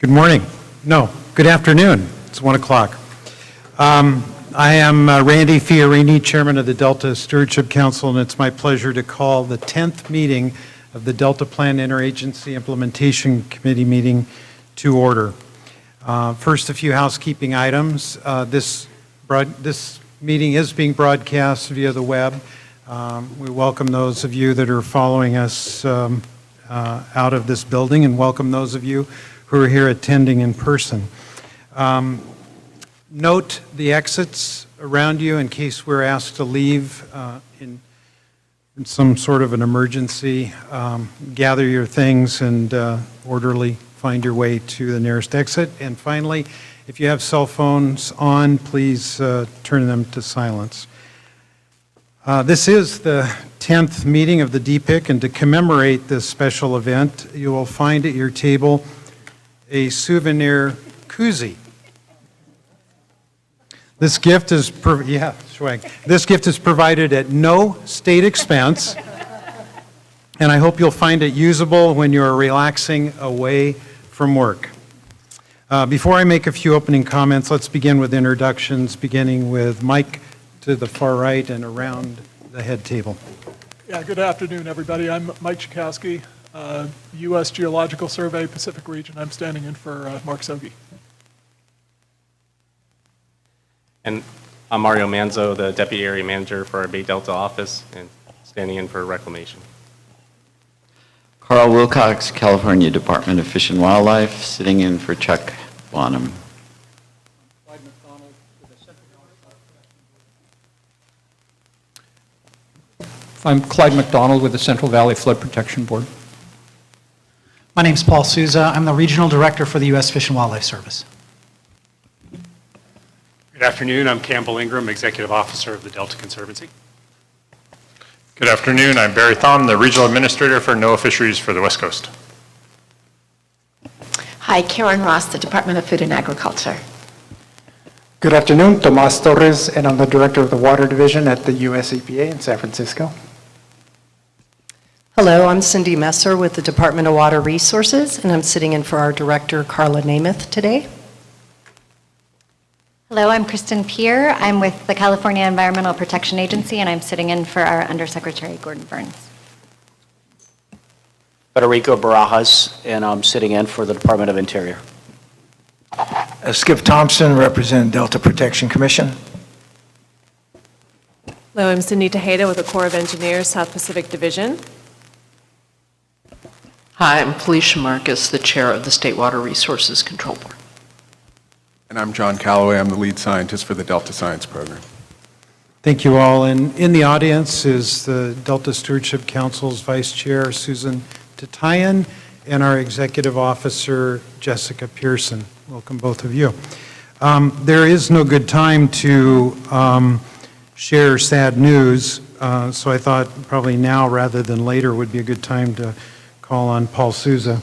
Good morning. No, good afternoon. It's 1 o'clock. I am Randy Fiorini, Chairman of the Delta Stewardship Council, and it's my pleasure to call the 10th meeting of the Delta Plan Interagency Implementation Committee meeting to order. First, a few housekeeping items. This meeting is being broadcast via the web. We welcome those of you that are following us out of this building, and welcome those of you who are here attending in person. Note the exits around you in case we're asked to leave in some sort of an emergency. Gather your things and orderly find your way to the nearest exit. And finally, if you have cell phones on, please turn them to silence. This is the 10th meeting of the DPIIC, and to commemorate this special event, you will find at your table a souvenir koozie. This gift is provided at no state expense, and I hope you'll find it usable when you're relaxing away from work. Before I make a few opening comments, let's begin with introductions, beginning with Mike to the far right and around the head table. Yeah, good afternoon, everybody. I'm Mike Chakowski, U.S. Geological Survey, Pacific Region. I'm standing in for Mark Sogi. And I'm Mario Manzo, the Deputy Area Manager for our Bay Delta office, and standing in for Reclamation. Carl Wilcox, California Department of Fish and Wildlife, sitting in for Chuck Bonham. Clyde Mcdonald with the Central Valley Flood. I'm Clyde Mcdonald with the Central Valley Flood Protection Board. My name is Paul Souza. I'm the Regional Director for the U.S. Fish and Wildlife Service. Good afternoon. I'm Campbell Ingram, Executive Officer of the Delta Conservancy. Good afternoon. I'm Barry Thom, the Regional Administrator for NOAA Fisheries for the West Coast. Hi, Karen Ross, the Department of Food and Agriculture. Good afternoon. Tomas Torres, and I'm the Director of the Water Division at the U.S. EPA in San Francisco. Hello, I'm Cindy Messer with the Department of Water Resources, and I'm sitting in for our Director, Carla Namath, today. Hello, I'm Kristen Peer. I'm with the California Environmental Protection Agency, and I'm sitting in for our Undersecretary, Gordon Burns. Federico Barajas, and I'm sitting in for the Department of Interior. Skip Thompson, represent Delta Protection Commission. Hello, I'm Cindy Tejeda with the Corps of Engineers, South Pacific Division. Hi, I'm Felicia Marcus, the Chair of the State Water Resources Control Board. And I'm John Calloway. I'm the lead scientist for the Delta Science Program. Thank you all. And in the audience is the Delta Stewardship Council's Vice Chair, Susan Tatayan, and our Executive Officer, Jessica Pearson. Welcome, both of you. There is no good time to share sad news, so I thought probably now rather than later would be a good time to call on Paul Souza.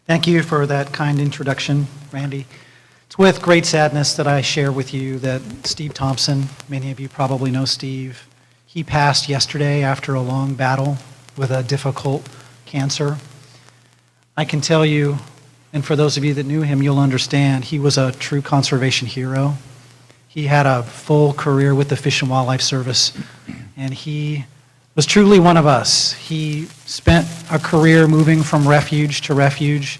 Thank you for that kind introduction, Randy. It's with great sadness that I share with you that Steve Thompson, many of you probably know Steve, he passed yesterday after a long battle with a difficult cancer. I can tell you, and for those of you that knew him, you'll understand, he was a true conservation hero. He had a full career with the Fish and Wildlife Service, and he was truly one of us. He spent a career moving from refuge to refuge,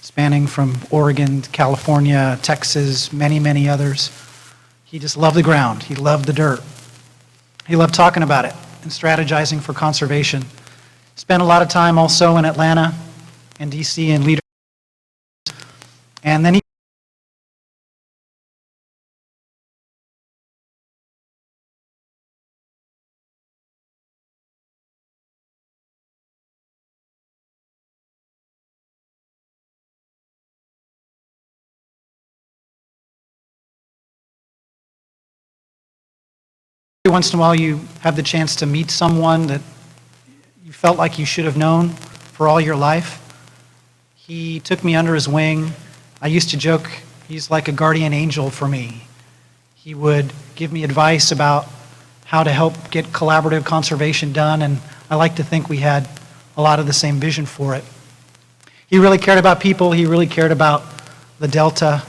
spanning from Oregon to California, Texas, many, many others. He just loved the ground. He loved the dirt. He loved talking about it and strategizing for conservation. Spent a lot of time also in Atlanta and DC and leadership. And then he once in a while you have the chance to meet someone that you felt like you should have known for all your life. He took me under his wing. I used to joke he's like a guardian angel for me. He would give me advice about how to help get collaborative conservation done, and I like to think we had a lot of the same vision for it. He He really cared about people. He really cared about the Delta.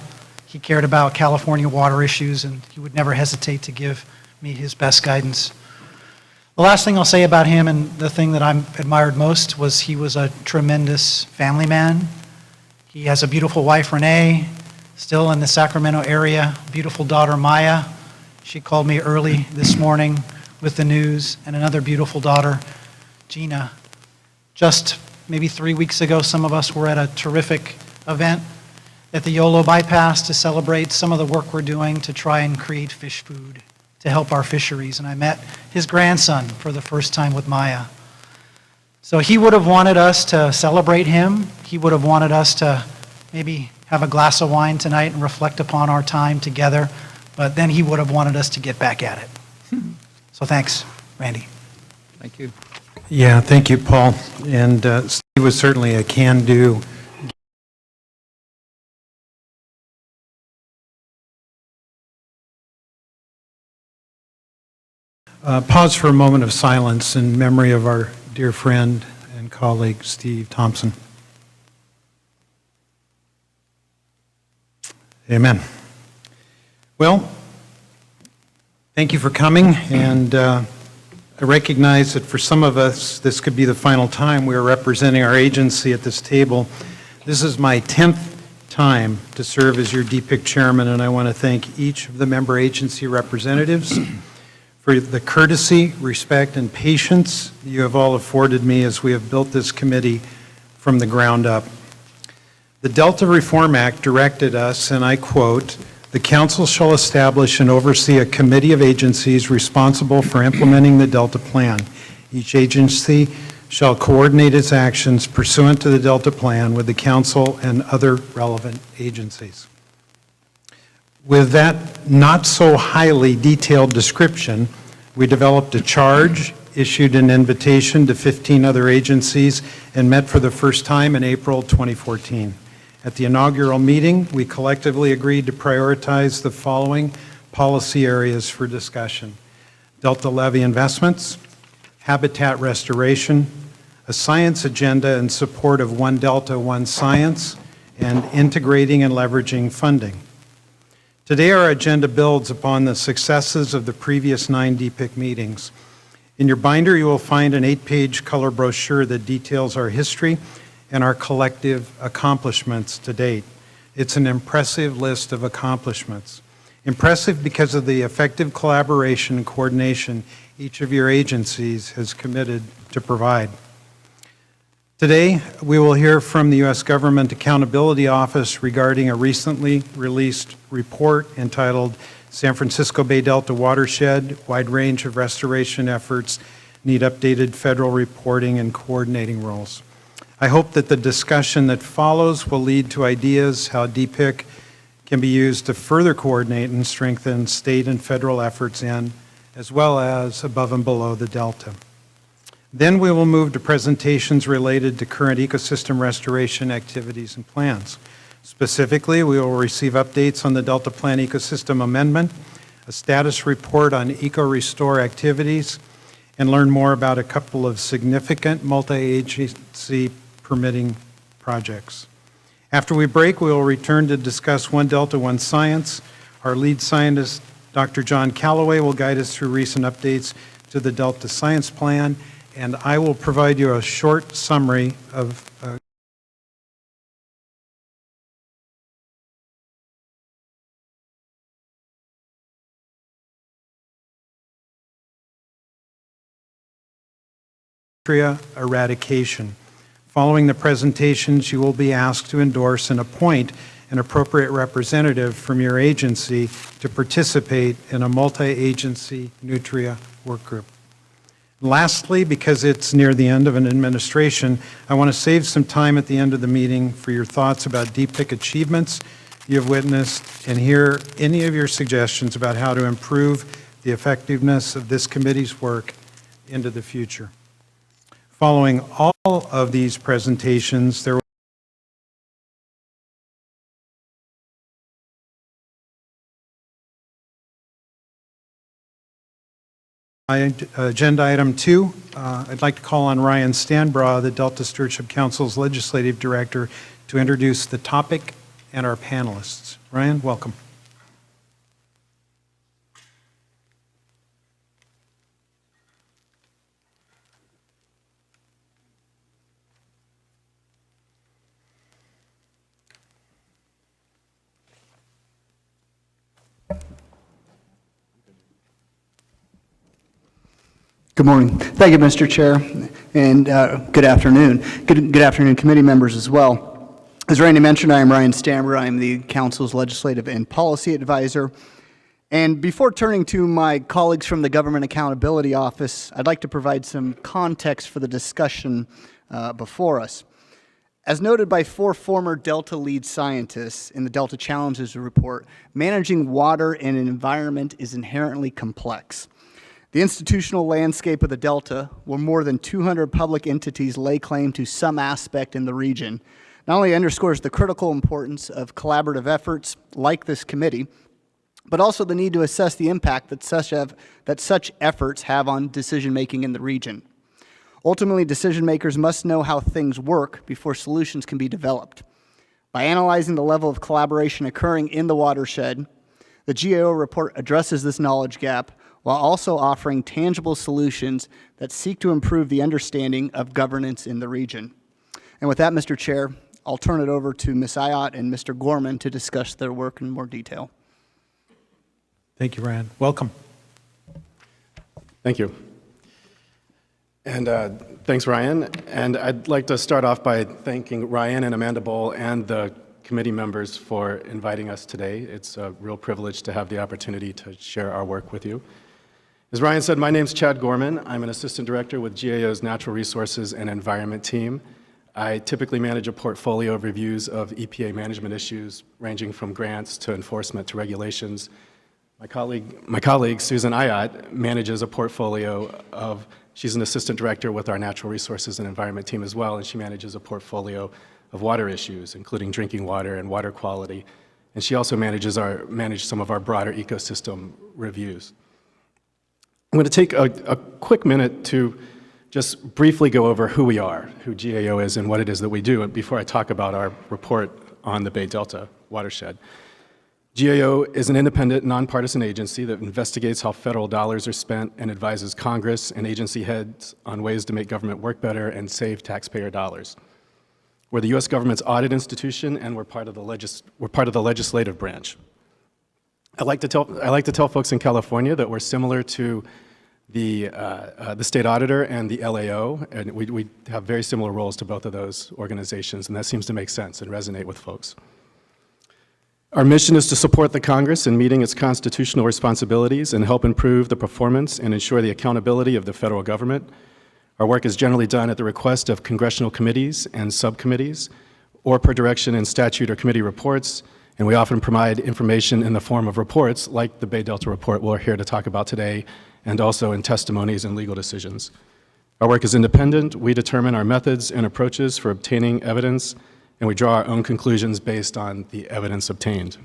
He cared about California water issues, and he would never hesitate to give me his best guidance. The last thing I'll say about him, and the thing that I admired most, was he was a tremendous family man. He has a beautiful wife, Renee, still in the Sacramento area, beautiful daughter, Maya. She called me early this morning with the news, and another beautiful daughter, Gina. Just maybe 3 weeks ago, some of us were at a terrific event at the Yolo bypass to celebrate some of the work we're doing to try and create fish food to help our fisheries. And I met his grandson for the first time with Maya. So he would have wanted us to celebrate him. He would have wanted us to maybe have a glass of wine tonight and reflect upon our time together. But then he would have wanted us to get back at it. So thanks, Randy. Thank you. Yeah, thank you, Paul. And Steve was certainly a can-do. Pause for a moment of silence in memory of our dear friend and colleague, Steve Thompson. Amen. Well, thank you for coming, and I recognize that for some of us, this could be the final time we are representing our agency at this table. This is my 10th time to serve as your DPIIC chairman, and I want to thank each of the member agency representatives for the courtesy, respect, and patience you have all afforded me as we have built this committee from the ground up. The Delta Reform Act directed us, and I quote, "The Council shall establish and oversee a committee of agencies responsible for implementing the Delta Plan. Each agency shall coordinate its actions pursuant to the Delta Plan with the Council and other relevant agencies." With that not so highly detailed description, we developed a charge, issued an invitation to 15 other agencies, and met for the first time in April 2014. At the inaugural meeting, we collectively agreed to prioritize the following policy areas for discussion: Delta levy investments, habitat restoration, a science agenda in support of One Delta, One Science, and integrating and leveraging funding. Today, our agenda builds upon the successes of the previous 9 DPIIC meetings. In your binder, you will find an 8-page color brochure that details our history and our collective accomplishments to date. It's an impressive list of accomplishments. Impressive because of the effective collaboration and coordination each of your agencies has committed to provide. Today, we will hear from the U.S. Government Accountability Office regarding a recently released report entitled San Francisco Bay Delta Watershed, Wide Range of Restoration Efforts Need Updated Federal Reporting and Coordinating Roles. I hope that the discussion that follows will lead to ideas how DPIIC can be used to further coordinate and strengthen state and federal efforts in, as well as above and below the Delta. Then we will move to presentations related to current ecosystem restoration activities and plans. Specifically, we will receive updates on the Delta Plan Ecosystem Amendment, a status report on eco-restore activities, and learn more about a couple of significant multi-agency permitting projects. After we break, we will return to discuss One Delta, One Science. Our lead scientist, Dr. John Callaway, will guide us through recent updates to the Delta Science Plan, and I will provide you a short summary of eradication. Following the presentations, you will be asked to endorse and appoint an appropriate representative from your agency to participate in a multi-agency nutria work group. Lastly, because it's near the end of an administration, I want to save some time at the end of the meeting for your thoughts about DPIIC achievements you have witnessed and hear any of your suggestions about how to improve the effectiveness of this committee's work into the future. Following all of these presentations, there Agenda item 2, I'd like to call on Ryan Stanbra, the Delta Stewardship Council's Legislative Director, to introduce the topic and our panelists. Ryan, welcome. Good morning. Thank you, Mr. Chair, and good afternoon. Good afternoon, committee members as well. As Randy mentioned, I am Ryan Stanbra. I am the Council's Legislative and Policy Advisor. And before turning to my colleagues from the Government Accountability Office, I'd like to provide some context for the discussion before us. As noted by 4 former Delta lead scientists in the Delta Challenges report, managing water in an environment is inherently complex. The institutional landscape of the Delta, where more than 200 public entities lay claim to some aspect in the region, not only underscores the critical importance of collaborative efforts like this committee, but also the need to assess the impact that such efforts have on decision-making in the region. Ultimately, decision-makers must know how things work before solutions can be developed. By analyzing the level of collaboration occurring in the watershed, the GAO report addresses this knowledge gap while also offering tangible solutions that seek to improve the understanding of governance in the region. And with that, Mr. Chair, I'll turn it over to Ms. Iott and Mr. Gorman to discuss their work in more detail. Thank you, Ryan. Welcome. Thank you. And thanks, Ryan. And I'd like to start off by thanking Ryan and Amanda Bowl and the committee members for inviting us today. It's a real privilege to have the opportunity to share our work with you. As Ryan said, my name's Chad Gorman. I'm an assistant director with GAO's Natural Resources and Environment team. I typically manage a portfolio of reviews of EPA management issues, ranging from grants to enforcement to regulations. My colleague Susan Iott, manages a portfolio of, she's an assistant director with our Natural Resources and Environment team as well, and she manages a portfolio of water issues, including drinking water and water quality. And she also manages some of our broader ecosystem reviews. I'm going to take a quick minute to just briefly go over who we are, who GAO is, and what it is that we do, before I talk about our report on the Bay Delta watershed. GAO is an independent, nonpartisan agency that investigates how federal dollars are spent and advises Congress and agency heads on ways to make government work better and save taxpayer dollars. We're the U.S. government's audit institution, and we're part of the legislative branch. I like to tell folks in California that we're similar to the state auditor and the LAO, and we have very similar roles to both of those organizations, and that seems to make sense and resonate with folks. Our mission is to support the Congress in meeting its constitutional responsibilities and help improve the performance and ensure the accountability of the federal government. Our work is generally done at the request of congressional committees and subcommittees, or per direction in statute or committee reports, and we often provide information in the form of reports, like the Bay Delta report we're here to talk about today, and also in testimonies and legal decisions. Our work is independent. We determine our methods and approaches for obtaining evidence, and we draw our own conclusions based on the evidence obtained.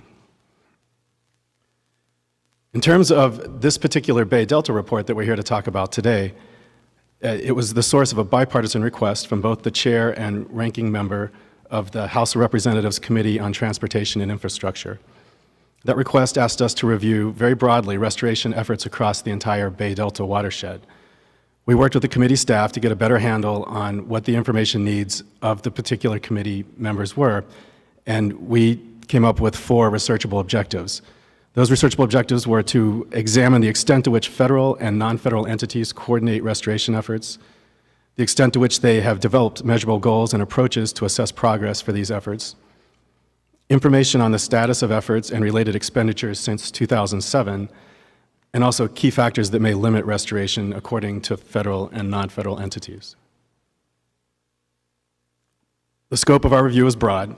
In terms of this particular Bay Delta report that we're here to talk about today, it was the source of a bipartisan request from both the chair and ranking member of the House of Representatives Committee on Transportation and Infrastructure. That request asked us to review very broadly restoration efforts across the entire Bay Delta watershed. We worked with the committee staff to get a better handle on what the information needs of the particular committee members were, and we came up with 4 researchable objectives. Those researchable objectives were to examine the extent to which federal and non-federal entities coordinate restoration efforts, the extent to which they have developed measurable goals and approaches to assess progress for these efforts, information on the status of efforts and related expenditures since 2007, and also key factors that may limit restoration according to federal and non-federal entities. The scope of our review is broad,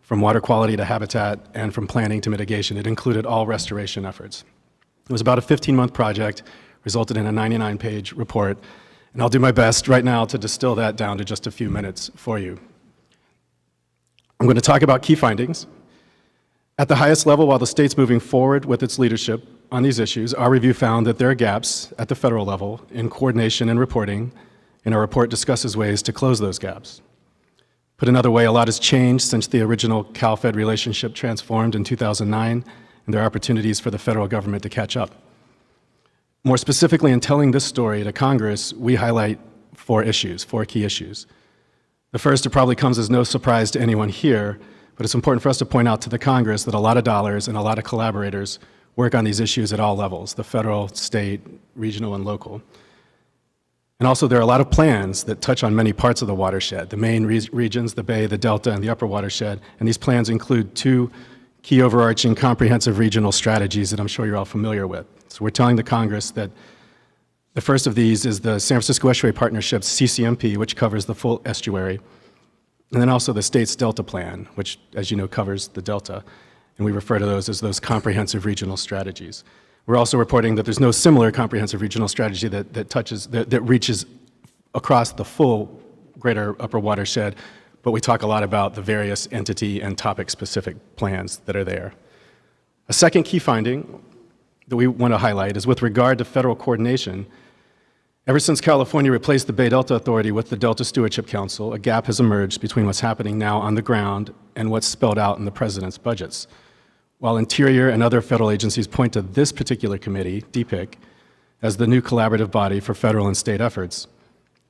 from water quality to habitat and from planning to mitigation. It included all restoration efforts. It was about a 15-month project, resulted in a 99-page report, and I'll do my best right now to distill that down to just a few minutes for you. I'm going to talk about key findings, At the highest level, while the state's moving forward with its leadership on these issues, our review found that there are gaps at the federal level in coordination and reporting, and our report discusses ways to close those gaps. Put another way, a lot has changed since the original Cal-Fed relationship transformed in 2009, and there are opportunities for the federal government to catch up. More specifically, in telling this story to Congress, we highlight four key issues. The first, it probably comes as no surprise to anyone here, but it's important for us to point out to the Congress that a lot of dollars and a lot of collaborators work on these issues at all levels, the federal, state, regional, and local. And also, there are a lot of plans that touch on many parts of the watershed, the main regions, the Bay, the Delta, and the upper watershed, and these plans include two key overarching comprehensive regional strategies that I'm sure you're all familiar with. So we're telling the Congress that the first of these is the San Francisco Estuary Partnership's CCMP, which covers the full estuary, and then also the state's Delta Plan, which, as you know, covers the Delta, and we refer to those as those comprehensive regional strategies. We're also reporting that there's no similar comprehensive regional strategy that reaches across the full greater upper watershed, but we talk a lot about the various entity and topic-specific plans that are there. A second key finding that we want to highlight is with regard to federal coordination. Ever since California replaced the Bay Delta Authority with the Delta Stewardship Council, a gap has emerged between what's happening now on the ground and what's spelled out in the president's budgets. While Interior and other federal agencies point to this particular committee, DPIIC, as the new collaborative body for federal and state efforts,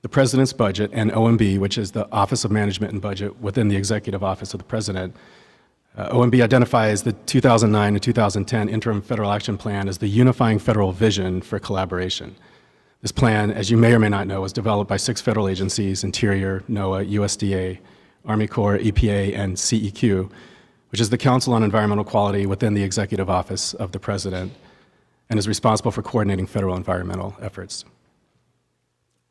the president's budget and OMB, which is the Office of Management and Budget within the Executive Office of the President, OMB identifies the 2009 and 2010 Interim Federal Action Plan as the unifying federal vision for collaboration. This plan, as you may or may not know, was developed by 6 federal agencies: Interior, NOAA, USDA, Army Corps, EPA, and CEQ, which is the Council on Environmental Quality within the Executive Office of the President, and is responsible for coordinating federal environmental efforts.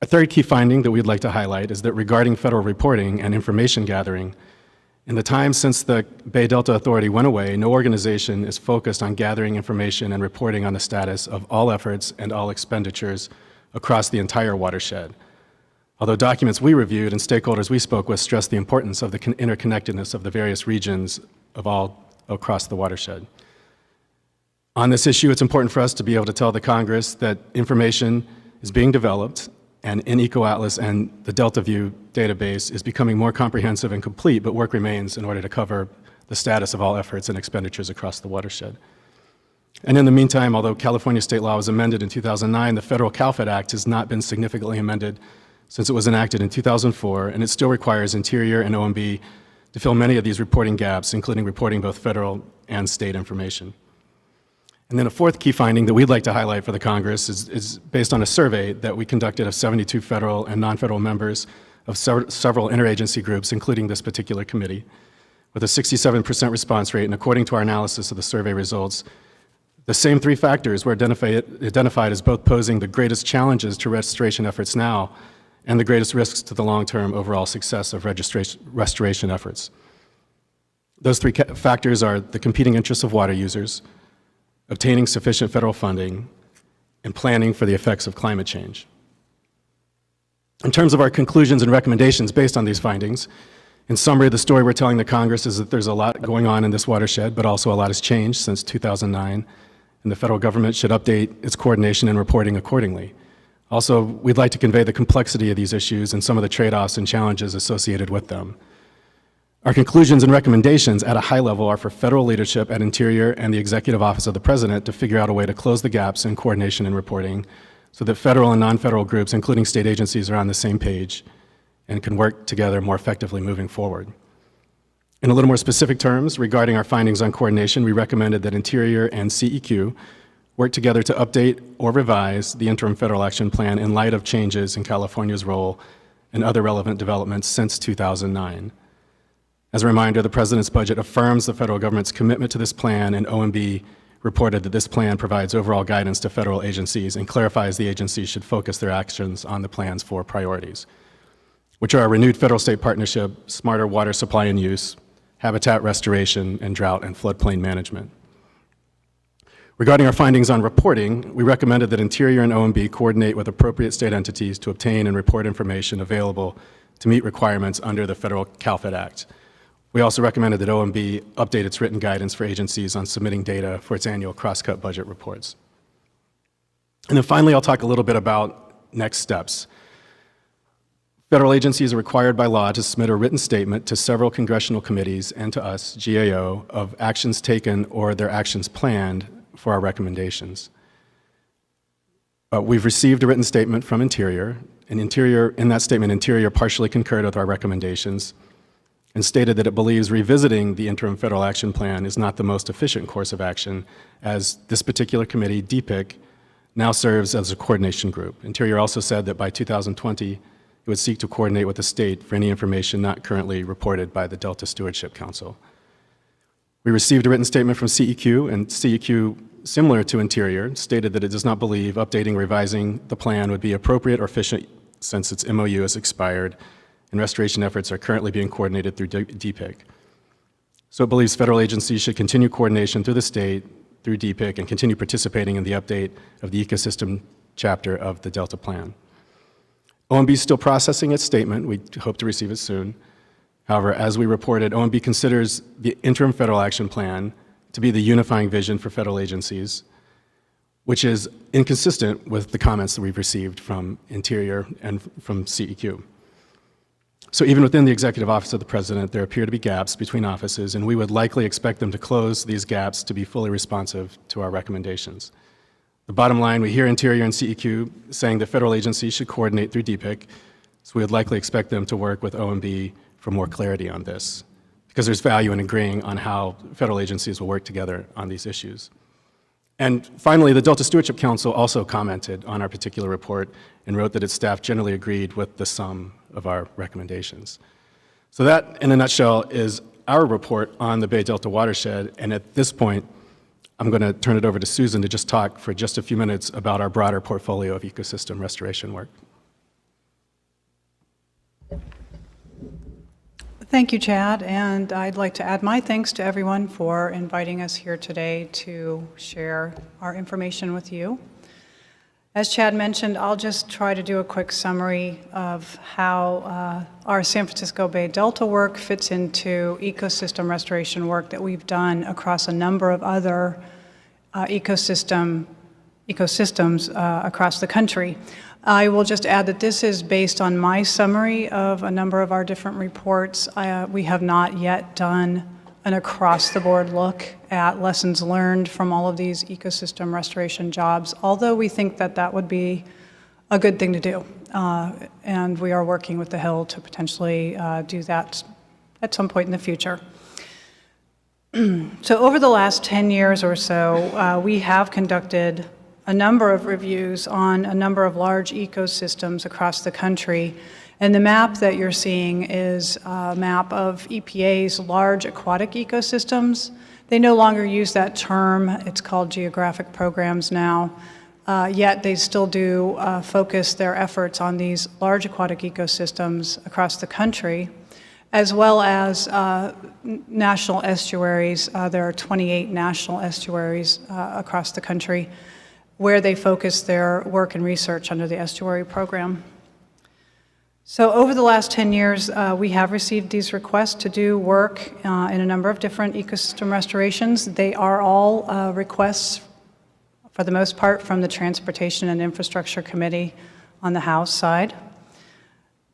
A third key finding that we'd like to highlight is that regarding federal reporting and information gathering, in the time since the Bay Delta Authority went away, no organization is focused on gathering information and reporting on the status of all efforts and all expenditures across the entire watershed. Although documents we reviewed and stakeholders we spoke with stress the importance of the interconnectedness of the various regions of all across the watershed. On this issue, it's important for us to be able to tell the Congress that information is being developed, and in EcoAtlas and the DeltaView database is becoming more comprehensive and complete, but work remains in order to cover the status of all efforts and expenditures across the watershed. And in the meantime, although California state law was amended in 2009, the Federal Cal-Fed Act has not been significantly amended since it was enacted in 2004, and it still requires Interior and OMB to fill many of these reporting gaps, including reporting both federal and state information. And then a fourth key finding that we'd like to highlight for the Congress is based on a survey that we conducted of 72 federal and non-federal members of several interagency groups, including this particular committee, with a 67% response rate. And according to our analysis of the survey results, the same 3 factors were identified as both posing the greatest challenges to restoration efforts now and the greatest risks to the long-term overall success of restoration efforts. Those 3 factors are the competing interests of water users, obtaining sufficient federal funding, and planning for the effects of climate change. In terms of our conclusions and recommendations based on these findings, in summary, the story we're telling the Congress is that there's a lot going on in this watershed, but also a lot has changed since 2009, and the federal government should update its coordination and reporting accordingly. Also, we'd like to convey the complexity of these issues and some of the trade-offs and challenges associated with them. Our conclusions and recommendations at a high level are for federal leadership at Interior and the Executive Office of the President to figure out a way to close the gaps in coordination and reporting so that federal and non-federal groups, including state agencies, are on the same page and can work together more effectively moving forward. In a little more specific terms, regarding our findings on coordination, we recommended that Interior and CEQ work together to update or revise the Interim Federal Action Plan in light of changes in California's role and other relevant developments since 2009. As a reminder, the President's budget affirms the federal government's commitment to this plan, and OMB reported that this plan provides overall guidance to federal agencies and clarifies the agencies should focus their actions on the plan's 4 priorities, which are a renewed federal-state partnership, smarter water supply and use, habitat restoration, and drought and floodplain management. Regarding our findings on reporting, we recommended that Interior and OMB coordinate with appropriate state entities to obtain and report information available to meet requirements under the Federal Cal-Fed Act. We also recommended that OMB update its written guidance for agencies on submitting data for its annual cross-cut budget reports. And then finally, I'll talk a little bit about next steps. Federal agencies are required by law to submit a written statement to several congressional committees and to us, GAO, of actions taken or their actions planned for our recommendations. We've received a written statement from Interior, and in that statement, Interior partially concurred with our recommendations and stated that it believes revisiting the interim federal action plan is not the most efficient course of action, as this particular committee, DPIIC, now serves as a coordination group. Interior also said that by 2020, it would seek to coordinate with the state for any information not currently reported by the Delta Stewardship Council. We received a written statement from CEQ, and CEQ, similar to Interior, stated that it does not believe updating or revising the plan would be appropriate or efficient since its MOU has expired, and restoration efforts are currently being coordinated through DPIIC. So it believes federal agencies should continue coordination through the state, through DPIIC, and continue participating in the update of the ecosystem chapter of the Delta Plan. OMB is still processing its statement. We hope to receive it soon. However, as we reported, OMB considers the interim federal action plan to be the unifying vision for federal agencies, which is inconsistent with the comments that we've received from Interior and from CEQ. So even within the Executive Office of the President, there appear to be gaps between offices, and we would likely expect them to close these gaps to be fully responsive to our recommendations. The bottom line, we hear Interior and CEQ saying that federal agencies should coordinate through DPIIC, so we would likely expect them to work with OMB for more clarity on this, because there's value in agreeing on how federal agencies will work together on these issues. And finally, the Delta Stewardship Council also commented on our particular report and wrote that its staff generally agreed with the sum of our recommendations. So that, in a nutshell, is our report on the Bay Delta Watershed, and at this point, I'm going to turn it over to Susan to just talk for just a few minutes about our broader portfolio of ecosystem restoration work. Thank you, Chad, and I'd like to add my thanks to everyone for inviting us here today to share our information with you. As Chad mentioned, I'll just try to do a quick summary of how our San Francisco Bay Delta work fits into ecosystem restoration work that we've done across a number of other ecosystems across the country. I will just add that this is based on my summary of a number of our different reports. We have not yet done an across-the-board look at lessons learned from all of these ecosystem restoration jobs, although we think that that would be a good thing to do. And we are working with the Hill to potentially do that at some point in the future. So over the last 10 years or so, we have conducted a number of reviews on a number of large ecosystems across the country. And the map that you're seeing is a map of EPA's large aquatic ecosystems. They no longer use that term. It's called geographic programs now. Yet they still do focus their efforts on these large aquatic ecosystems across the country, as well as national estuaries. There are 28 national estuaries across the country where they focus their work and research under the estuary program. So over the last 10 years, we have received these requests to do work in a number of different ecosystem restorations. They are all requests, for the most part, from the Transportation and Infrastructure Committee on the House side.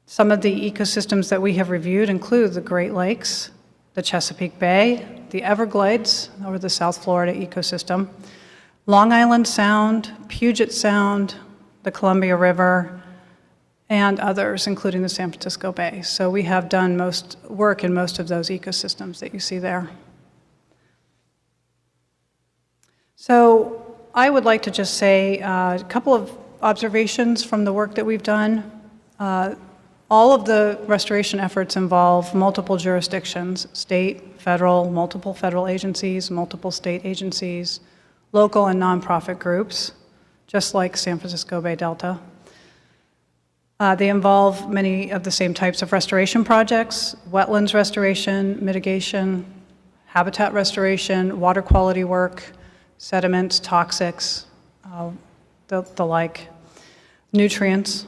Some of the ecosystems that we have reviewed include the Great Lakes, the Chesapeake Bay, the Everglades, or the South Florida ecosystem, Long Island Sound, Puget Sound, the Columbia River, and others, including the San Francisco Bay. So we have done most work in most of those ecosystems that you see there. So I would like to just say a couple of observations from the work that we've done. All of the restoration efforts involve multiple jurisdictions, state, federal, multiple federal agencies, multiple state agencies, local and nonprofit groups, just like San Francisco Bay Delta. They involve many of the same types of restoration projects: wetlands restoration, mitigation, habitat restoration, water quality work, sediments, toxics, the like, nutrients.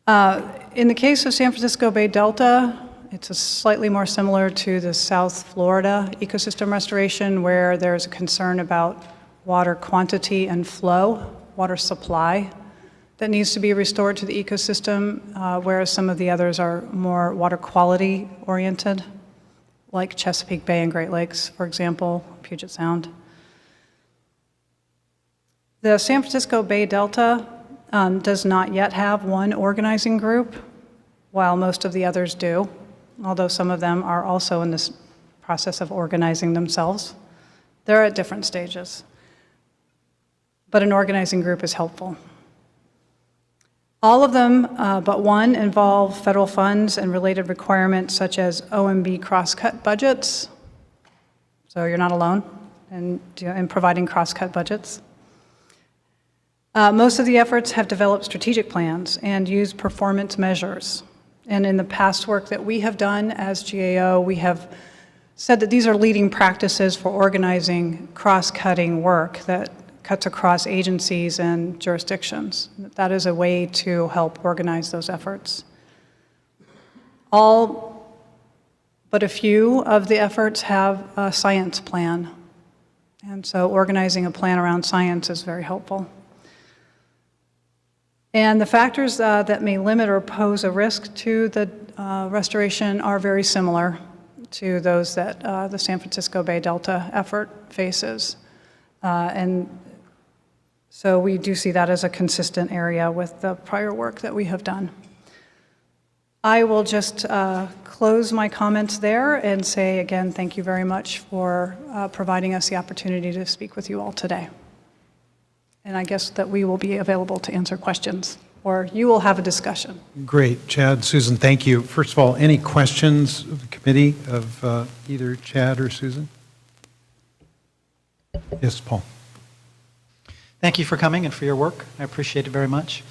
In the case of San Francisco Bay Delta, It's slightly more similar to the South Florida ecosystem restoration, where there's a concern about water quantity and flow, water supply, that needs to be restored to the ecosystem, whereas some of the others are more water quality oriented, like Chesapeake Bay and Great Lakes, for example, Puget Sound. The San Francisco Bay Delta does not yet have one organizing group, while most of the others do, although some of them are also in this process of organizing themselves. They're at different stages. But an organizing group is helpful. All of them but one involve federal funds and related requirements such as OMB cross-cut budgets. So you're not alone in providing cross-cut budgets. Most of the efforts have developed strategic plans and use performance measures. And in the past work that we have done as GAO, we have said that these are leading practices for organizing cross-cutting work that cuts across agencies and jurisdictions. That is a way to help organize those efforts. All but a few of the efforts have a science plan. And so organizing a plan around science is very helpful. And the factors that may limit or pose a risk to the restoration are very similar to those that the San Francisco Bay Delta effort faces. And so we do see that as a consistent area with the prior work that we have done. I will just close my comments there and say again, thank you very much for providing us the opportunity to speak with you all today. And I guess that we will be available to answer questions, or you will have a discussion. Great. Chad, Susan, thank you. First of all, any questions of the committee of either Chad or Susan? Yes, Paul. Thank you for coming and for your work. I appreciate it very much.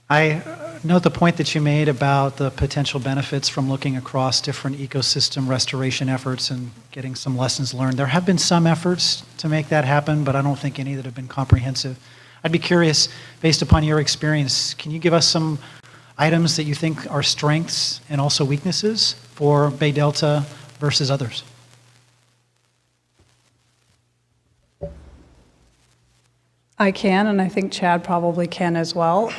I note the point that you made about the potential benefits from looking across different ecosystem restoration efforts and getting some lessons learned. There have been some efforts to make that happen, but I don't think any that have been comprehensive. I'd be curious, based upon your experience, can you give us some items that you think are strengths and also weaknesses for Bay Delta versus others? I can, and I think Chad probably can as well.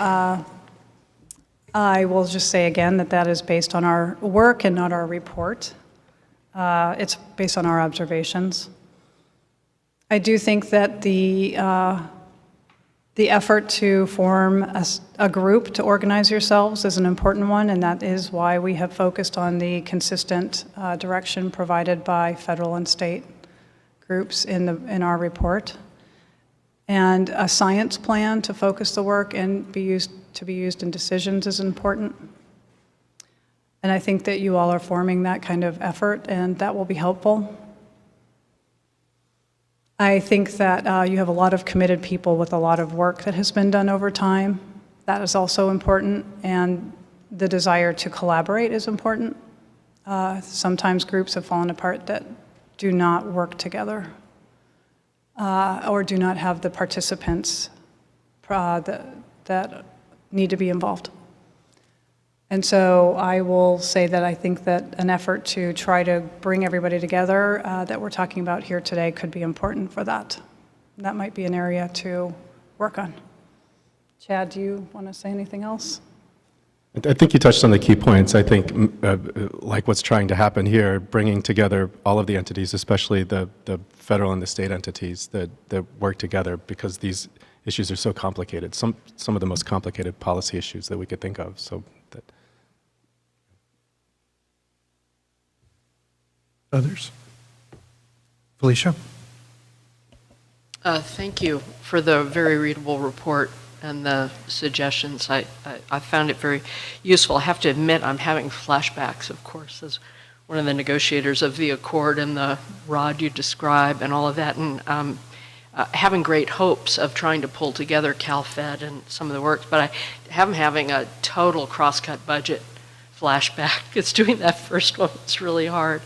I will just say again that that is based on our work and not our report. It's based on our observations. I do think that the effort to form a group to organize yourselves is an important one, and that is why we have focused on the consistent direction provided by federal and state groups in our report. And a science plan to focus the work and be used in decisions is important. And I think that you all are forming that kind of effort, and that will be helpful. I think that you have a lot of committed people with a lot of work that has been done over time. That is also important, and the desire to collaborate is important. Sometimes groups have fallen apart that do not work together. Or do not have the participants that need to be involved. And so I will say that I think that an effort to try to bring everybody together that we're talking about here today could be important for that. That might be an area to work on. Chad, do you want to say anything else? I think you touched on the key points. I think, like what's trying to happen here, bringing together all of the entities, especially the federal and the state entities that work together, because these issues are so complicated. Some of the most complicated policy issues that we could think of. So that. Others? Felicia? Thank you for the very readable report and the suggestions. I found it very useful. I have to admit I'm having flashbacks, of course, as one of the negotiators of the Accord and the ROD you describe and all of that, and having great hopes of trying to pull together CalFed and some of the work, but I'm having a total cross-cut budget flashback. It's doing that first one, it's really hard.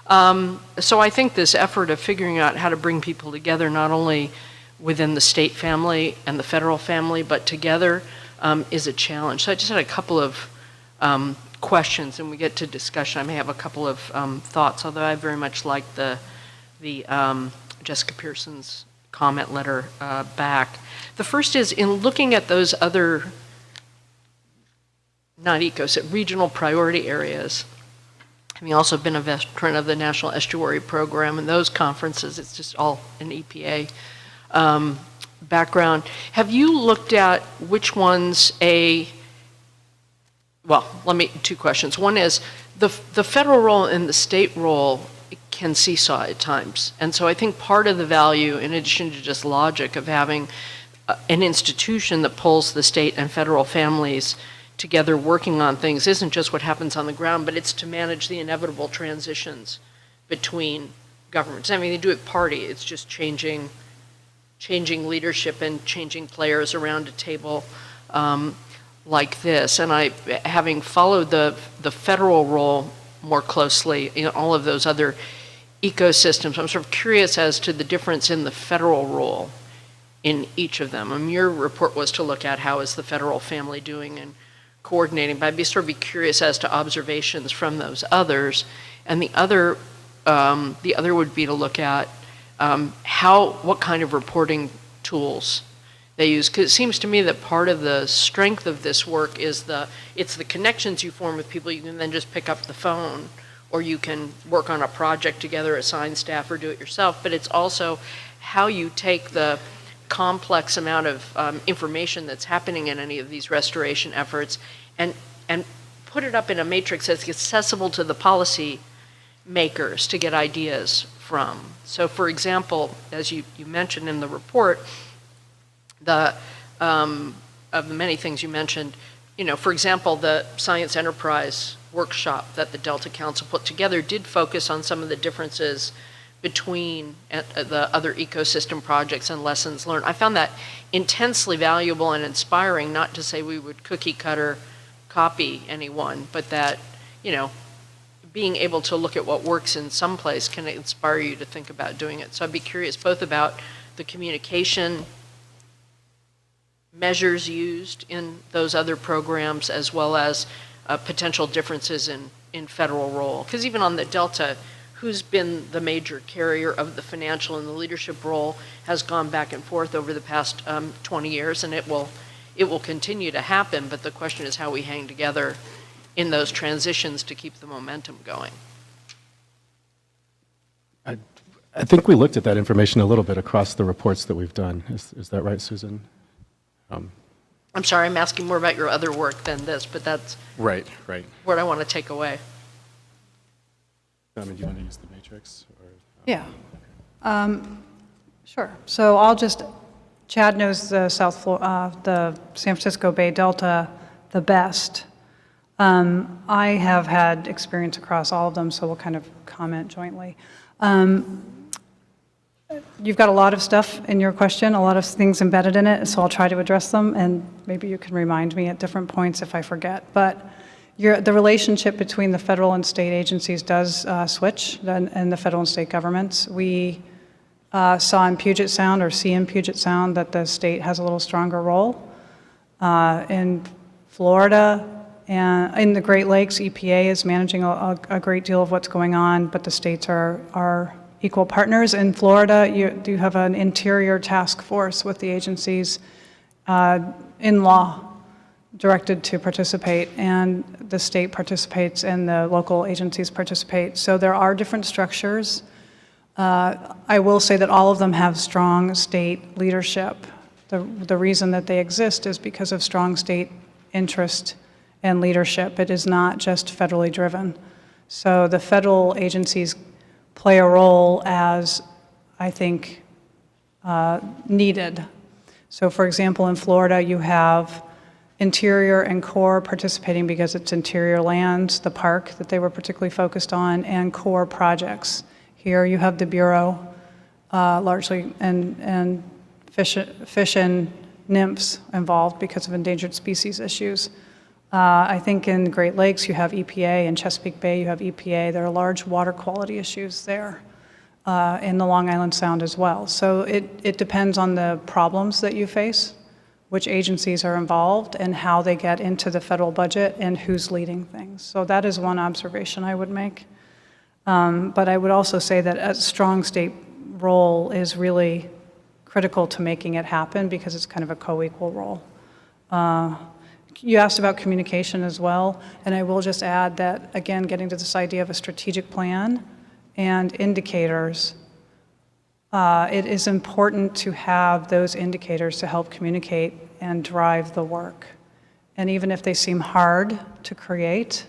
So I think this effort of figuring out how to bring people together, not only within the state family and the federal family, but together is a challenge. So I just had a couple of questions and we get to discussion, I may have a couple of thoughts, although I very much like the Jessica Pearson's comment letter back. The first is, in looking at those other, not regional priority areas, having also been a veteran of the National Estuary Program and those conferences, it's just all an EPA background. Have you looked at which ones two questions. One is, the federal role and the state role can seesaw at times. And so I think part of the value, in addition to just logic, of having an institution that pulls the state and federal families together working on things isn't just what happens on the ground, but it's to manage the inevitable transitions between governments. I mean, they do it party. It's just changing leadership and changing players around a table like this. And having followed the federal role more closely in all of those other ecosystems, I'm sort of curious as to the difference in the federal role in each of them. I mean, your report was to look at how is the federal family doing and coordinating, but I'd be curious as to observations from those others. And the other would be to look at what kind of reporting tools they use, because it seems to me that part of the strength of this work is it's the connections you form with people. You can then just pick up the phone, or you can work on a project together, assign staff, or do it yourself. But it's also how you take the complex amount of information that's happening in any of these restoration efforts and put it up in a matrix that's accessible to the policy makers to get ideas from. So, for example, as you mentioned in the report, of the many things you mentioned, for example, the Science Enterprise workshop that the Delta Council put together did focus on some of the differences between the other ecosystem projects and lessons learned. I found that intensely valuable and inspiring, not to say we would cookie cutter copy anyone, but that, being able to look at what works in some place can inspire you to think about doing it. So I'd be curious both about the communication measures used in those other programs, as well as potential differences in federal role. Because even on the Delta, who's been the major carrier of the financial and the leadership role has gone back and forth over the past 20 years, and it will continue to happen, but the question is how we hang together in those transitions to keep the momentum going. I think we looked at that information a little bit across the reports that we've done. Is that right, Susan? I'm sorry, I'm asking more about your other work than this, but that's right. what I want to take away. Do you want to use the matrix? Or, Yeah. Sure. So Chad knows the the San Francisco Bay Delta the best. I have had experience across all of them, so we'll kind of comment jointly. You've got a lot of stuff in your question, a lot of things embedded in it, so I'll try to address them, and maybe you can remind me at different points if I forget. But the relationship between the federal and state agencies does switch, and the federal and state governments. We saw in Puget Sound, or see in Puget Sound, that the state has a little stronger role. In Florida and in the Great Lakes, EPA is managing a great deal of what's going on, but the states are equal partners. In Florida, you have an interior task force with the agencies in law directed to participate, and the state participates and the local agencies participate. So there are different structures. I will say that all of them have strong state leadership. The reason that they exist is because of strong state interest and leadership. It is not just federally driven. So the federal agencies play a role as, I think, needed. So for example, in Florida, you have Interior and Corps participating because it's interior lands, the park that they were particularly focused on, and Corps projects. Here you have the Bureau, largely, and fish and nymphs involved because of endangered species issues. I think in Great Lakes you have EPA, in Chesapeake Bay you have EPA. There are large water quality issues there, in the Long Island Sound as well. So it depends on the problems that you face which agencies are involved and how they get into the federal budget and who's leading things. So that is one observation I would make. But I would also say that a strong state role is really critical to making it happen because it's kind of a co-equal role. You asked about communication as well, and I will just add that, again, getting to this idea of a strategic plan and indicators, it is important to have those indicators to help communicate and drive the work. And even if they seem hard to create,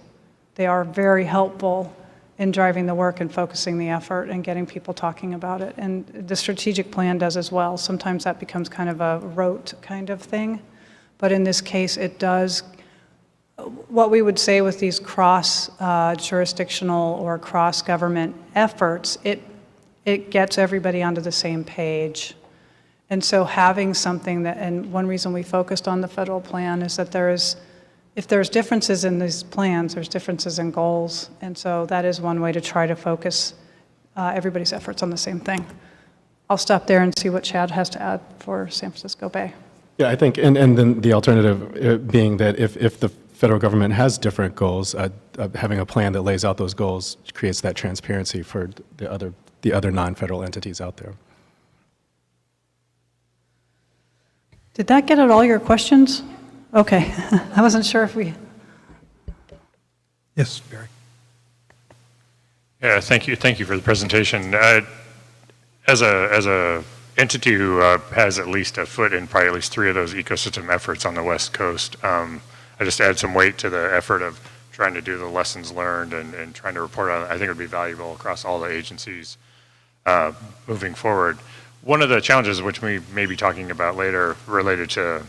they are very helpful in driving the work and focusing the effort and getting people talking about it. And the strategic plan does as well. Sometimes that becomes kind of a rote kind of thing. But in this case, it does what we would say with these cross-jurisdictional or cross-government efforts, it gets everybody onto the same page. And so having something that, and one reason we focused on the federal plan is that if there's differences in these plans, there's differences in goals. And so that is one way to try to focus everybody's efforts on the same thing. I'll stop there and see what Chad has to add for San Francisco Bay. Yeah, I think, and then the alternative being that if the federal government has different goals, having a plan that lays out those goals creates that transparency for the other non-federal entities out there. Did that get at all your questions? Okay, I wasn't sure if we... Yes, Barry. Yeah, thank you for the presentation. As a entity who has at least a foot in probably at least 3 of those ecosystem efforts on the West Coast, I just add some weight to the effort of trying to do the lessons learned and trying to report on it. I think it would be valuable across all the agencies moving forward. One of the challenges, which we may be talking about later, related to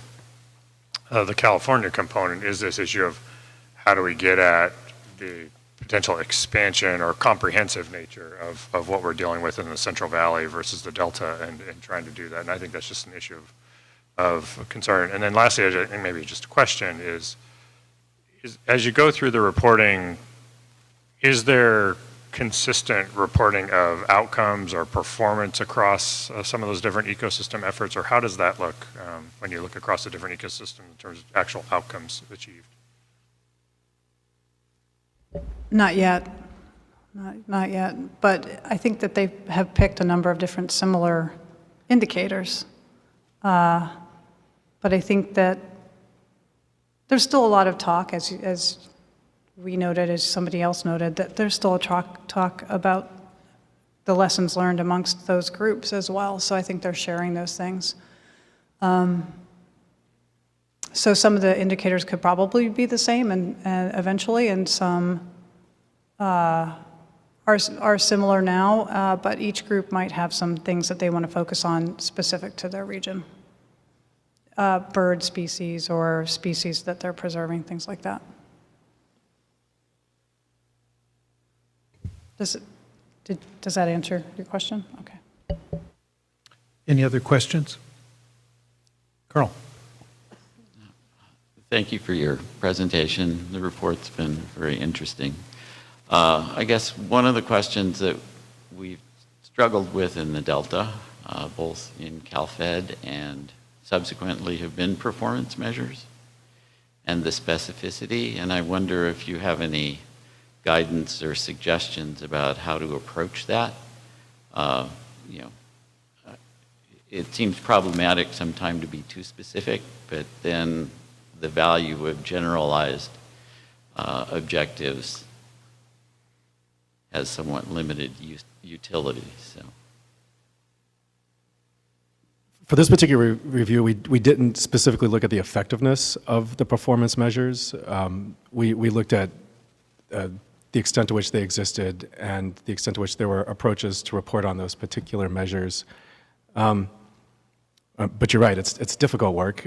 the California component, is this issue of how do we get at the potential expansion or comprehensive nature of what we're dealing with in the Central Valley versus the Delta and trying to do that. And I think that's just an issue of concern. And then lastly, and maybe just a question, is as you go through the reporting, is there consistent reporting of outcomes or performance across some of those different ecosystem efforts, or how does that look when you look across the different ecosystems in terms of actual outcomes achieved? Not yet. Not yet. But I think that they have picked a number of different similar indicators. But I think that there's still a lot of talk, as we noted, as somebody else noted, that there's still a talk about the lessons learned amongst those groups as well. So I think they're sharing those things. So some of the indicators could probably be the same and eventually, and some are similar now, but each group might have some things that they want to focus on specific to their region. Bird species or species that they're preserving, things like that. Does that answer your question? Okay. Any other questions? Carl. Thank you for your presentation. The report's been very interesting. I guess one of the questions that we've struggled with in the Delta, both in CalFed and subsequently, have been performance measures and the specificity. And I wonder if you have any guidance or suggestions about how to approach that. It seems problematic sometimes to be too specific, but then the value of generalized objectives has somewhat limited utility. So, for this particular review, we didn't specifically look at the effectiveness of the performance measures. We looked at the extent to which they existed and the extent to which there were approaches to report on those particular measures. But you're right, it's difficult work.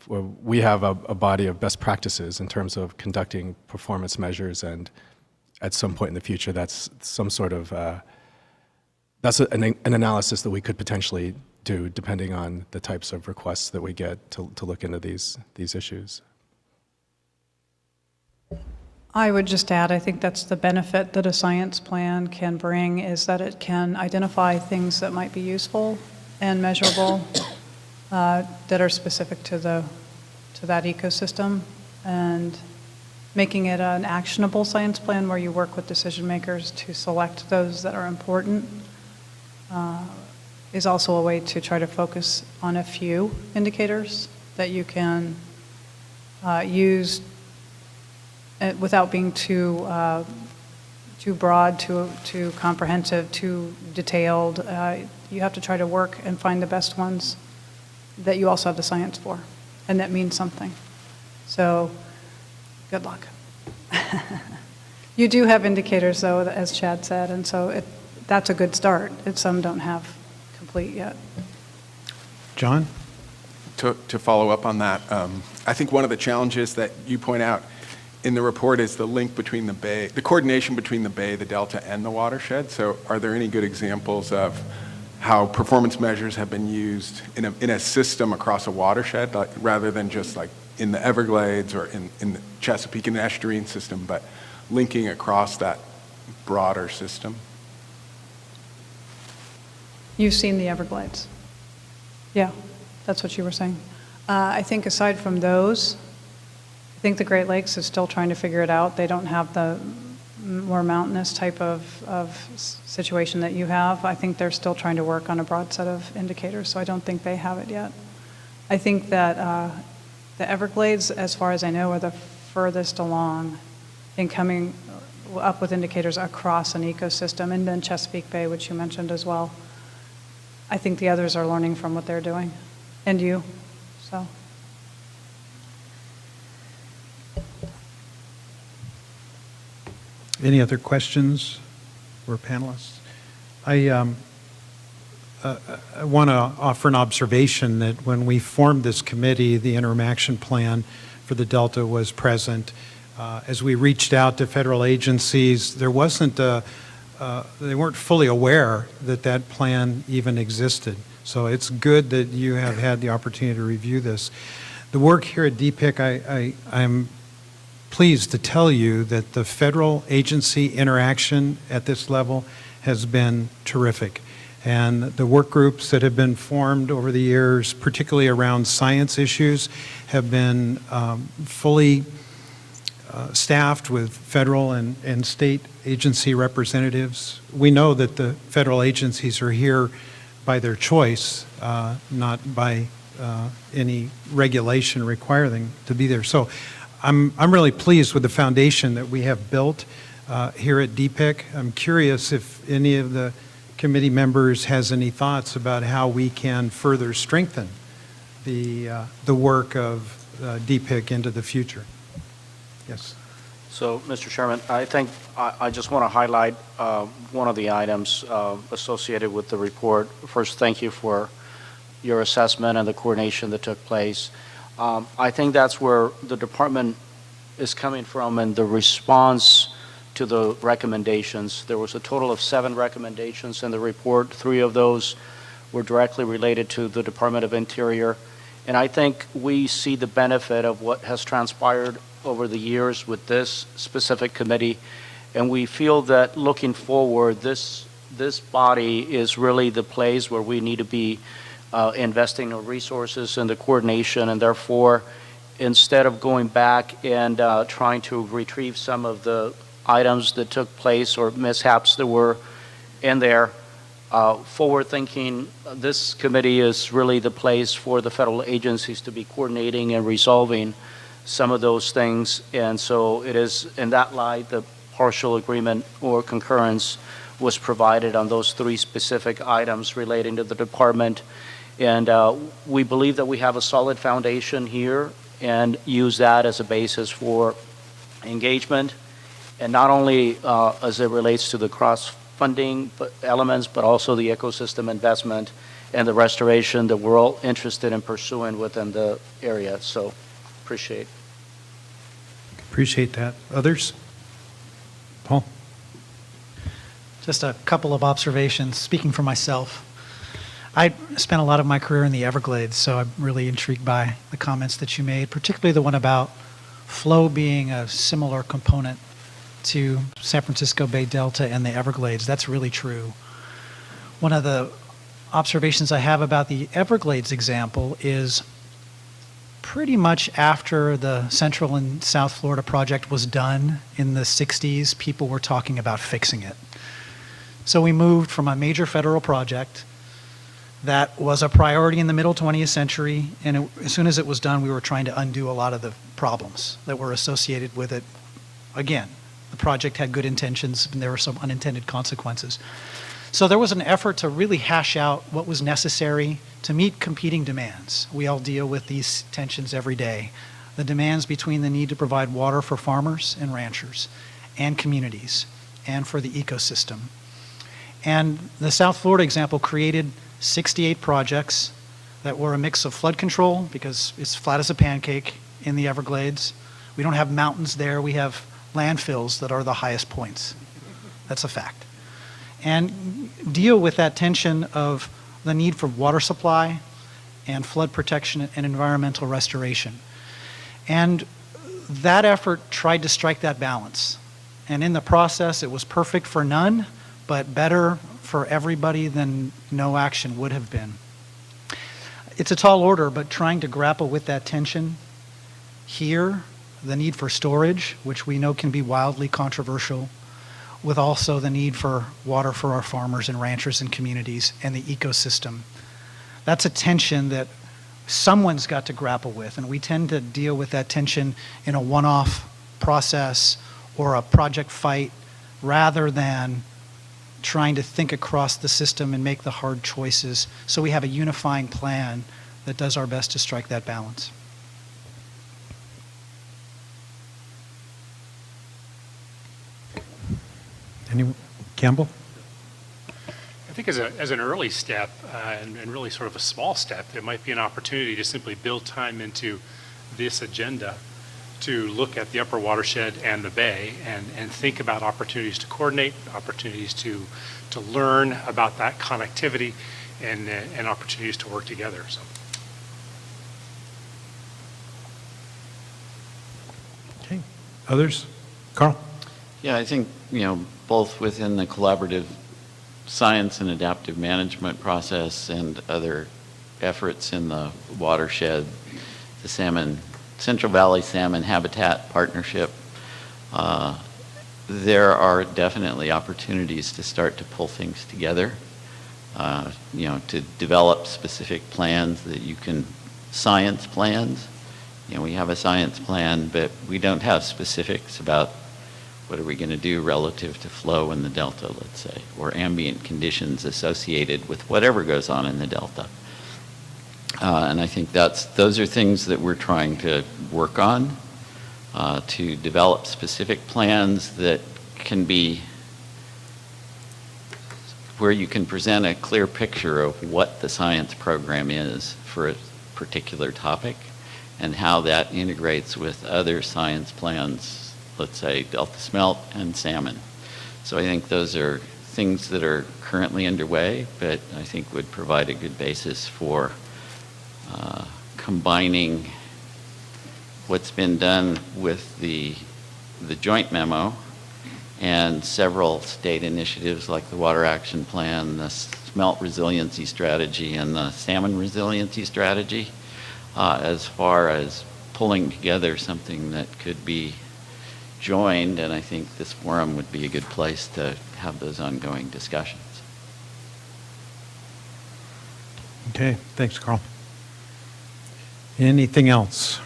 We have a body of best practices in terms of conducting performance measures, and at some point in the future, that's some sort of, that's an analysis that we could potentially do depending on the types of requests that we get to look into these issues. I would just add, I think that's the benefit that a science plan can bring, is that it can identify things that might be useful and measurable that are specific to that ecosystem, and making it an actionable science plan where you work with decision makers to select those that are important is also a way to try to focus on a few indicators that you can use without being too broad, too comprehensive, too detailed. You have to try to work and find the best ones that you also have the science for, and that means something. So, good luck. You do have indicators, though, as Chad said, and so that's a good start. Some don't have complete yet. John? To follow up on that, I think one of the challenges that you point out in the report is the link between the bay, the coordination between the bay, the delta, and the watershed. So are there any good examples of how performance measures have been used in a system across a watershed, rather than just like in the Everglades or in the Chesapeake and Estuarine system, but linking across that broader system? You've seen the Everglades. Yeah, that's what you were saying. I think aside from those, I think the Great Lakes is still trying to figure it out. They don't have the more mountainous type of situation that you have. I think they're still trying to work on a broad set of indicators, so I don't think they have it yet. I think that the Everglades, as far as I know, are the furthest along in coming up with indicators across an ecosystem, and then Chesapeake Bay, which you mentioned as well. I think the others are learning from what they're doing, and you, so. Any other questions for panelists? I want to offer an observation that when we formed this committee, the interim action plan for the Delta was present. As we reached out to federal agencies, there wasn't they weren't fully aware that that plan even existed. So it's good that you have had the opportunity to review this. The work here at DPIIC, I'm pleased to tell you that the federal agency interaction at this level has been terrific. And the work groups that have been formed over the years, particularly around science issues, have been fully staffed with federal and state agency representatives. We know that the federal agencies are here by their choice, not by any regulation requiring them to be there. So I'm really pleased with the foundation that we have built here at DPIIC. I'm curious if any of the committee members has any thoughts about how we can further strengthen the work of DPIIC into the future. Yes. So, Mr. Chairman, I think I just want to highlight one of the items associated with the report. First, thank you for your assessment and the coordination that took place. I think that's where the department is coming from and the response to the recommendations. There was a total of 7 recommendations in the report. 3 of those were directly related to the Department of Interior. And I think we see the benefit of what has transpired over the years with this specific committee. And we feel that looking forward, this body is really the place where we need to be investing in resources and the coordination, and therefore, instead of going back and trying to retrieve some of the items that took place or mishaps that were in there, forward thinking, this committee is really the place for the federal agencies to be coordinating and resolving some of those things. And so it is in that light the partial agreement or concurrence was provided on those 3 specific items relating to the department. And we believe that we have a solid foundation here and use that as a basis for engagement, and not only as it relates to the cross-funding elements, but also the ecosystem investment and the restoration that we're all interested in pursuing within the area. So appreciate Appreciate that. Others? Paul? Just a couple of observations, speaking for myself. I spent a lot of my career in the Everglades, so I'm really intrigued by the comments that you made, particularly the one about flow being a similar component to San Francisco Bay Delta and the Everglades. That's really true. One of the observations I have about the Everglades example is pretty much after the Central and South Florida project was done in the 60s, people were talking about fixing it. So we moved from a major federal project that was a priority in the middle 20th century, and as soon as it was done, we were trying to undo a lot of the problems that were associated with it. Again, the project had good intentions, and there were some unintended consequences. So there was an effort to really hash out what was necessary to meet competing demands. We all deal with these tensions every day. The demands between the need to provide water for farmers and ranchers and communities and for the ecosystem. And the South Florida example created 68 projects that were a mix of flood control, because it's flat as a pancake in the Everglades. We don't have mountains there. We have landfills that are the highest points. That's a fact. And deal with that tension of the need for water supply and flood protection and environmental restoration. And that effort tried to strike that balance. And in the process, it was perfect for none, but better for everybody than no action would have been. It's a tall order, but trying to grapple with that tension here, the need for storage, which we know can be wildly controversial, with also the need for water for our farmers and ranchers and communities and the ecosystem. That's a tension that someone's got to grapple with, and we tend to deal with that tension in a one-off process or a project fight rather than trying to think across the system and make the hard choices so we have a unifying plan that does our best to strike that balance. Anyone? Campbell? I think as an early step, and really sort of a small step, there might be an opportunity to simply build time into this agenda to look at the upper watershed and the bay and think about opportunities to coordinate, opportunities to learn about that connectivity, and opportunities to work together. So. Okay. Others? Carl? Yeah, I think, both within the collaborative science and adaptive management process and other efforts in the watershed, the Central Valley Salmon Habitat Partnership, there are definitely opportunities to start to pull things together, to develop specific plans that you can, science plans. We have a science plan, but we don't have specifics about what are we going to do relative to flow in the Delta, let's say, or ambient conditions associated with whatever goes on in the Delta. And I think those are things that we're trying to work on, to develop specific plans that can be where you can present a clear picture of what the science program is for a particular topic and how that integrates with other science plans, let's say Delta smelt and salmon. So I think those are things that are currently underway, but I think would provide a good basis for combining what's been done with the joint memo and several state initiatives like the Water Action Plan, the Smelt Resiliency Strategy, and the Salmon Resiliency Strategy, as far as pulling together something that could be joined, and I think this forum would be a good place to have those ongoing discussions. Okay, thanks, Carl. Anything else?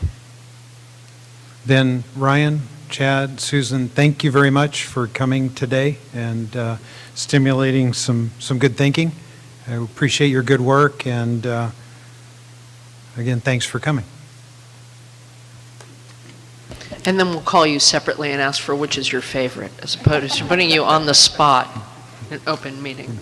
Then Ryan, Chad, Susan, thank you very much for coming today and stimulating some good thinking. I appreciate your good work, and again, thanks for coming. And then we'll call you separately and ask for which is your favorite, as opposed to putting you on the spot in open meeting.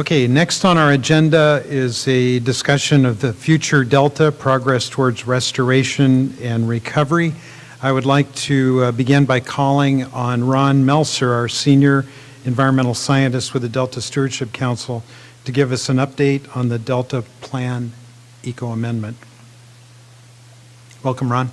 Okay, next on our agenda is a discussion of the future Delta, progress towards restoration and recovery. I would like to begin by calling on Ron Melser, our senior environmental scientist with the Delta Stewardship Council, to give us an update on the Delta Plan Eco Amendment. Welcome, Ron.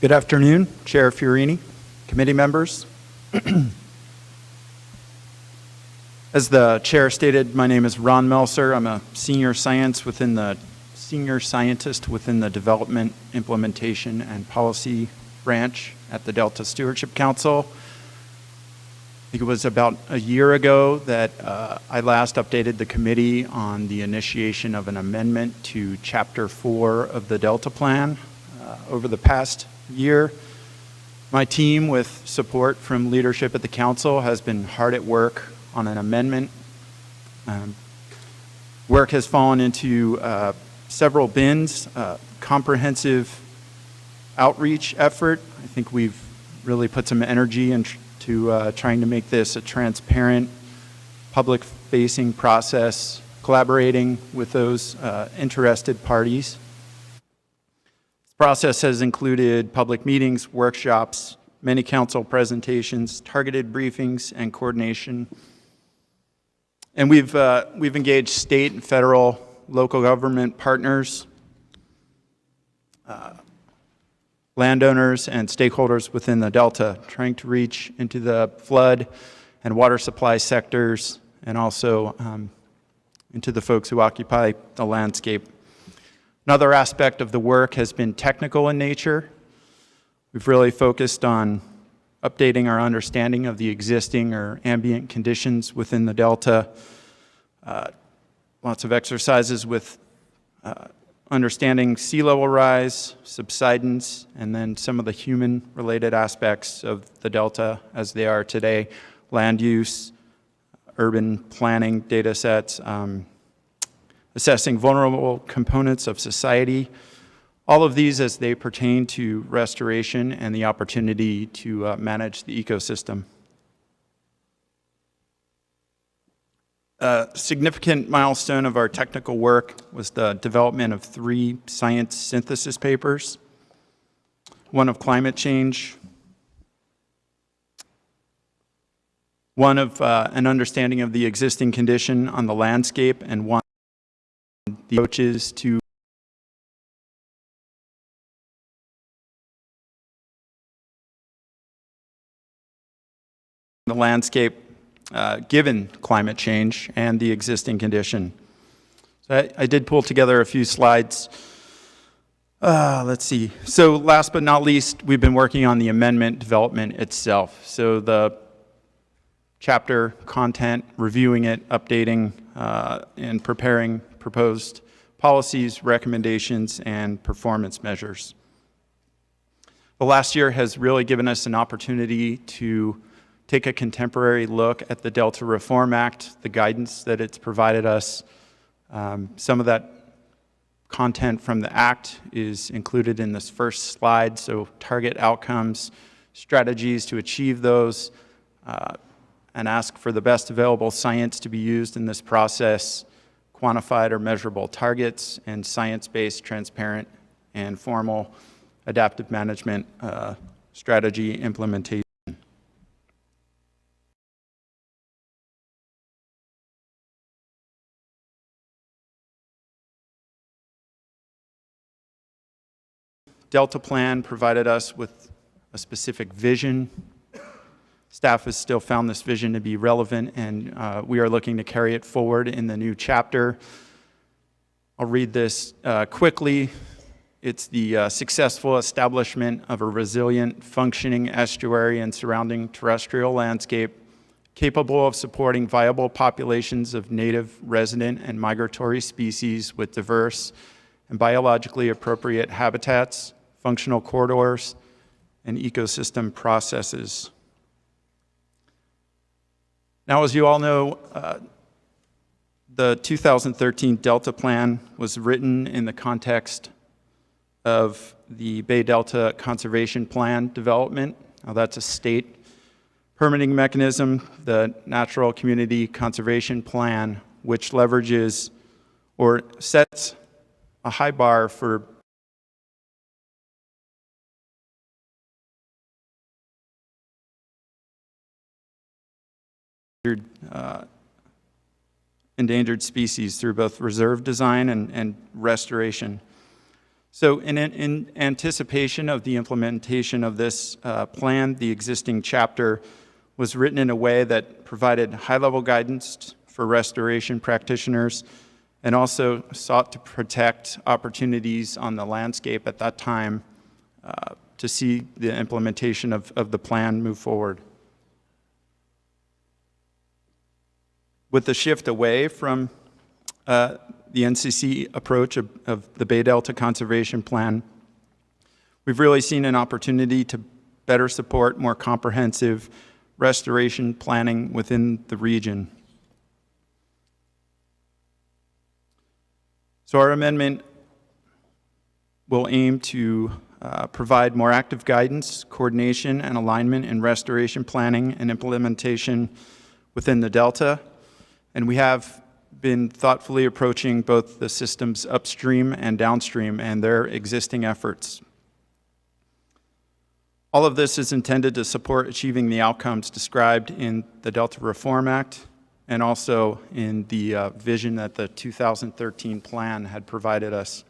Good afternoon, Chair Fiorini, committee members. As the chair stated, my name is Ron Melser. I'm a senior scientist within the Development, Implementation, and Policy branch at the Delta Stewardship Council. I think it was about a year ago that I last updated the committee on the initiation of an amendment to Chapter 4 of the Delta Plan. Over the past year, my team, with support from leadership at the council, has been hard at work on an amendment. Work has fallen into several bins, comprehensive outreach effort. I think we've really put some energy into trying to make this a transparent, public-facing process, collaborating with those interested parties. This process has included public meetings, workshops, many council presentations, targeted briefings, and coordination. And we've engaged state and federal, local government partners, landowners, and stakeholders within the Delta, trying to reach into the flood and water supply sectors, and also into the folks who occupy the landscape. Another aspect of the work has been technical in nature. We've really focused on updating our understanding of the existing or ambient conditions within the Delta. Lots of exercises with understanding sea level rise, subsidence, and then some of the human-related aspects of the Delta as they are today, land use, urban planning data sets, assessing vulnerable components of society, all of these as they pertain to restoration and the opportunity to manage the ecosystem. A significant milestone of our technical work was the development of 3 science synthesis papers, one of climate change, one of an understanding of the existing condition on the landscape, and one of the approaches to the landscape given climate change and the existing condition. So I did pull together a few slides. Let's see. So last but not least, we've been working on the amendment development itself. So the chapter content, reviewing it, updating, and preparing proposed policies, recommendations, and performance measures. The last year has really given us an opportunity to take a contemporary look at the Delta Reform Act, the guidance that it's provided us. Some of that content from the Act is included in this first slide, so target outcomes, strategies to achieve those, and ask for the best available science to be used in this process, quantified or measurable targets, and science-based, transparent, and formal adaptive management strategy implementation. Delta Plan provided us with a specific vision. Staff has still found this vision to be relevant, and we are looking to carry it forward in the new chapter. I'll read this quickly. It's the successful establishment of a resilient, functioning estuary and surrounding terrestrial landscape capable of supporting viable populations of native, resident, and migratory species with diverse and biologically appropriate habitats, functional corridors, and ecosystem processes. Now, as you all know, the 2013 Delta Plan was written in the context of the Bay Delta Conservation Plan development. Now, that's a state permitting mechanism, the Natural Community Conservation Plan, which leverages or sets a high bar for endangered species through both reserve design and restoration. So in anticipation of the implementation of this plan, the existing chapter was written in a way that provided high-level guidance for restoration practitioners and also sought to protect opportunities on the landscape at that time to see the implementation of the plan move forward. With the shift away from the NCC approach of the Bay Delta Conservation Plan, we've really seen an opportunity to better support more comprehensive restoration planning within the region. So our amendment will aim to provide more active guidance, coordination, and alignment in restoration planning and implementation within the Delta. And we have been thoughtfully approaching both the systems upstream and downstream and their existing efforts. All of this is intended to support achieving the outcomes described in the Delta Reform Act and also in the vision that the 2013 plan had provided us.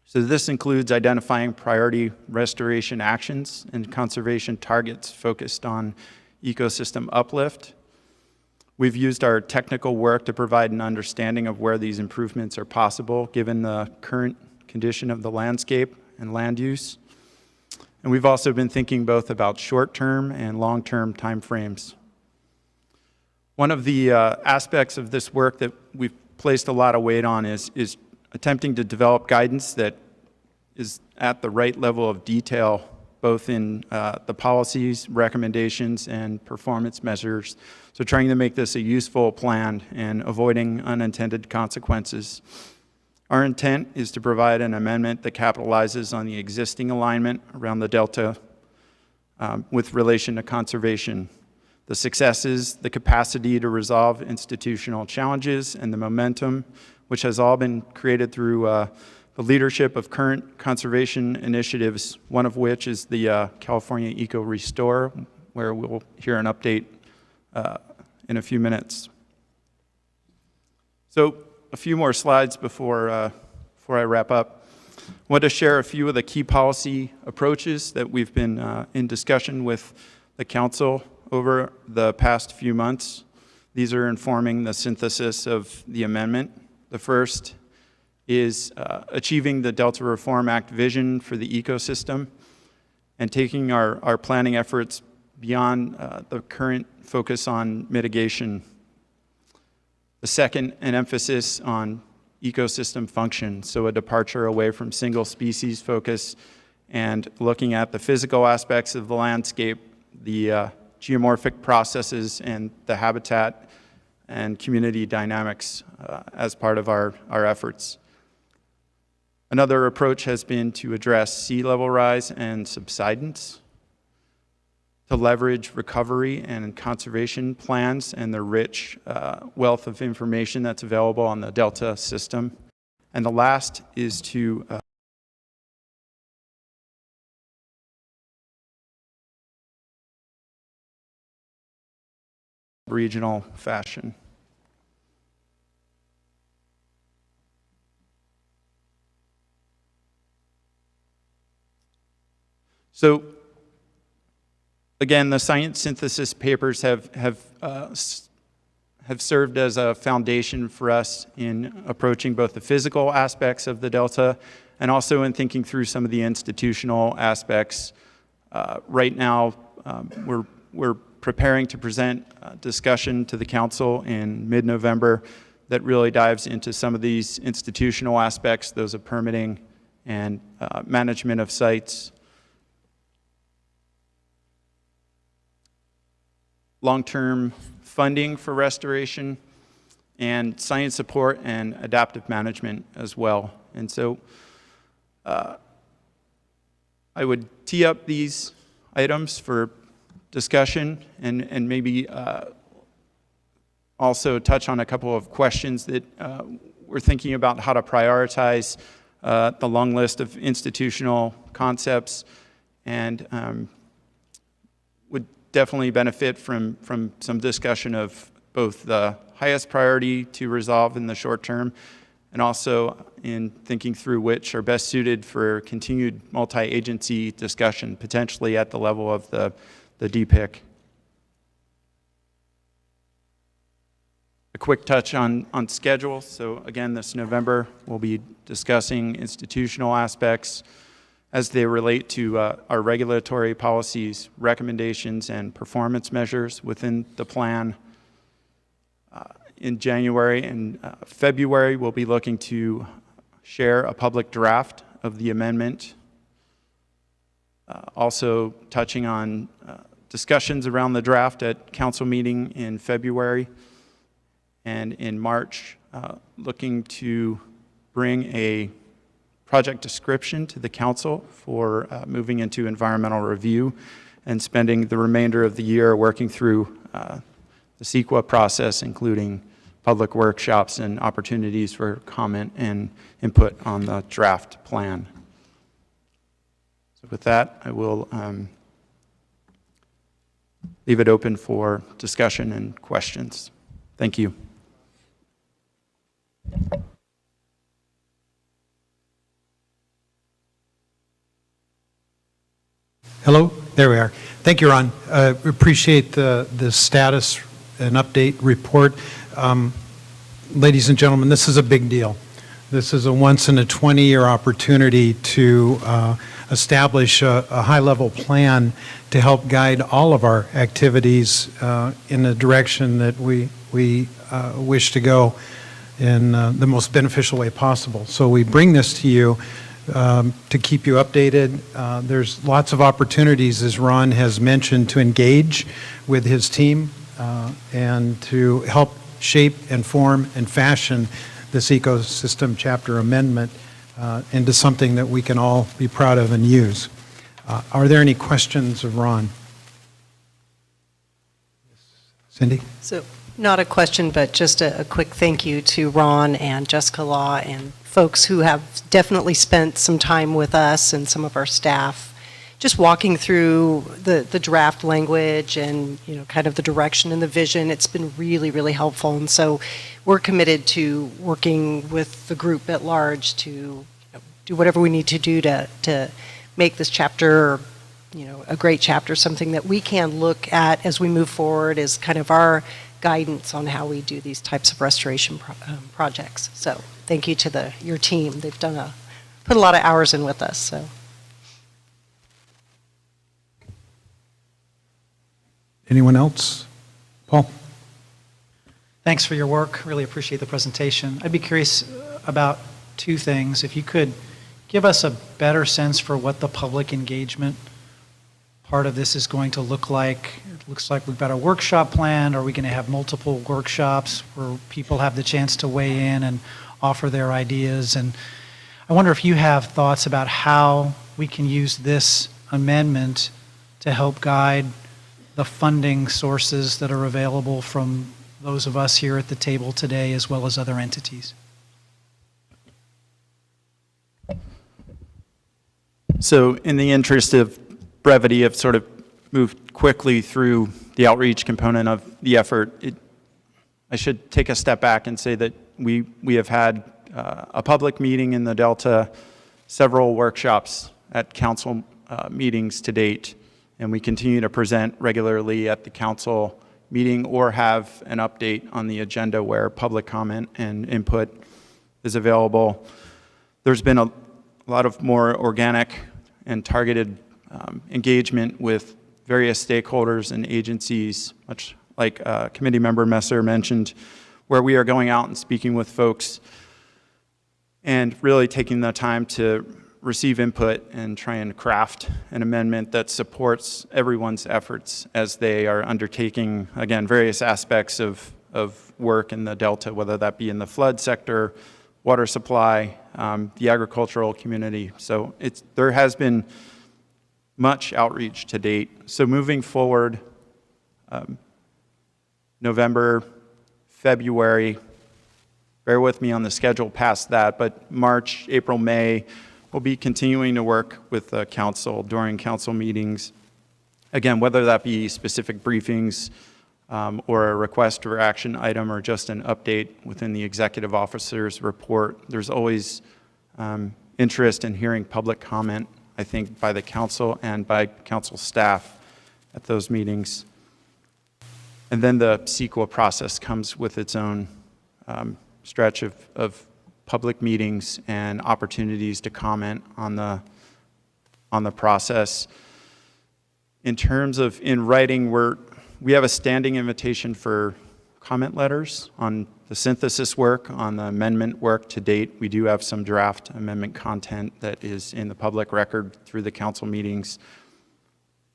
So this includes identifying priority restoration actions and conservation targets focused on ecosystem uplift. We've used our technical work to provide an understanding of where these improvements are possible given the current condition of the landscape and land use. And we've also been thinking both about short-term and long-term timeframes. One of the aspects of this work that we've placed a lot of weight on is attempting to develop guidance that is at the right level of detail, both in the policies, recommendations, and performance measures. So trying to make this a useful plan and avoiding unintended consequences. Our intent is to provide an amendment that capitalizes on the existing alignment around the Delta with relation to conservation, the successes, the capacity to resolve institutional challenges, and the momentum, which has all been created through the leadership of current conservation initiatives, one of which is the California Eco Restore, where we'll hear an update in a few minutes. So a few more slides before I wrap up. I want to share a few of the key policy approaches that we've been in discussion with the Council over the past few months. These are informing the synthesis of the amendment. The first is achieving the Delta Reform Act vision for the ecosystem and taking our planning efforts beyond the current focus on mitigation. The second, an emphasis on ecosystem function, so a departure away from single species focus and looking at the physical aspects of the landscape, the geomorphic processes, and the habitat and community dynamics as part of our efforts. Another approach has been to address sea level rise and subsidence, to leverage recovery and conservation plans and the rich wealth of information that's available on the Delta system. And the last is to regional fashion. So again, the science synthesis papers have served as a foundation for us in approaching both the physical aspects of the Delta and also in thinking through some of the institutional aspects. Right now, we're preparing to present a discussion to the Council in mid-November that really dives into some of these institutional aspects, those of permitting and management of sites. Long-term funding for restoration, and science support and adaptive management as well. And so I would tee up these items for discussion and maybe also touch on a couple of questions that we're thinking about how to prioritize the long list of institutional concepts and would definitely benefit from some discussion of both the highest priority to resolve in the short term and also in thinking through which are best suited for continued multi-agency discussion, potentially at the level of the DPIIC. A quick touch on schedule. So again, this November, we'll be discussing institutional aspects as they relate to our regulatory policies, recommendations, and performance measures within the plan. In January and February, we'll be looking to share a public draft of the amendment. Also touching on discussions around the draft at council meeting in February, and in March, looking to bring a project description to the council for moving into environmental review, and spending the remainder of the year working through the CEQA process, including public workshops and opportunities for comment and input on the draft plan. So with that, I will leave it open for discussion and questions. Thank you. Hello, there we are. Thank you, Ron. We appreciate the status and update report. Ladies and gentlemen, this is a big deal. This is a once-in-a-20-year opportunity to establish a high-level plan to help guide all of our activities in the direction that we wish to go in the most beneficial way possible. So we bring this to you to keep you updated. There's lots of opportunities, as Ron has mentioned, to engage with his team and to help shape and form and fashion this ecosystem chapter amendment into something that we can all be proud of and use. Are there any questions of Ron? Cindy? So, not a question, but just a quick thank you to Ron and Jessica Law and folks who have definitely spent some time with us and some of our staff just walking through the draft language and, you know, kind of the direction and the vision. It's been really, really helpful. And so we're committed to working with the group at large to do whatever we need to do to make this chapter, you know, a great chapter, something that we can look at as we move forward as kind of our guidance on how we do these types of restoration projects. So thank you to your team. They've put a lot of hours in with us. So. Anyone else? Paul? Thanks for your work. Really appreciate the presentation. I'd be curious about two things. If you could give us a better sense for what the public engagement part of this is going to look like. It looks like we've got a workshop planned. Are we going to have multiple workshops where people have the chance to weigh in and offer their ideas? And I wonder if you have thoughts about how we can use this amendment to help guide the funding sources that are available from those of us here at the table today, as well as other entities. So in the interest of brevity, I've sort of moved quickly through the outreach component of the effort. I should take a step back and say that we have had a public meeting in the Delta, several workshops at council meetings to date, and we continue to present regularly at the council meeting or have an update on the agenda where public comment and input is available. There's been a lot of more organic and targeted engagement with various stakeholders and agencies, much like committee member Messer mentioned, where we are going out and speaking with folks and really taking the time to receive input and try and craft an amendment that supports everyone's efforts as they are undertaking, again, various aspects of work in the Delta, whether that be in the flood sector, water supply, the agricultural community. So there has been much outreach to date. So moving forward, November, February, bear with me on the schedule past that, but March, April, May, we'll be continuing to work with the council during council meetings. Again, whether that be specific briefings, or a request for action item or just an update within the executive officer's report. There's always interest in hearing public comment, I think, by the council and by council staff at those meetings. And then the CEQA process comes with its own stretch of public meetings and opportunities to comment on the process. In terms of in writing, we have a standing invitation for comment letters on the synthesis work, on the amendment work to date. We do have some draft amendment content that is in the public record through the council meetings.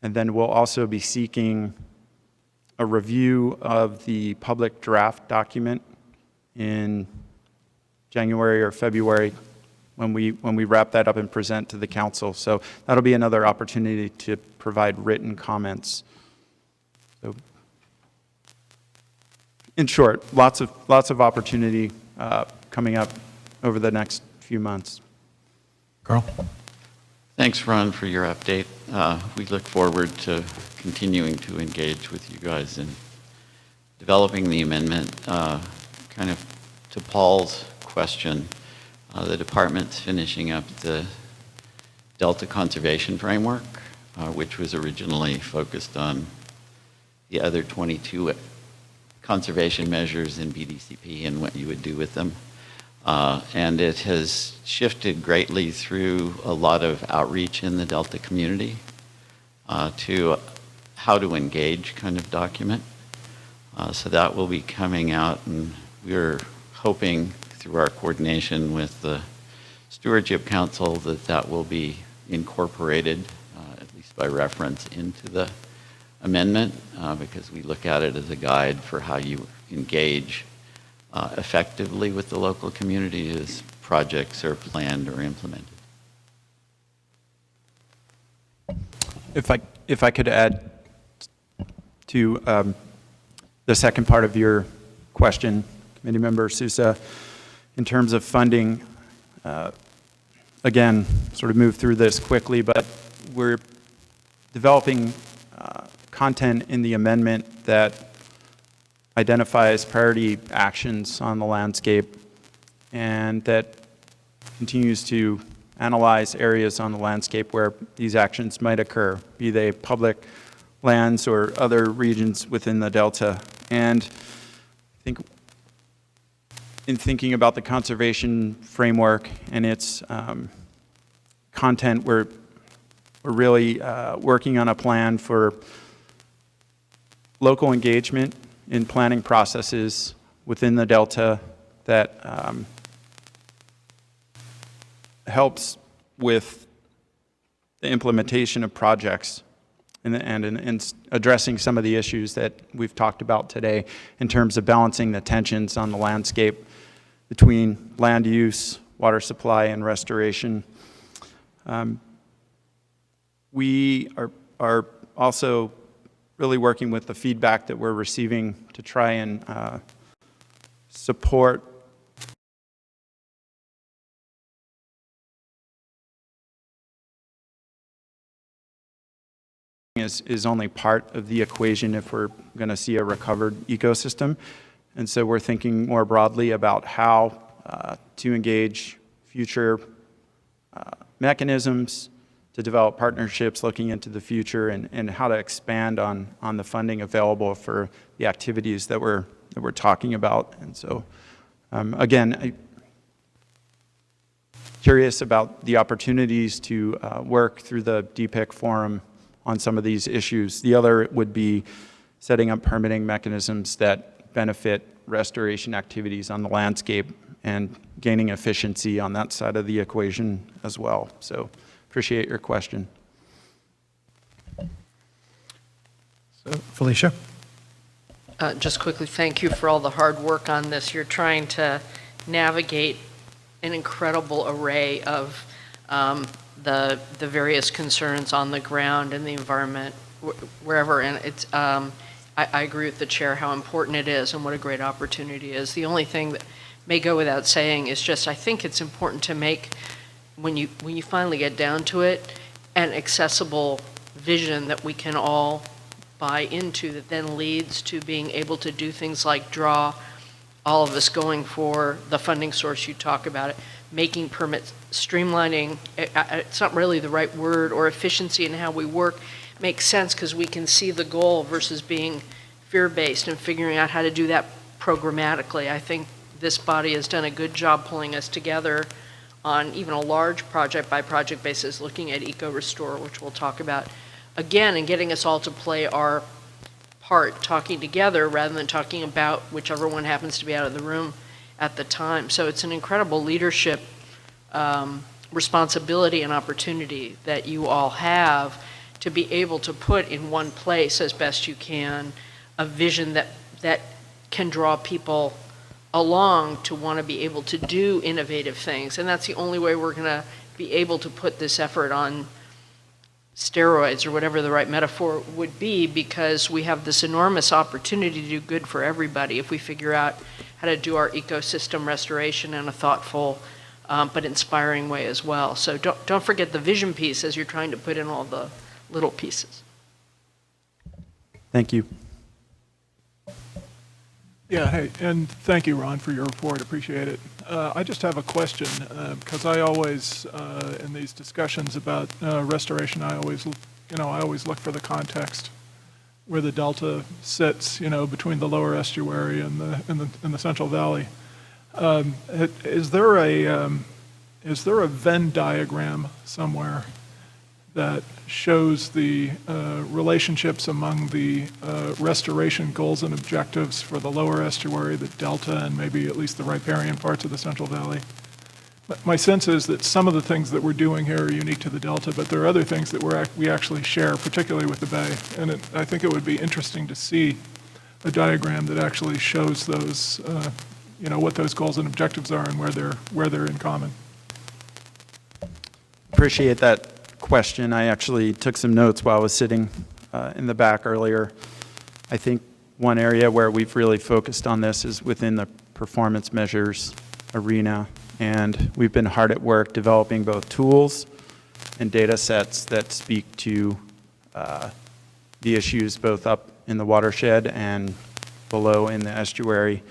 And then we'll also be seeking a review of the public draft document in January or February when we wrap that up and present to the council. So that'll be another opportunity to provide written comments. So, in short, lots of opportunity coming up over the next few months. Carl? Thanks, Ron, for your update. We look forward to continuing to engage with you guys in developing the amendment. Kind of to Paul's question, the department's finishing up the Delta Conservation Framework, which was originally focused on the other 22 conservation measures in BDCP and what you would do with them. And it has shifted greatly through a lot of outreach in the Delta community to how to engage kind of document. So that will be coming out, and we're hoping through our coordination with the Stewardship Council that will be incorporated, at least by reference, into the amendment, because we look at it as a guide for how you engage effectively with the local community as projects are planned or implemented. If I could add to the second part of your question, Committee Member Sousa, in terms of funding, again, sort of move through this quickly, but we're developing content in the amendment that identifies priority actions on the landscape and that continues to analyze areas on the landscape where these actions might occur, be they public lands or other regions within the Delta. And I think in thinking about the conservation framework and its content, we're really working on a plan for local engagement in planning processes within the Delta that helps with the implementation of projects and addressing some of the issues that we've talked about today in terms of balancing the tensions on the landscape between land use, water supply, and restoration. We are also really working with the feedback that we're receiving to try and support is only part of the equation if we're going to see a recovered ecosystem. And so we're thinking more broadly about how to engage future mechanisms to develop partnerships looking into the future and how to expand on the funding available for the activities that we're talking about. And so, again, I'm curious about the opportunities to work through the DPIIC forum on some of these issues. The other would be setting up permitting mechanisms that benefit restoration activities on the landscape and gaining efficiency on that side of the equation as well. So appreciate your question. So, Felicia? Just quickly, thank you for all the hard work on this. You're trying to navigate an incredible array of the various concerns on the ground and the environment, wherever. And it's, I agree with the chair how important it is and what a great opportunity it is. The only thing that may go without saying is just I think it's important to make, when you finally get down to it, an accessible vision that we can all buy into that then leads to being able to do things like draw all of us going for the funding source you talk about it, making permits, streamlining, it's not really the right word, or efficiency in how we work makes sense because we can see the goal versus being fear-based and figuring out how to do that programmatically. I think this body has done a good job pulling us together on even a large project-by-project basis, looking at eco-restore, which we'll talk about again, and getting us all to play our part, talking together rather than talking about whichever one happens to be out of the room at the time. So it's an incredible leadership responsibility and opportunity that you all have to be able to put in one place as best you can a vision that can draw people along to want to be able to do innovative things. And that's the only way we're going to be able to put this effort on steroids, or whatever the right metaphor would be, because we have this enormous opportunity to do good for everybody if we figure out how to do our ecosystem restoration in a thoughtful but inspiring way as well. So don't forget the vision piece as you're trying to put in all the little pieces. Thank you. Yeah, hey, and thank you, Ron, for your report. Appreciate it. I just have a question, because I always, in these discussions about restoration, I always look for the context where the delta sits, between the lower estuary and the Central Valley. Is there a Venn diagram somewhere that shows the relationships among the restoration goals and objectives for the lower estuary, the delta, and maybe at least the riparian parts of the Central Valley? My sense is that some of the things that we're doing here are unique to the delta, but there are other things that we actually share, particularly with the bay. And I think it would be interesting to see a diagram that actually shows those, what those goals and objectives are and where they're in common. Appreciate that question. I actually took some notes while I was sitting in the back earlier. I think one area where we've really focused on this is within the performance measures arena, and we've been hard at work developing both tools and data sets that speak to the issues both up in the watershed and below in the estuary,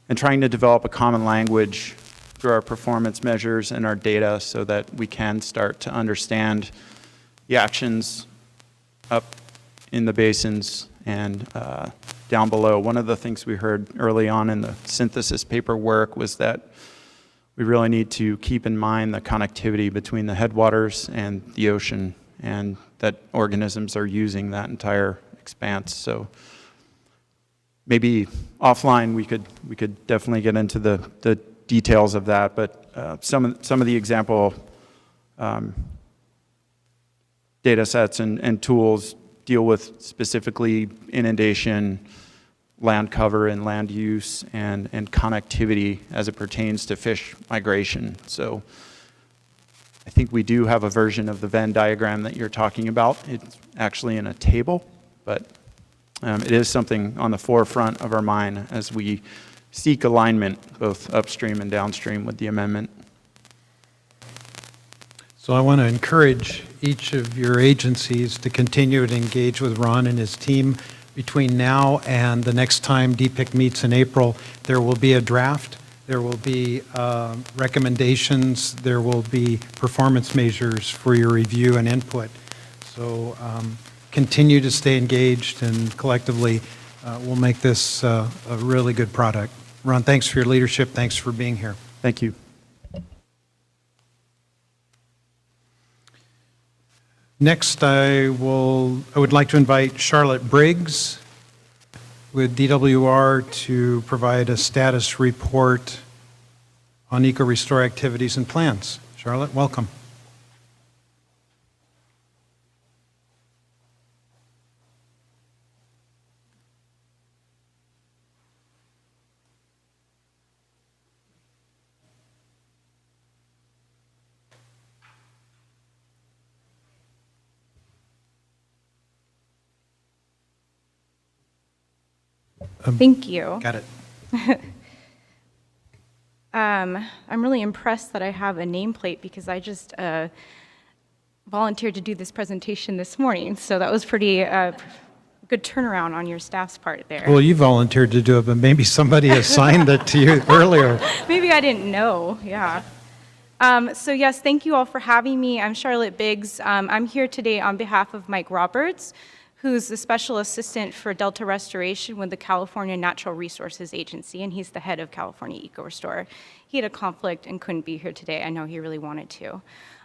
and trying to develop a common language through our performance measures and our data so that we can start to understand the actions up in the basins and down below. One of the things we heard early on in the synthesis paperwork was that we really need to keep in mind the connectivity between the headwaters and the ocean, and that organisms are using that entire expanse. So maybe offline we could definitely get into the details of that, but some of the example data sets and tools deal with specifically inundation, land cover and land use, and connectivity as it pertains to fish migration. So I think we do have a version of the Venn diagram that you're talking about. It's actually in a table, but it is something on the forefront of our mind as we seek alignment both upstream and downstream with the amendment. So I want to encourage each of your agencies to continue to engage with Ron and his team. Between now and the next time DPIIC meets in April, there will be a draft, there will be recommendations, there will be performance measures for your review and input. So continue to stay engaged, and collectively we'll make this a really good product. Ron, thanks for your leadership. Thanks for being here. Thank you. Next, I would like to invite Charlotte Briggs with DWR to provide a status report on eco-restore activities and plans. Charlotte, welcome. Thank you. Got it. I'm really impressed that I have a nameplate because I just volunteered to do this presentation this morning, so that was pretty good turnaround on your staff's part there. Well, you volunteered to do it, but maybe somebody assigned it to you earlier. Maybe I didn't know, yeah. So yes, thank you all for having me. I'm Charlotte Briggs. I'm here today on behalf of Mike Roberts, who's the Special Assistant for Delta Restoration with the California Natural Resources Agency, and he's the head of California Eco Restore. He had a conflict and couldn't be here today. I know he really wanted to.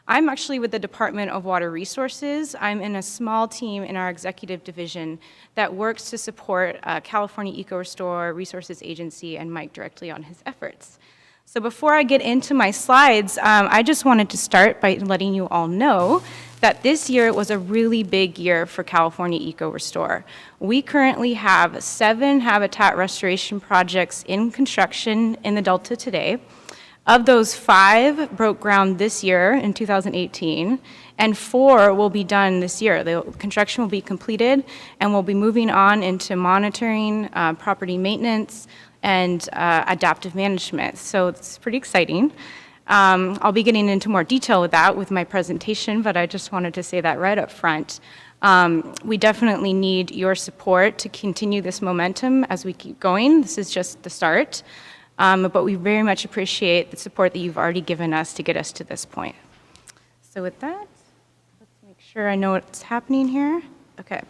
I'm actually with the Department of Water Resources. I'm in a small team in our executive division that works to support California Eco Restore Resources Agency and Mike directly on his efforts. So before I get into my slides, I just wanted to start by letting you all know that this year was a really big year for California Eco Restore. We currently have 7 habitat restoration projects in construction in the Delta today. Of those, 5 broke ground this year in 2018, and 4 will be done this year. The construction will be completed, and we'll be moving on into monitoring, property maintenance, and adaptive management. So it's pretty exciting. I'll be getting into more detail with that with my presentation, but I just wanted to say that right up front. We definitely need your support to continue this momentum as we keep going. This is just the start, but we very much appreciate the support that you've already given us to get us to this point. So with that, let's make sure I know what's happening here. Okay.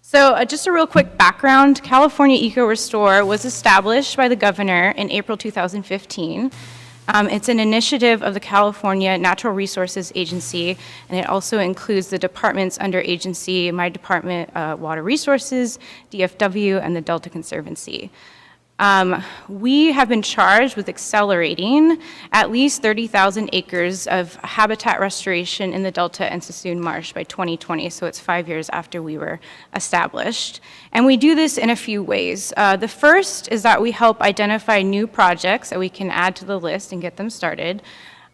So just a real quick background, California Eco Restore was established by the governor in April 2015. It's an initiative of the California Natural Resources Agency, and it also includes the departments under agency, my department, Water Resources, DFW, and the Delta Conservancy. We have been charged with accelerating at least 30,000 acres of habitat restoration in the Delta and Sassoon Marsh by 2020, so it's 5 years after we were established. And we do this in a few ways. The first is that we help identify new projects that we can add to the list and get them started.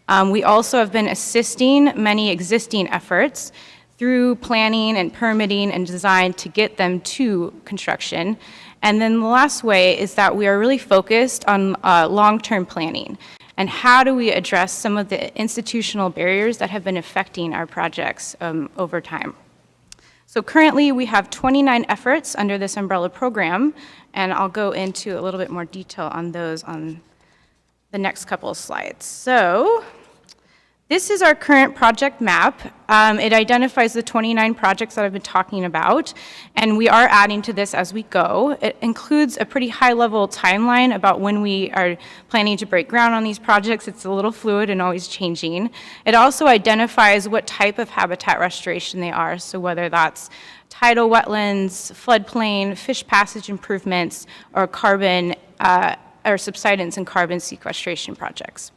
We also have been assisting many existing efforts through planning and permitting and design to get them to construction. And then the last way is that we are really focused on long-term planning and how do we address some of the institutional barriers that have been affecting our projects over time. So currently we have 29 efforts under this umbrella program, and I'll go into a little bit more detail on those on the next couple of slides. So this is our current project map. It identifies the 29 projects that I've been talking about, and we are adding to this as we go. It includes a pretty high-level timeline about when we are planning to break ground on these projects. It's a little fluid and always changing. It also identifies what type of habitat restoration they are, so whether that's tidal wetlands, floodplain, fish passage improvements, or carbon or subsidence and carbon sequestration projects.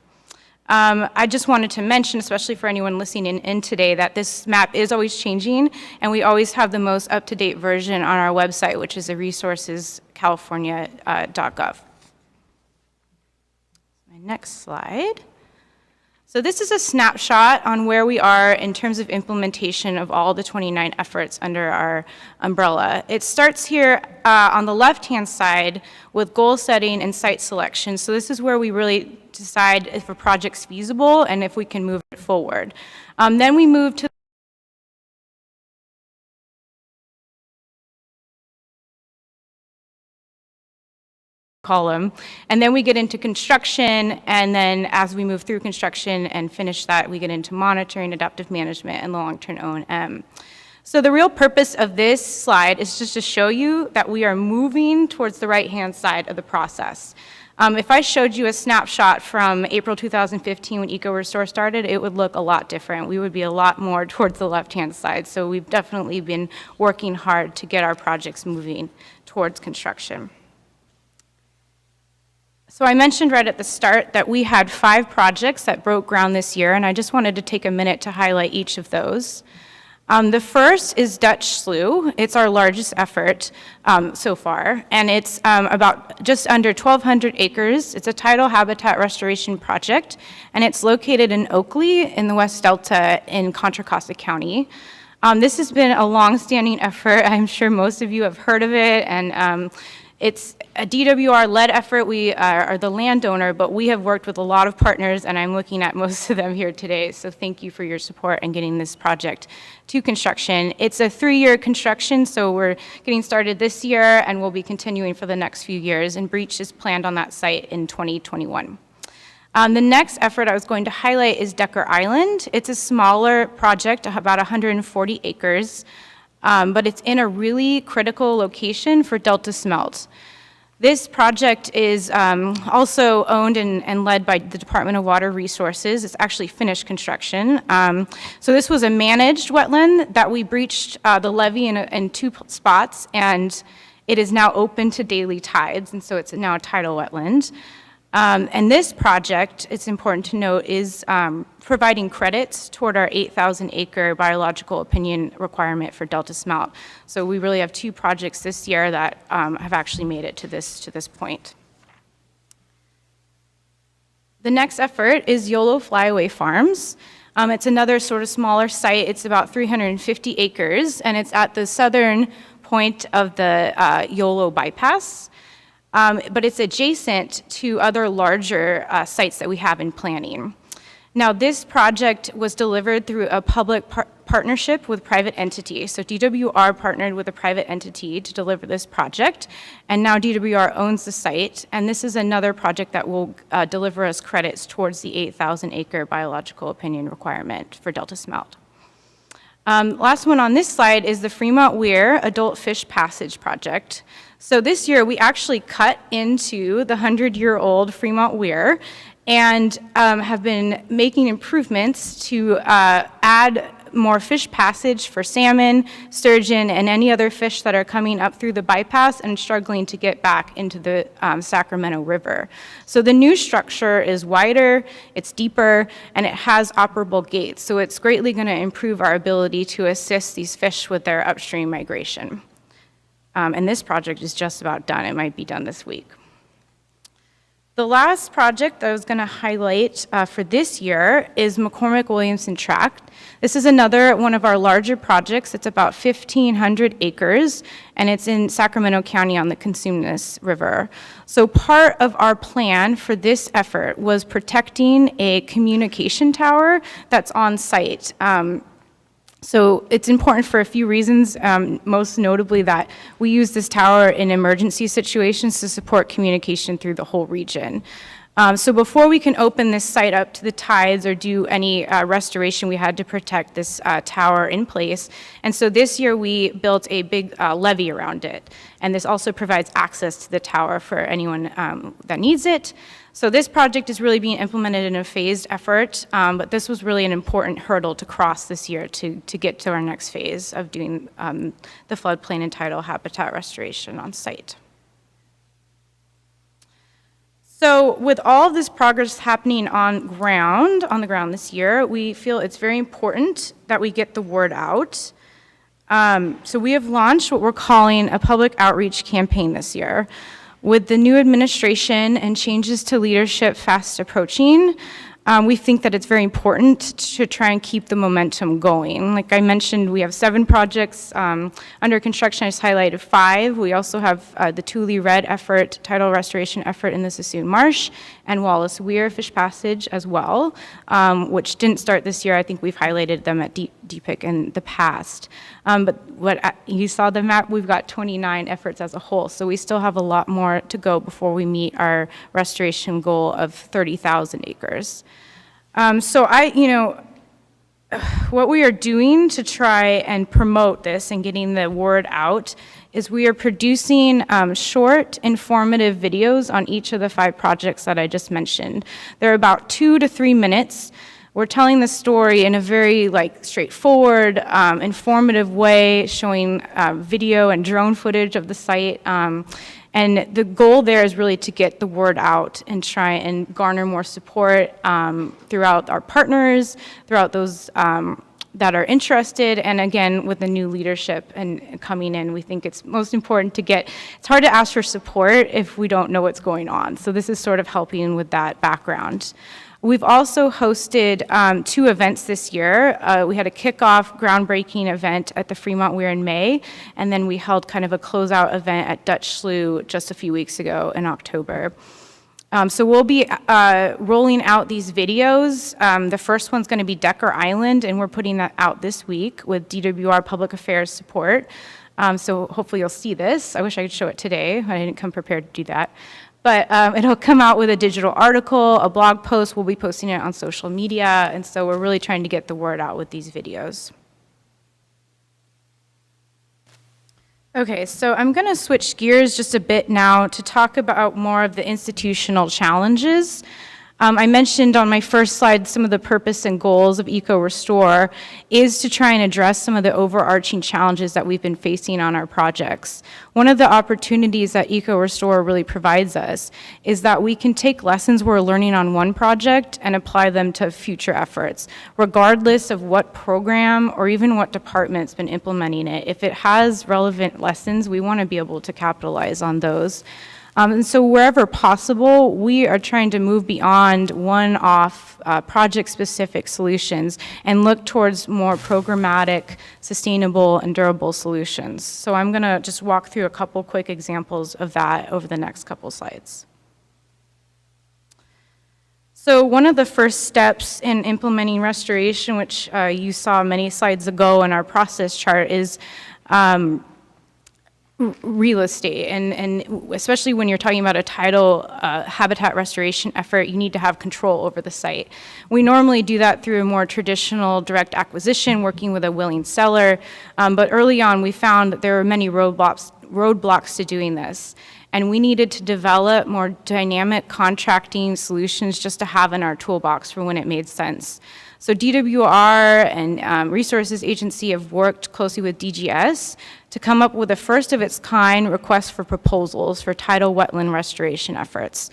I just wanted to mention, especially for anyone listening in today, that this map is always changing, and we always have the most up-to-date version on our website, which is resourcescalifornia.gov. My next slide. So this is a snapshot on where we are in terms of implementation of all the 29 efforts under our umbrella. It starts here on the left-hand side with goal setting and site selection. So this is where we really decide if a project's feasible and if we can move it forward. Then we move to column, and then we get into construction, and then as we move through construction and finish that, we get into monitoring, adaptive management, and long-term O&M. So the real purpose of this slide is just to show you that we are moving towards the right-hand side of the process. If I showed you a snapshot from April 2015 when Eco Restore started, it would look a lot different. We would be a lot more towards the left-hand side, so we've definitely been working hard to get our projects moving towards construction. So I mentioned right at the start that we had 5 projects that broke ground this year, and I just wanted to take a minute to highlight each of those. The first is Dutch Slough. It's our largest effort so far, and it's about just under 1,200 acres. It's a tidal habitat restoration project, and it's located in Oakley in the West Delta in Contra Costa County. This has been a long-standing effort. I'm sure most of you have heard of it, and It's a DWR-led effort. We are the landowner, but we have worked with a lot of partners, and I'm looking at most of them here today. So thank you for your support in getting this project to construction. It's a 3-year construction, so we're getting started this year, and we'll be continuing for the next few years, and breach is planned on that site in 2021. The next effort I was going to highlight is Decker Island. It's a smaller project, about 140 acres. But it's in a really critical location for Delta Smelt. This project is also owned and led by the Department of Water Resources. It's actually finished construction. So this was a managed wetland that we breached the levee in 2 spots, and it is now open to daily tides, and so it's now a tidal wetland. And this project, it's important to note, is providing credits toward our 8,000-acre biological opinion requirement for Delta Smelt. So we really have 2 projects this year that have actually made it to this point. The next effort is Yolo Flyaway Farms. It's another sort of smaller site. It's about 350 acres, and it's at the southern point of the Yolo bypass. But it's adjacent to other larger sites that we have in planning. Now, this project was delivered through a public partnership with private entity. So DWR partnered with a private entity to deliver this project, and now DWR owns the site, and this is another project that will deliver us credits towards the 8,000-acre biological opinion requirement for Delta Smelt. Last one on this slide is the Fremont Weir Adult Fish Passage Project. So this year, we actually cut into the 100-year-old Fremont Weir and have been making improvements to add more fish passage for salmon, sturgeon, and any other fish that are coming up through the bypass and struggling to get back into the Sacramento River. So the new structure is wider, it's deeper, and it has operable gates. So it's greatly going to improve our ability to assist these fish with their upstream migration. And this project is just about done. It might be done this week. The last project that I was going to highlight for this year is McCormick Williamson Tract. This is another one of our larger projects. It's about 1,500 acres, and it's in Sacramento County on the Cosumnes River. So part of our plan for this effort was protecting a communication tower that's on site. So it's important for a few reasons, most notably that we use this tower in emergency situations to support communication through the whole region. So before we can open this site up to the tides or do any restoration, we had to protect this tower in place. And so this year we built a big levee around it. And this also provides access to the tower for anyone that needs it. So this project is really being implemented in a phased effort, but this was really an important hurdle to cross this year to get to our next phase of doing the floodplain and tidal habitat restoration on site. So with all of this progress happening on the ground this year, we feel it's very important that we get the word out. So we have launched what we're calling a public outreach campaign this year. With the new administration and changes to leadership fast approaching, we think that it's very important to try and keep the momentum going. Like I mentioned, we have 7 projects under construction. I just highlighted 5. We also have the Tule Red effort, tidal restoration effort in the Sassoon Marsh, and Wallace Weir Fish Passage as well, which didn't start this year. I think we've highlighted them at DPIIC in the past. But what you saw the map, we've got 29 efforts as a whole, so we still have a lot more to go before we meet our restoration goal of 30,000 acres. So what we are doing to try and promote this and getting the word out is we are producing short, informative videos on each of the 5 projects that I just mentioned. They're about 2 to 3 minutes. We're telling the story in a very straightforward, informative way, showing video and drone footage of the site. And the goal there is really to get the word out and try and garner more support throughout our partners, throughout those that are interested, and again, with the new leadership and coming in, we think it's most important to it's hard to ask for support if we don't know what's going on. So this is sort of helping with that background. We've also hosted 2 events this year. We had a kickoff groundbreaking event at the Fremont Weir in May, and then we held kind of a closeout event at Dutch Slough just a few weeks ago in October. So we'll be rolling out these videos. The first one's going to be Decker Island, and we're putting that out this week with DWR Public Affairs support. So hopefully you'll see this. I wish I could show it today, but I didn't come prepared to do that. But it'll come out with a digital article, a blog post. We'll be posting it on social media, and so we're really trying to get the word out with these videos. Okay, so I'm going to switch gears just a bit now to talk about more of the institutional challenges. I mentioned on my first slide some of the purpose and goals of Eco-Restore is to try and address some of the overarching challenges that we've been facing on our projects. One of the opportunities that Eco-Restore really provides us is that we can take lessons we're learning on one project and apply them to future efforts, regardless of what program or even what department's been implementing it. If it has relevant lessons, we want to be able to capitalize on those. And so wherever possible, we are trying to move beyond one-off project-specific solutions and look towards more programmatic, sustainable, and durable solutions. So I'm going to just walk through a couple quick examples of that over the next couple slides. So one of the first steps in implementing restoration, which you saw many slides ago in our process chart, is real estate, and especially when you're talking about a tidal habitat restoration effort, you need to have control over the site. We normally do that through a more traditional direct acquisition, working with a willing seller, but early on we found that there were many roadblocks to doing this, and we needed to develop more dynamic contracting solutions just to have in our toolbox for when it made sense. So DWR and Resources Agency have worked closely with DGS to come up with a first-of-its-kind request for proposals for tidal wetland restoration efforts.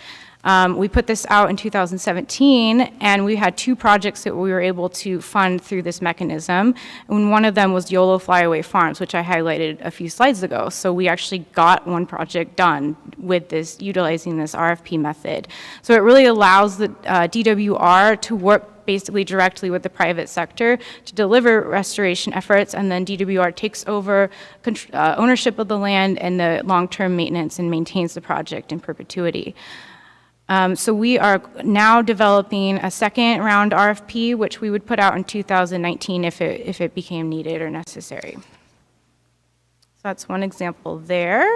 We put this out in 2017, and we had 2 projects that we were able to fund through this mechanism. And one of them was Yolo Flyaway Farms, which I highlighted a few slides ago. So we actually got one project done with this, utilizing this RFP method. So it really allows the DWR to work basically directly with the private sector to deliver restoration efforts, and then DWR takes over ownership of the land and the long-term maintenance and maintains the project in perpetuity. So we are now developing a second round RFP, which we would put out in 2019 if it became needed or necessary. So that's one example there.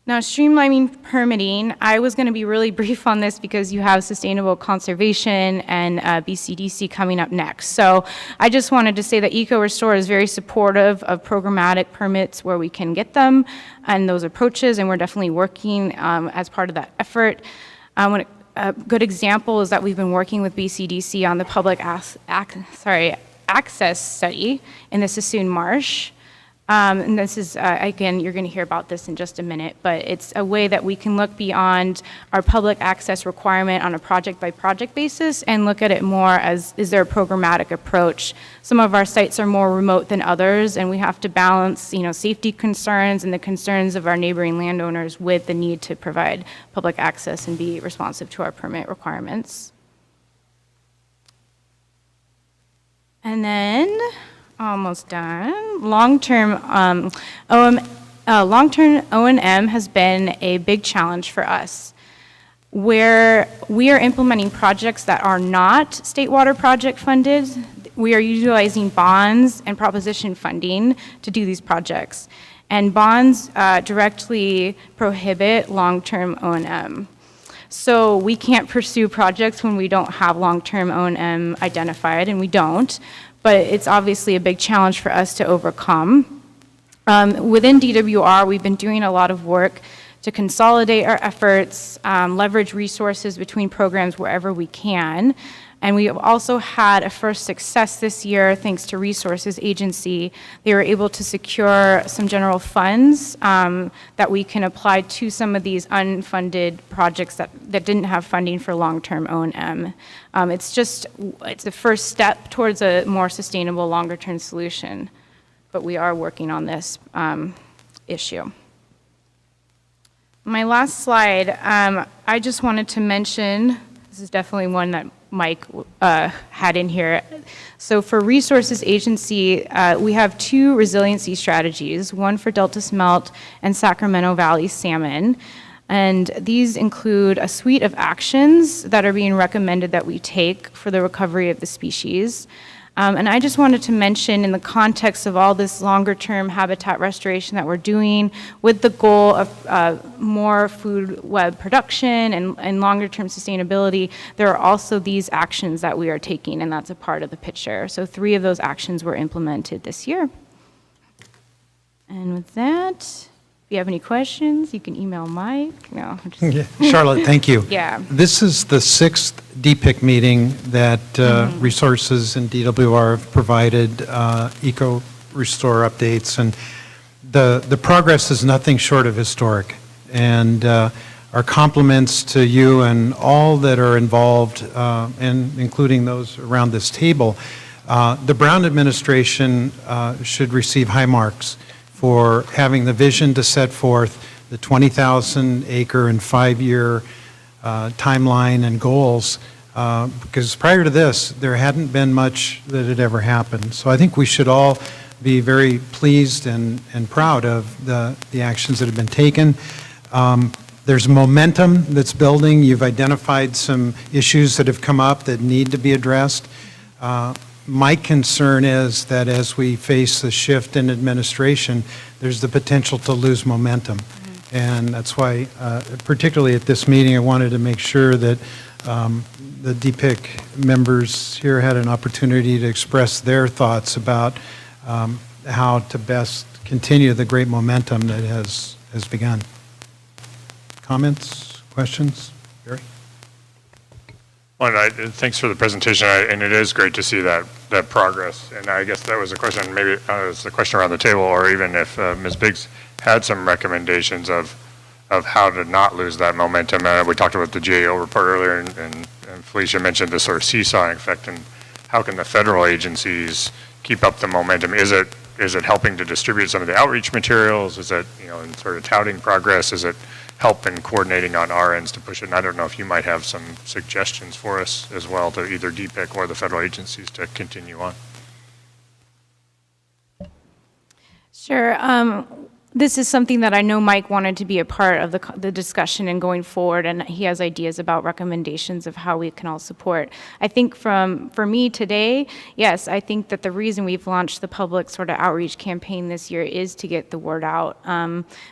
Now, streamlining permitting, I was going to be really brief on this because you have sustainable conservation and BCDC coming up next. So I just wanted to say that Eco-Restore is very supportive of programmatic permits where we can get them and those approaches, and we're definitely working as part of that effort. A good example is that we've been working with BCDC on the public access study in the Sassoon Marsh. And this is, again, you're going to hear about this in just a minute, but it's a way that we can look beyond our public access requirement on a project-by-project basis and look at it more as, is there a programmatic approach? Some of our sites are more remote than others, and we have to balance, safety concerns and the concerns of our neighboring landowners with the need to provide public access and be responsive to our permit requirements. And then, almost done. Long-term O&M has been a big challenge for us, where we are implementing projects that are not state water project funded. We are utilizing bonds and proposition funding to do these projects. And bonds directly prohibit long-term O&M. So we can't pursue projects when we don't have long-term O&M identified, and we don't. But it's obviously a big challenge for us to overcome. Within DWR, we've been doing a lot of work to consolidate our efforts, leverage resources between programs wherever we can. And we have also had a first success this year thanks to Resources Agency. They were able to secure some general funds that we can apply to some of these unfunded projects that didn't have funding for long-term O&M. It's the first step towards a more sustainable longer-term solution, but we are working on this issue. My last slide, I just wanted to mention, This is definitely one that Mike had in here. So for Resources Agency, we have 2 resiliency strategies, one for Delta Smelt and Sacramento Valley Salmon. And these include a suite of actions that are being recommended that we take for the recovery of the species. And I just wanted to mention, in the context of all this longer-term habitat restoration that we're doing, with the goal of more food web production and longer-term sustainability, there are also these actions that we are taking, and that's a part of the picture. So 3 of those actions were implemented this year. And with that, if you have any questions, you can email Mike. No, I'm just Yeah. Charlotte, thank you. Yeah. This is the 6th DPIIC meeting that Resources and DWR have provided Eco Restore updates, and the progress is nothing short of historic. And our compliments to you and all that are involved, and including those around this table. The Brown administration should receive high marks for having the vision to set forth the 20,000 acre and 5-year timeline and goals, because prior to this, there hadn't been much that had ever happened. So I think we should all be very pleased and proud of the actions that have been taken. There's momentum that's building. You've identified some issues that have come up that need to be addressed. My concern is that as we face the shift in administration, there's the potential to lose momentum. And that's why, particularly at this meeting, I wanted to make sure that the DPIIC members here had an opportunity to express their thoughts about how to best continue the great momentum that has begun. Comments, questions? Gary? Well, thanks for the presentation, and it is great to see that progress. And I guess that was a question, maybe it was a question around the table, or even if Ms. Briggs had some recommendations of how to not lose that momentum. We talked about the GAO report earlier, and Felicia mentioned the sort of seesawing effect, and how can the federal agencies keep up the momentum? Is it helping to distribute some of the outreach materials? Is it, in sort of touting progress? Is it help in coordinating on our ends to push it? And I don't know if you might have some suggestions for us as well to either DPIIC or the federal agencies to continue on. Sure. This is something that I know Mike wanted to be a part of the discussion and going forward, and he has ideas about recommendations of how we can all support. I think for me today, yes, I think that the reason we've launched the public sort of outreach campaign this year is to get the word out.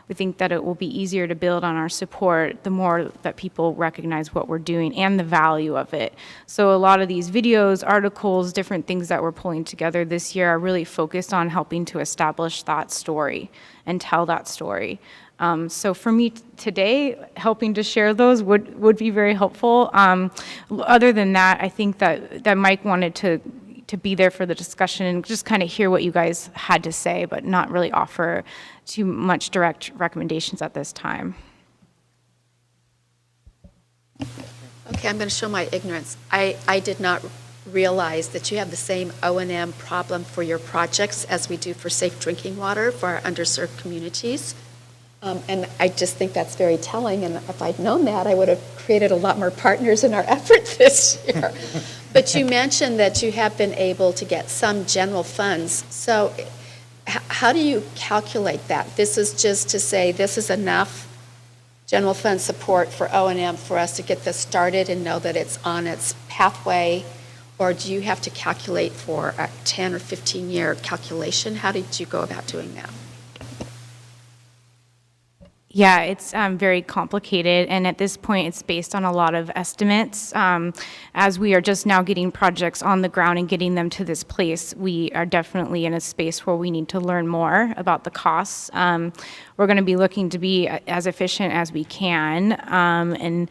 We think that it will be easier to build on our support the more that people recognize what we're doing and the value of it. So a lot of these videos, articles, different things that we're pulling together this year are really focused on helping to establish that story and tell that story. So for me today, helping to share those would be very helpful. Other than that, I think that Mike wanted to be there for the discussion and just kind of hear what you guys had to say, but not really offer too much direct recommendations at this time. Okay, I'm going to show my ignorance. I did not realize that you have the same O&M problem for your projects as we do for safe drinking water for our underserved communities. And I just think that's very telling, and if I'd known that, I would have created a lot more partners in our effort this year. But you mentioned that you have been able to get some general funds. So how do you calculate that? This is just to say this is enough general fund support for O&M for us to get this started and know that it's on its pathway? Or do you have to calculate for a 10 or 15-year calculation? How did you go about doing that? Yeah, it's very complicated, and at this point, it's based on a lot of estimates. As we are just now getting projects on the ground and getting them to this place, we are definitely in a space where we need to learn more about the costs. We're going to be looking to be as efficient as we can, and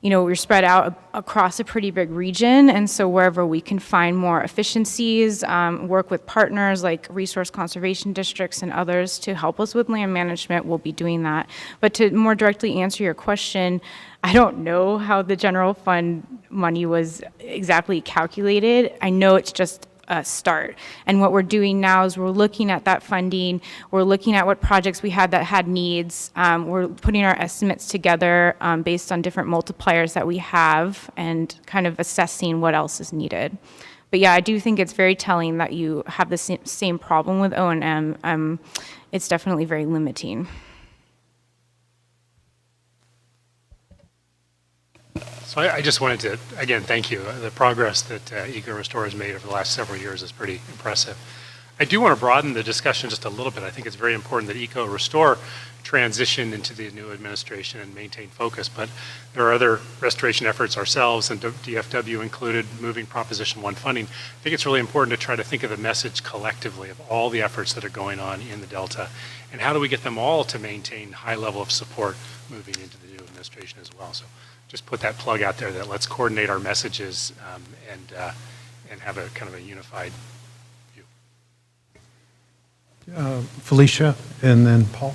we're spread out across a pretty big region, and so wherever we can find more efficiencies, work with partners like resource conservation districts and others to help us with land management, we'll be doing that. But to more directly answer your question, I don't know how the general fund money was exactly calculated. I know it's just start. And what we're doing now is we're looking at that funding, we're looking at what projects we had that had needs, we're putting our estimates together based on different multipliers that we have and kind of assessing what else is needed. But yeah, I do think it's very telling that you have the same problem with O&M. It's definitely very limiting. So I just wanted to, again, thank you. The progress that EcoRestore has made over the last several years is pretty impressive. I do want to broaden the discussion just a little bit. I think it's very important that EcoRestore transition into the new administration and maintain focus, but there are other restoration efforts ourselves, and DFW included, moving Proposition 1 funding. I think it's really important to try to think of the message collectively of all the efforts that are going on in the Delta, and how do we get them all to maintain high level of support moving into the new administration as well. So just put that plug out there that let's coordinate our messages and have a kind of a unified view. Felicia, and then Paul.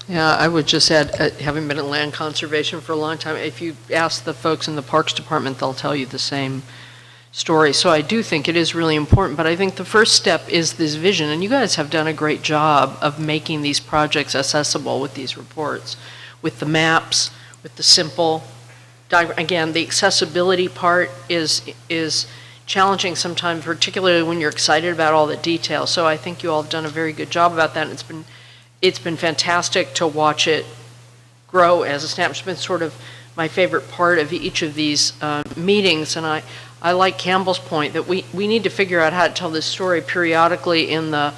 Yeah, I would just add, having been in land conservation for a long time, if you ask the folks in the Parks Department, they'll tell you the same story. So I do think it is really important, but I think the first step is this vision, and you guys have done a great job of making these projects accessible with these reports, with the maps, with the simple diagram. Again, the accessibility part is challenging sometimes, particularly when you're excited about all the details. So I think you all have done a very good job about that, and it's been fantastic to watch it grow as a snap. It's been sort of my favorite part of each of these meetings, and I like Campbell's point that we need to figure out how to tell this story periodically in the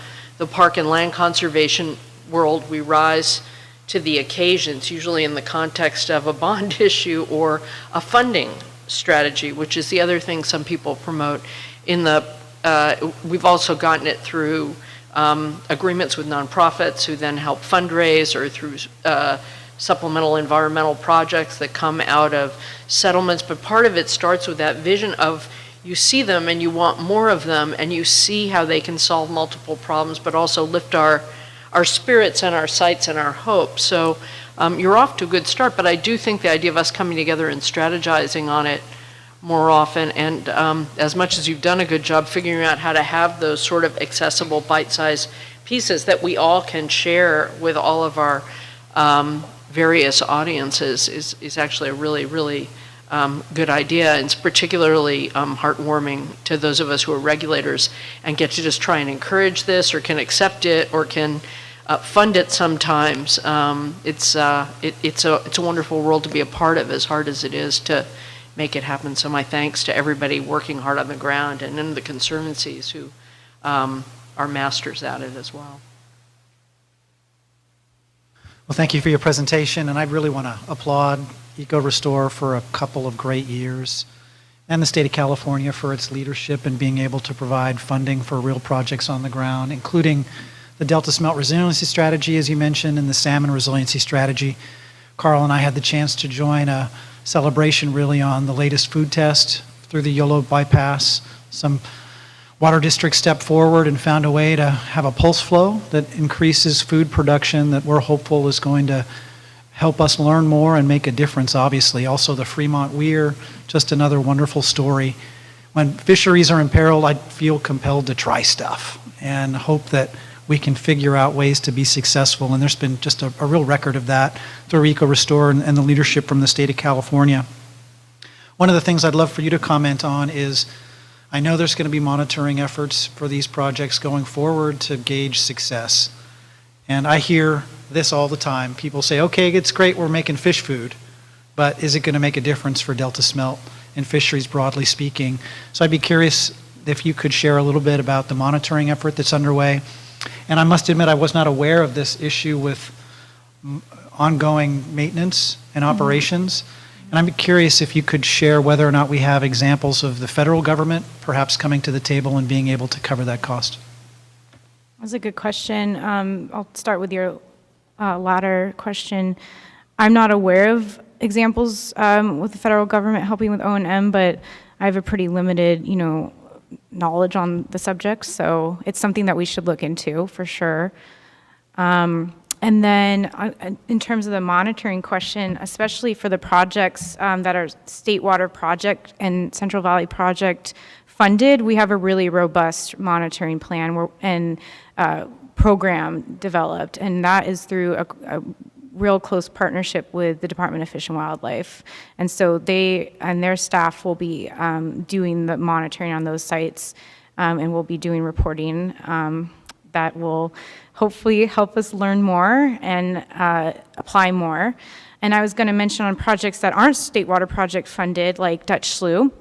park and land conservation world. We rise to the occasions, usually in the context of a bond issue or a funding strategy, which is the other thing some people promote. We've also gotten it through agreements with nonprofits who then help fundraise, or through supplemental environmental projects that come out of settlements. But part of it starts with that vision of you see them and you want more of them, and you see how they can solve multiple problems, but also lift our spirits and our sights and our hopes. So you're off to a good start, but I do think the idea of us coming together and strategizing on it more often, and as much as you've done a good job figuring out how to have those sort of accessible bite-sized pieces that we all can share with all of our various audiences is actually a really, really good idea. It's particularly heartwarming to those of us who are regulators and get to just try and encourage this, or can accept it, or can fund it sometimes. It's a wonderful world to be a part of, as hard as it is to make it happen. So my thanks to everybody working hard on the ground, and then the conservancies who are masters at it as well. Well, thank you for your presentation, and I really want to applaud EcoRestore for a couple of great years, and the state of California for its leadership in being able to provide funding for real projects on the ground, including the Delta Smelt Resiliency Strategy, as you mentioned, and the Salmon Resiliency Strategy. Carl and I had the chance to join a celebration really on the latest food test through the Yolo bypass. Some water districts stepped forward and found a way to have a pulse flow that increases food production that we're hopeful is going to help us learn more and make a difference, obviously. Also the Fremont Weir, just another wonderful story. When fisheries are imperiled, I feel compelled to try stuff and hope that we can figure out ways to be successful. And there's been just a real record of that through EcoRestore and the leadership from the state of California. One of the things I'd love for you to comment on is, I know there's going to be monitoring efforts for these projects going forward to gauge success. And I hear this all the time. People say, okay, it's great, we're making fish food, but is it going to make a difference for Delta Smelt and fisheries broadly speaking? So I'd be curious if you could share a little bit about the monitoring effort that's underway. And I must admit, I was not aware of this issue with ongoing maintenance and operations. And I'm curious if you could share whether or not we have examples of the federal government perhaps coming to the table and being able to cover that cost. That's a good question. I'll start with your latter question. I'm not aware of examples with the federal government helping with O&M, but I have a pretty limited, knowledge on the subject, so it's something that we should look into for sure. And then in terms of the monitoring question, especially for the projects that are State Water Project and Central Valley Project funded, we have a really robust monitoring plan and program developed, and that is through a real close partnership with the Department of Fish and Wildlife. And so they and their staff will be doing the monitoring on those sites, and we'll be doing reporting that will hopefully help us learn more and apply more. And I was going to mention on projects that aren't State Water Project funded, like Dutch Slough,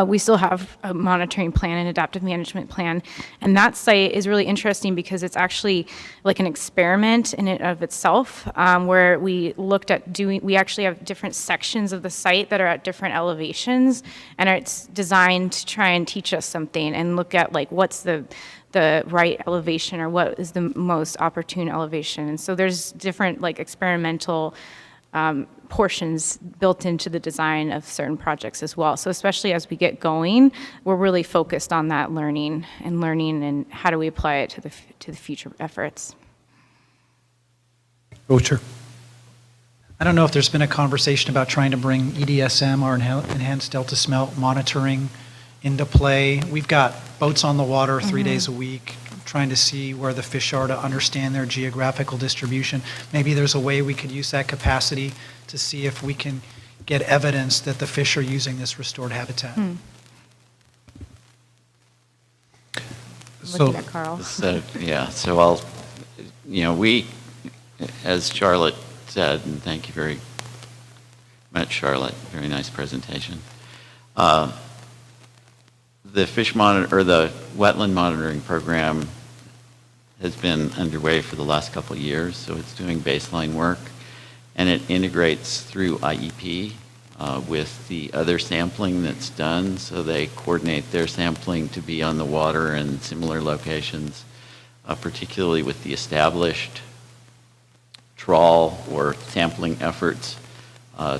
we still have a monitoring plan and adaptive management plan. And that site is really interesting because it's actually like an experiment in and of itself, where we looked at we actually have different sections of the site that are at different elevations, and it's designed to try and teach us something and look at like what's the right elevation or what is the most opportune elevation. And so there's different like experimental portions built into the design of certain projects as well. So especially as we get going, we're really focused on that learning and how do we apply it to the future efforts. Rocher. I don't know if there's been a conversation about trying to bring EDSM or enhanced delta smelt monitoring into play. We've got boats on the water 3 days a week, trying to see where the fish are to understand their geographical distribution. Maybe there's a way we could use that capacity to see if we can get evidence that the fish are using this restored habitat. Looking at Carl. So, yeah, so I'll, we, as Charlotte said, and thank you very much, Charlotte, very nice presentation. The fish monitor, or the wetland monitoring program has been underway for the last couple of years, so it's doing baseline work, and it integrates through IEP with the other sampling that's done, so they coordinate their sampling to be on the water in similar locations, particularly with the established trawl or sampling efforts.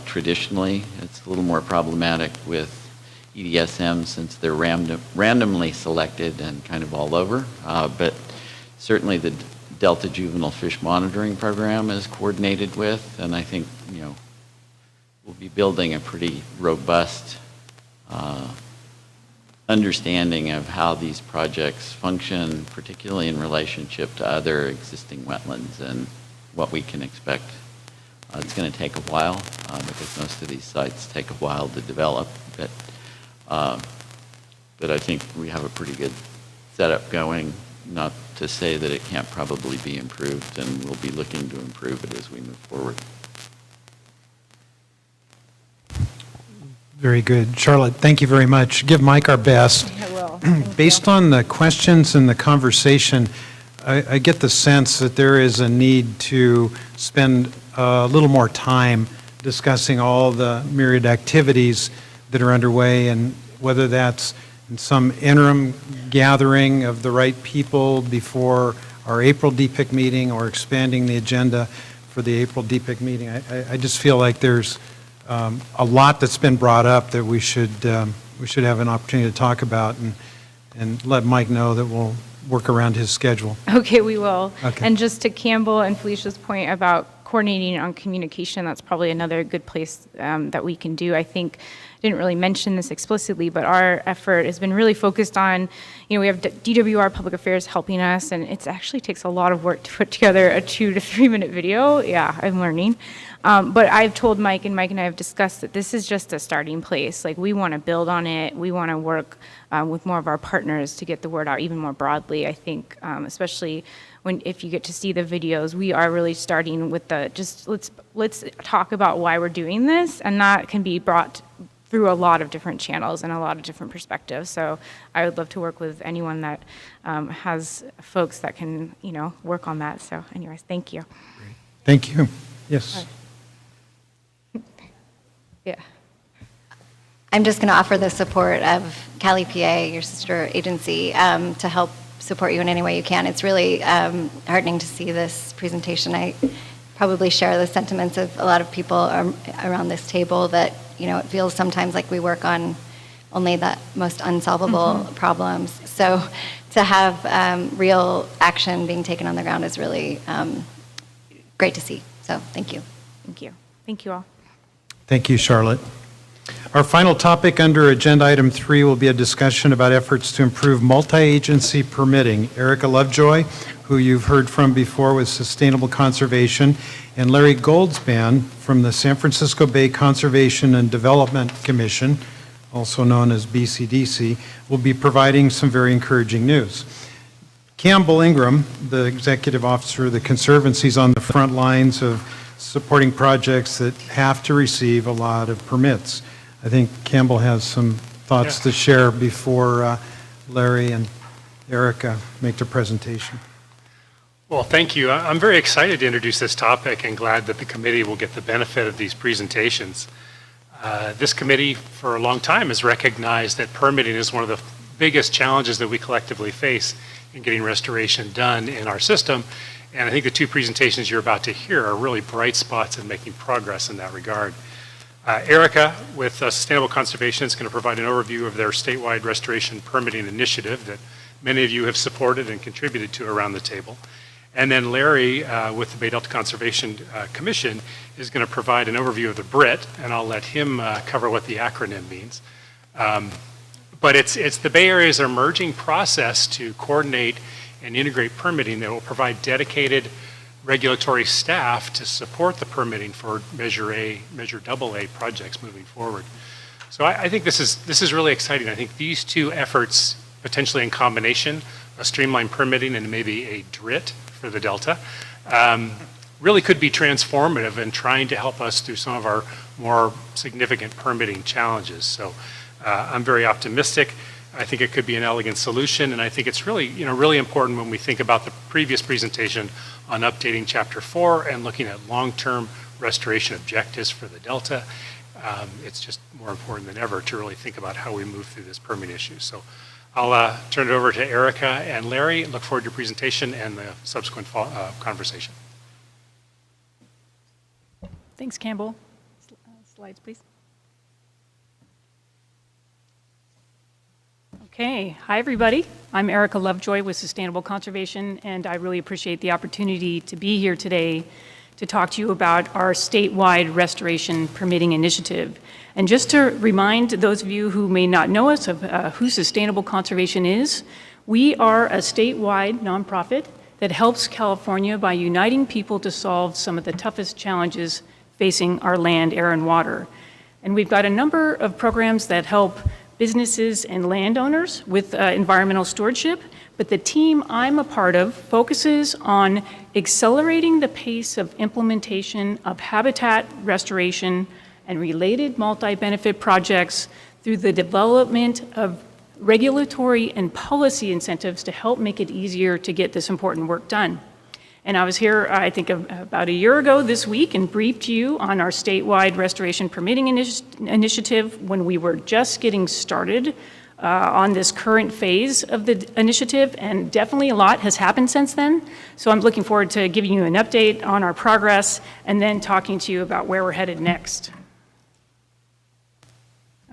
Traditionally, it's a little more problematic with EDSM since they're randomly selected and kind of all over, but certainly the Delta Juvenile Fish Monitoring Program is coordinated with, and I think, we'll be building a pretty robust understanding of how these projects function, particularly in relationship to other existing wetlands and what we can expect. It's going to take a while because most of these sites take a while to develop, but I think we have a pretty good setup going, not to say that it can't probably be improved, and we'll be looking to improve it as we move forward. Very good. Charlotte, thank you very much. Give Mike our best. I will. Based on the questions and the conversation, I get the sense that there is a need to spend a little more time discussing all the myriad activities that are underway, and whether that's in some interim gathering of the right people before our April DPIIC meeting or expanding the agenda for the April DPIIC meeting. I just feel like there's a lot that's been brought up that we should have an opportunity to talk about, and let Mike know that we'll work around his schedule. Okay, we will. Okay. And just to Campbell and Felicia's point about coordinating on communication, that's probably another good place that we can do. I think I didn't really mention this explicitly, but our effort has been really focused on, we have DWR Public Affairs helping us, and it actually takes a lot of work to put together a 2 to 3 minute video. Yeah, I'm learning. But I've told Mike, and Mike and I have discussed that this is just a starting place. Like, we want to build on it. We want to work with more of our partners to get the word out even more broadly. I think, especially if you get to see the videos, we are really starting with let's talk about why we're doing this, and that can be brought through a lot of different channels and a lot of different perspectives. So I would love to work with anyone that has folks that can, work on that. So anyways, thank you. Thank you. Yes. Yeah. I'm just going to offer the support of Cali PA, your sister agency, to help support you in any way you can. It's really heartening to see this presentation. I probably share the sentiments of a lot of people around this table that, it feels sometimes like we work on only the most unsolvable problems. So to have real action being taken on the ground is really great to see. So thank you. Thank you. Thank you all. Thank you, Charlotte. Our final topic under Agenda Item 3 will be a discussion about efforts to improve multi-agency permitting. Erica Lovejoy, who you've heard from before with Sustainable Conservation, and Larry Goldsband from the San Francisco Bay Conservation and Development Commission, also known as BCDC, will be providing some very encouraging news. Campbell Ingram, the Executive Officer of the Conservancy, is on the front lines of supporting projects that have to receive a lot of permits. I think Campbell has some thoughts to share before Larry and Erica make their presentation. Well, thank you. I'm very excited to introduce this topic and glad that the committee will get the benefit of these presentations. This committee for a long time has recognized that permitting is one of the biggest challenges that we collectively face in getting restoration done in our system. And I think the two presentations you're about to hear are really bright spots in making progress in that regard. Erica with Sustainable Conservation is going to provide an overview of their statewide restoration permitting initiative that many of you have supported and contributed to around the table. And then Larry with the Bay Delta Conservation Commission is going to provide an overview of the BRIT, and I'll let him cover what the acronym means. But it's the Bay Area's emerging process to coordinate and integrate permitting that will provide dedicated regulatory staff to support the permitting for Measure A, Measure AA projects moving forward. So I think this is really exciting. I think these two efforts, potentially in combination, a streamlined permitting and maybe a DRIT for the Delta, really could be transformative in trying to help us through some of our more significant permitting challenges. So I'm very optimistic. I think it could be an elegant solution, and I think it's really, really important when we think about the previous presentation on updating Chapter 4 and looking at long-term restoration objectives for the Delta. It's just more important than ever to really think about how we move through this permit issue. So I'll turn it over to Erica and Larry. Look forward to your presentation and the subsequent conversation. Thanks, Campbell. Slides, please. Okay, hi everybody. I'm Erica Lovejoy with Sustainable Conservation, and I really appreciate the opportunity to be here today to talk to you about our statewide restoration permitting initiative. And just to remind those of you who may not know us of who Sustainable Conservation is, we are a statewide nonprofit that helps California by uniting people to solve some of the toughest challenges facing our land, air, and water. And we've got a number of programs that help businesses and landowners with environmental stewardship, but the team I'm a part of focuses on accelerating the pace of implementation of habitat restoration and related multi-benefit projects through the development of regulatory and policy incentives to help make it easier to get this important work done. And I was here, I think, about a year ago this week and briefed you on our statewide restoration permitting initiative when we were just getting started on this current phase of the initiative, and definitely a lot has happened since then. So I'm looking forward to giving you an update on our progress and then talking to you about where we're headed next.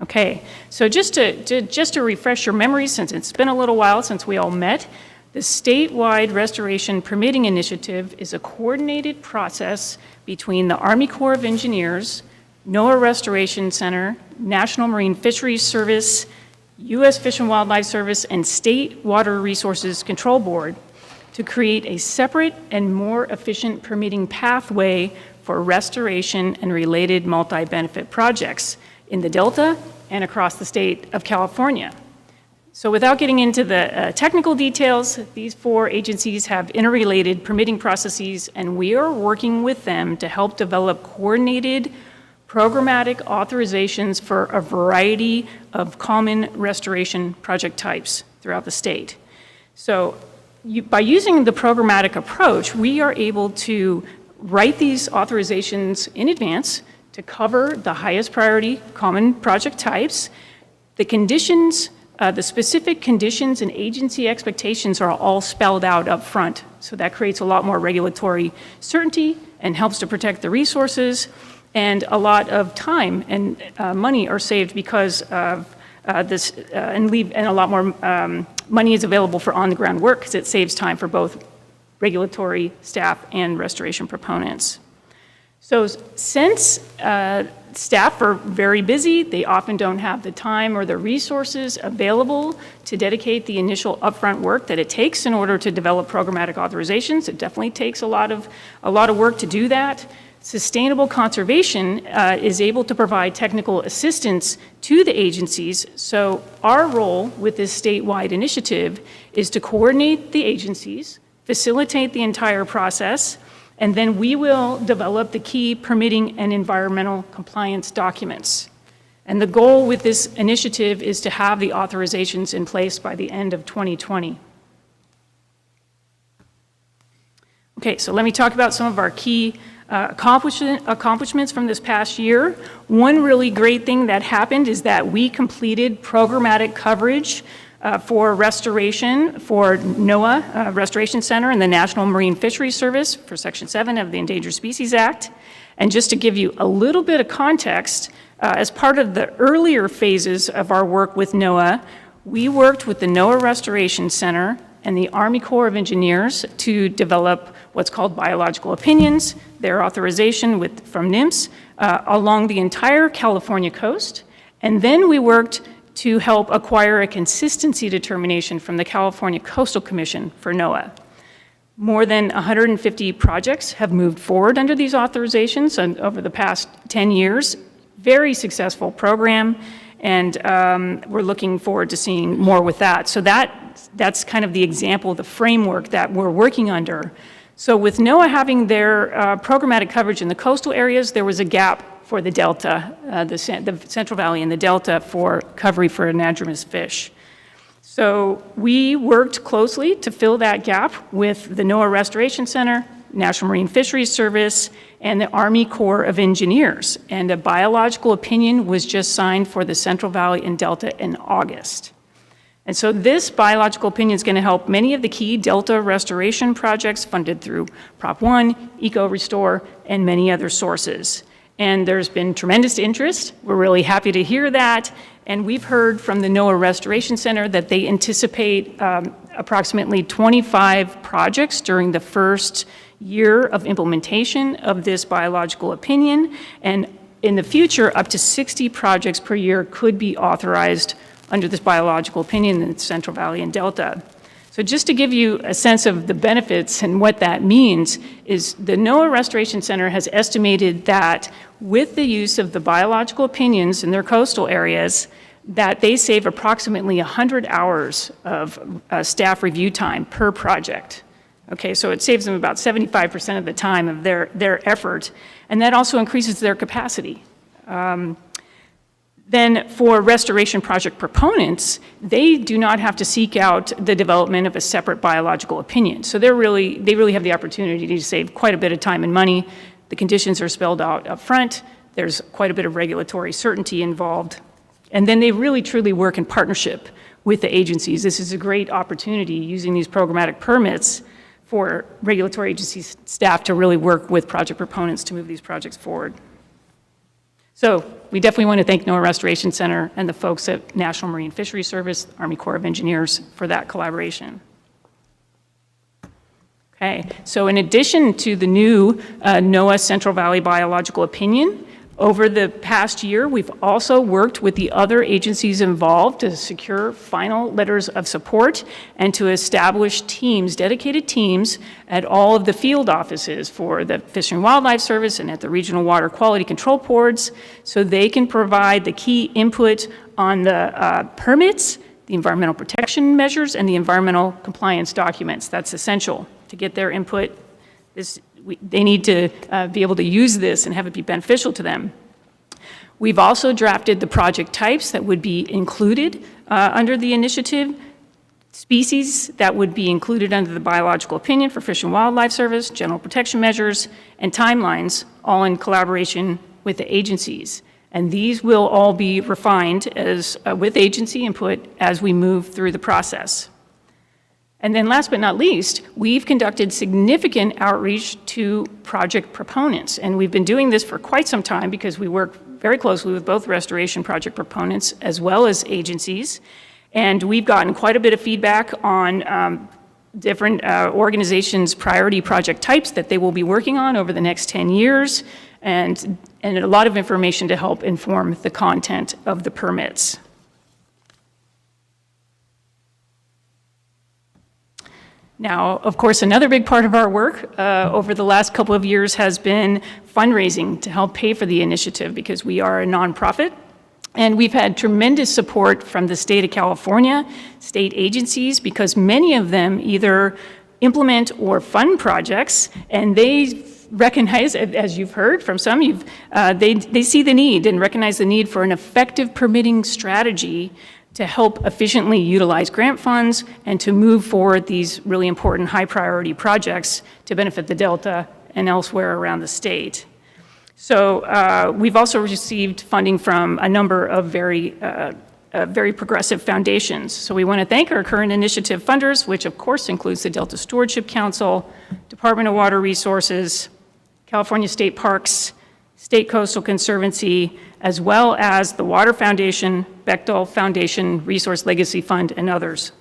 Okay, so just to refresh your memories, since it's been a little while since we all met, the statewide restoration permitting initiative is a coordinated process between the Army Corps of Engineers, NOAA Restoration Center, National Marine Fisheries Service, U.S. Fish and Wildlife Service, and State Water Resources Control Board to create a separate and more efficient permitting pathway for restoration and related multi-benefit projects in the Delta and across the state of California. So without getting into the technical details, these four agencies have interrelated permitting processes, and we are working with them to help develop coordinated programmatic authorizations for a variety of common restoration project types throughout the state. So by using the programmatic approach, we are able to write these authorizations in advance to cover the highest priority common project types. The conditions, the specific conditions and agency expectations are all spelled out up front. So that creates a lot more regulatory certainty and helps to protect the resources. And a lot of time and money are saved because of this, and a lot more money is available for on-the-ground work because it saves time for both regulatory staff and restoration proponents. So since staff are very busy, they often don't have the time or the resources available to dedicate the initial upfront work that it takes in order to develop programmatic authorizations. It definitely takes a lot of work to do that. Sustainable conservation is able to provide technical assistance to the agencies. So our role with this statewide initiative is to coordinate the agencies, facilitate the entire process, and then we will develop the key permitting and environmental compliance documents. And the goal with this initiative is to have the authorizations in place by the end of 2020. Okay, so let me talk about some of our key accomplishments from this past year. One really great thing that happened is that we completed programmatic coverage for restoration for NOAA Restoration Center and the National Marine Fisheries Service for Section 7 of the Endangered Species Act. And just to give you a little bit of context, as part of the earlier phases of our work with NOAA, we worked with the NOAA Restoration Center and the Army Corps of Engineers to develop what's called biological opinions, their authorization from NIMS, along the entire California coast. And then we worked to help acquire a consistency determination from the California Coastal Commission for NOAA. More than 150 projects have moved forward under these authorizations over the past 10 years. Very successful program, and we're looking forward to seeing more with that. So that's kind of the example, the framework that we're working under. So with NOAA having their programmatic coverage in the coastal areas, there was a gap for the Delta, the Central Valley and the Delta for coverage for anadromous fish. So we worked closely to fill that gap with the NOAA Restoration Center, National Marine Fisheries Service, and the Army Corps of Engineers. And a biological opinion was just signed for the Central Valley and Delta in August. And so this biological opinion is going to help many of the key Delta restoration projects funded through Prop 1, Eco Restore, and many other sources. And there's been tremendous interest. We're really happy to hear that. And we've heard from the NOAA Restoration Center that they anticipate approximately 25 projects during the first year of implementation of this biological opinion. And in the future, up to 60 projects per year could be authorized under this biological opinion in the Central Valley and Delta. So just to give you a sense of the benefits and what that means is the NOAA Restoration Center has estimated that with the use of the biological opinions in their coastal areas, that they save approximately 100 hours of staff review time per project. Okay, so it saves them about 75% of the time of their effort, and that also increases their capacity. Then for restoration project proponents, they do not have to seek out the development of a separate biological opinion. So they really have the opportunity to save quite a bit of time and money. The conditions are spelled out up front. There's quite a bit of regulatory certainty involved. And then they really truly work in partnership with the agencies. This is a great opportunity using these programmatic permits for regulatory agency staff to really work with project proponents to move these projects forward. So we definitely want to thank NOAA Restoration Center and the folks at National Marine Fisheries Service, Army Corps of Engineers for that collaboration. Okay, so in addition to the new NOAA Central Valley Biological Opinion, over the past year, we've also worked with the other agencies involved to secure final letters of support and to establish teams, dedicated teams, at all of the field offices for the Fish and Wildlife Service and at the Regional Water Quality Control Boards, so they can provide the key input on the permits, the environmental protection measures, and the environmental compliance documents. That's essential to get their input. They need to be able to use this and have it be beneficial to them. We've also drafted the project types that would be included under the initiative, species that would be included under the biological opinion for Fish and Wildlife Service, general protection measures, and timelines, all in collaboration with the agencies. And these will all be refined with agency input as we move through the process. And then last but not least, we've conducted significant outreach to project proponents. And we've been doing this for quite some time because we work very closely with both restoration project proponents as well as agencies. And we've gotten quite a bit of feedback on different organizations' priority project types that they will be working on over the next 10 years, and a lot of information to help inform the content of the permits. Now, of course, another big part of our work over the last couple of years has been fundraising to help pay for the initiative, because we are a nonprofit. And we've had tremendous support from the state of California, state agencies, because many of them either implement or fund projects, and they recognize, as you've heard from some, they see the need and recognize the need for an effective permitting strategy to help efficiently utilize grant funds and to move forward these really important high priority projects to benefit the Delta and elsewhere around the state. So we've also received funding from a number of very progressive foundations. So we want to thank our current initiative funders, which of course includes the Delta Stewardship Council, Department of Water Resources, California State Parks, State Coastal Conservancy, as well as the Water Foundation, Bechtel Foundation, Resource Legacy Fund, and others.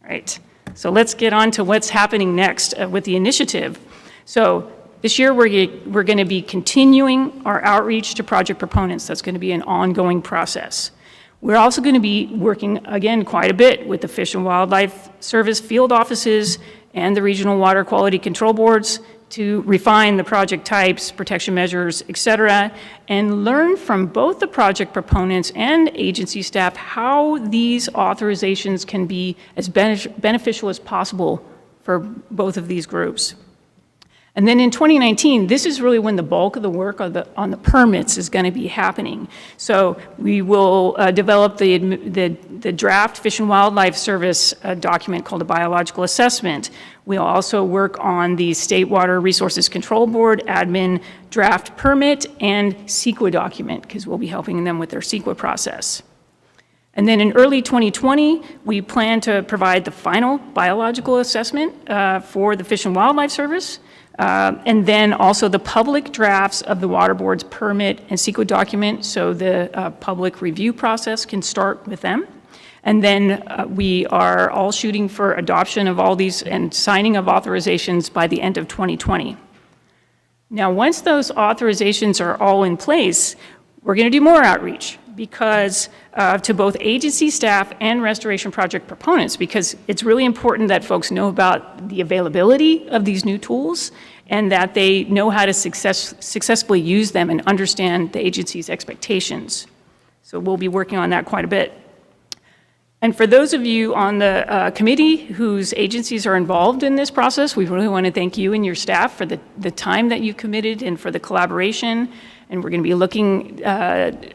All right, so let's get on to what's happening next with the initiative. So this year, we're going to be continuing our outreach to project proponents. That's going to be an ongoing process. We're also going to be working, again, quite a bit with the Fish and Wildlife Service field offices and the regional water quality control boards to refine the project types, protection measures, et cetera, and learn from both the project proponents and agency staff how these authorizations can be as beneficial as possible for both of these groups. And then in 2019, this is really when the bulk of the work on the permits is going to be happening. So we will develop the draft Fish and Wildlife Service document called a biological assessment. We'll also work on the State Water Resources Control Board admin draft permit and CEQA document, because we'll be helping them with their CEQA process. And then in early 2020, we plan to provide the final biological assessment for the Fish and Wildlife Service. And then also the public drafts of the Water Board's permit and CEQA document, so the public review process can start with them. And then we are all shooting for adoption of all these and signing of authorizations by the end of 2020. Now, once those authorizations are all in place, we're going to do more outreach, because to both agency staff and restoration project proponents, because it's really important that folks know about the availability of these new tools and that they know how to successfully use them and understand the agency's expectations. So we'll be working on that quite a bit. And for those of you on the committee whose agencies are involved in this process, we really want to thank you and your staff for the time that you've committed and for the collaboration. And we're going to be looking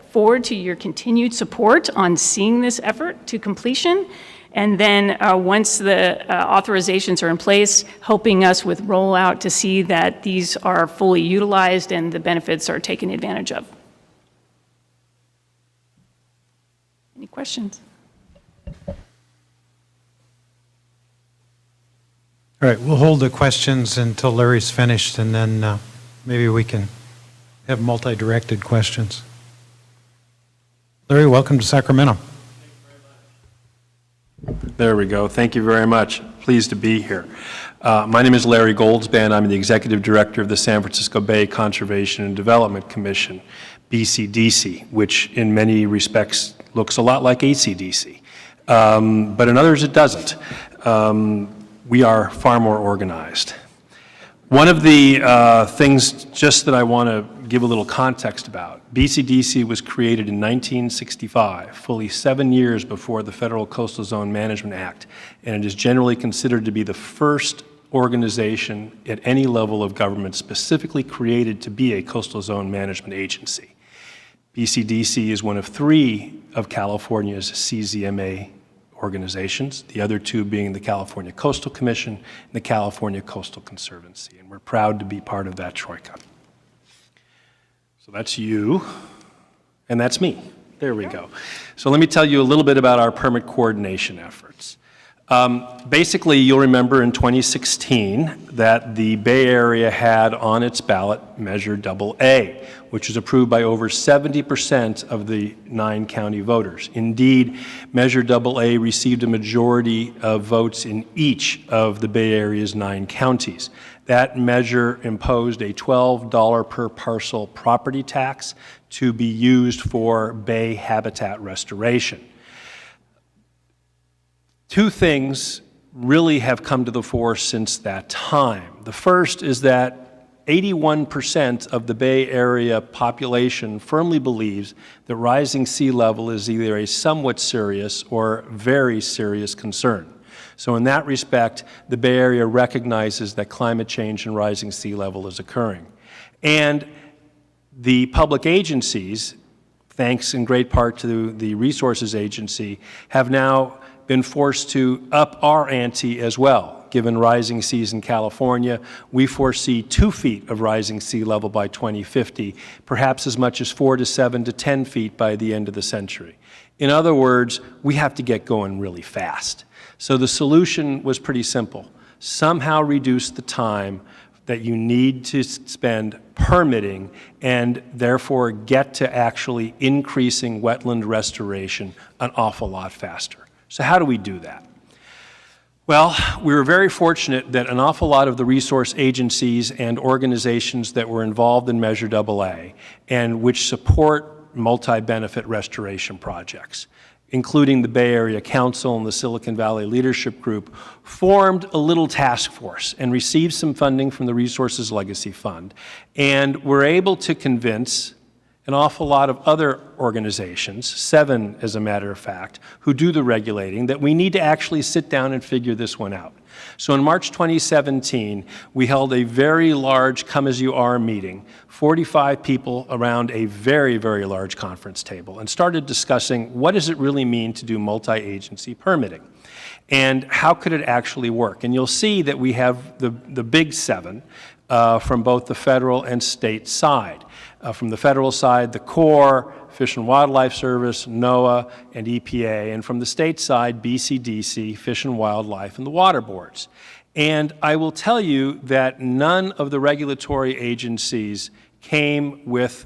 forward to your continued support on seeing this effort to completion. And then once the authorizations are in place, helping us with rollout to see that these are fully utilized and the benefits are taken advantage of. Any questions? All right, we'll hold the questions until Larry's finished, and then maybe we can have multi-directed questions. Larry, welcome to Sacramento. There we go. Thank you very much. Pleased to be here. My name is Larry Goldsband. I'm the Executive Director of the San Francisco Bay Conservation and Development Commission, BCDC, which in many respects looks a lot like ACDC, but in others it doesn't. We are far more organized. One of the things just that I want to give a little context about, BCDC was created in 1965, fully 7 years before the Federal Coastal Zone Management Act, and it is generally considered to be the first organization at any level of government specifically created to be a coastal zone management agency. BCDC is one of 3 of California's CZMA organizations, the other 2 being the California Coastal Commission and the California Coastal Conservancy, and we're proud to be part of that troika. So that's you, and that's me. There we go. So let me tell you a little bit about our permit coordination efforts. Basically, you'll remember in 2016 that the Bay Area had on its ballot Measure AA, which was approved by over 70% of the 9 county voters. Indeed, Measure AA received a majority of votes in each of the Bay Area's 9 counties. That measure imposed a $12 per parcel property tax to be used for bay habitat restoration. 2 things really have come to the fore since that time. The first is that 81% of the Bay Area population firmly believes that rising sea level is either a somewhat serious or very serious concern. So in that respect, the Bay Area recognizes that climate change and rising sea level is occurring. And the public agencies, thanks in great part to the Resources Agency, have now been forced to up our ante as well. Given rising seas in California, we foresee 2 feet of rising sea level by 2050, perhaps as much as 4 to 7 to 10 feet by the end of the century. In other words, we have to get going really fast. So the solution was pretty simple. Somehow reduce the time that you need to spend permitting and therefore get to actually increasing wetland restoration an awful lot faster. So how do we do that? Well, we were very fortunate that an awful lot of the resource agencies and organizations that were involved in Measure AA and which support multi-benefit restoration projects, including the Bay Area Council and the Silicon Valley Leadership Group, formed a little task force and received some funding from the Resources Legacy Fund, and were able to convince an awful lot of other organizations, 7 as a matter of fact, who do the regulating, that we need to actually sit down and figure this one out. So in March 2017, we held a very large come-as-you-are meeting, 45 people around a very, very large conference table, and started discussing what does it really mean to do multi-agency permitting, and how could it actually work. And you'll see that we have the big 7 from both the federal and state side. From the federal side, the Corps, Fish and Wildlife Service, NOAA, and EPA, and from the state side, BCDC, Fish and Wildlife, and the water boards. And I will tell you that none of the regulatory agencies came with,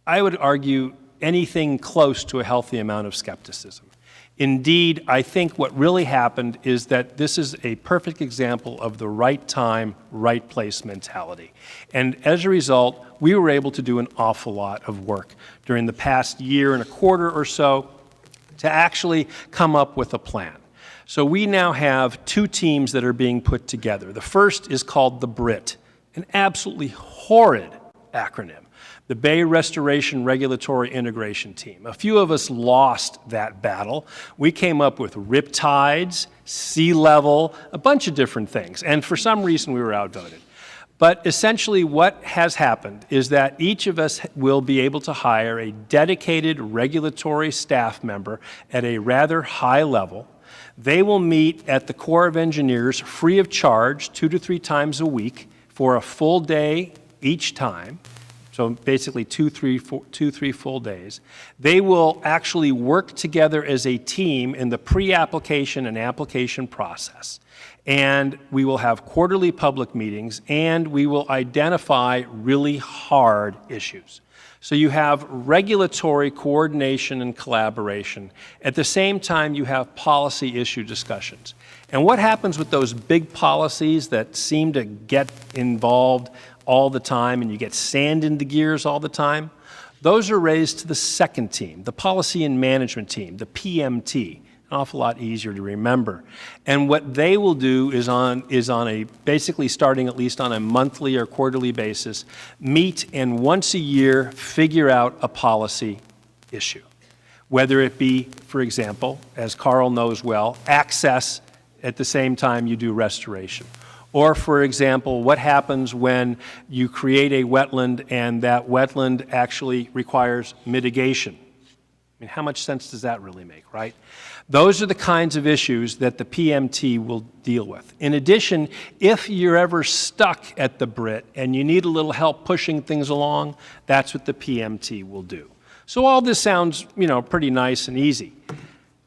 I would argue, anything close to a healthy amount of skepticism. Indeed, I think what really happened is that this is a perfect example of the right time, right place mentality. And as a result, we were able to do an awful lot of work during the past year and a quarter or so to actually come up with a plan. So we now have 2 teams that are being put together. The first is called the BRIT, an absolutely horrid acronym. The Bay Restoration Regulatory Integration Team. A few of us lost that battle. We came up with riptides, sea level, a bunch of different things, and for some reason we were outvoted. But essentially what has happened is that each of us will be able to hire a dedicated regulatory staff member at a rather high level. They will meet at the Corps of Engineers free of charge 2 to 3 times a week for a full day each time. So basically 2-3 full days. They will actually work together as a team in the pre-application and application process. And we will have quarterly public meetings, and we will identify really hard issues. So you have regulatory coordination and collaboration. At the same time, you have policy issue discussions. And what happens with those big policies that seem to get involved all the time and you get sand in the gears all the time? Those are raised to the second team, the Policy and Management Team, the PMT. An awful lot easier to remember. And what they will do is on a, basically starting at least on a monthly or quarterly basis, meet and once a year figure out a policy issue. Whether it be, for example, as Carl knows well, access at the same time you do restoration. Or, for example, what happens when you create a wetland and that wetland actually requires mitigation? I mean, how much sense does that really make, right? Those are the kinds of issues that the PMT will deal with. In addition, if you're ever stuck at the BRIT and you need a little help pushing things along, that's what the PMT will do. So all this sounds, pretty nice and easy.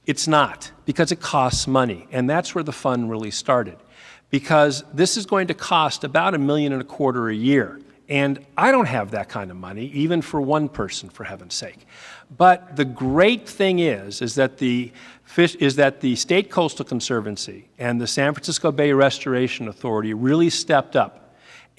It's not, because it costs money, and that's where the fund really started. Because this is going to cost about $1.25 million a year, and I don't have that kind of money, even for one person, for heaven's sake. But the great thing is that the State Coastal Conservancy and the San Francisco Bay Restoration Authority really stepped up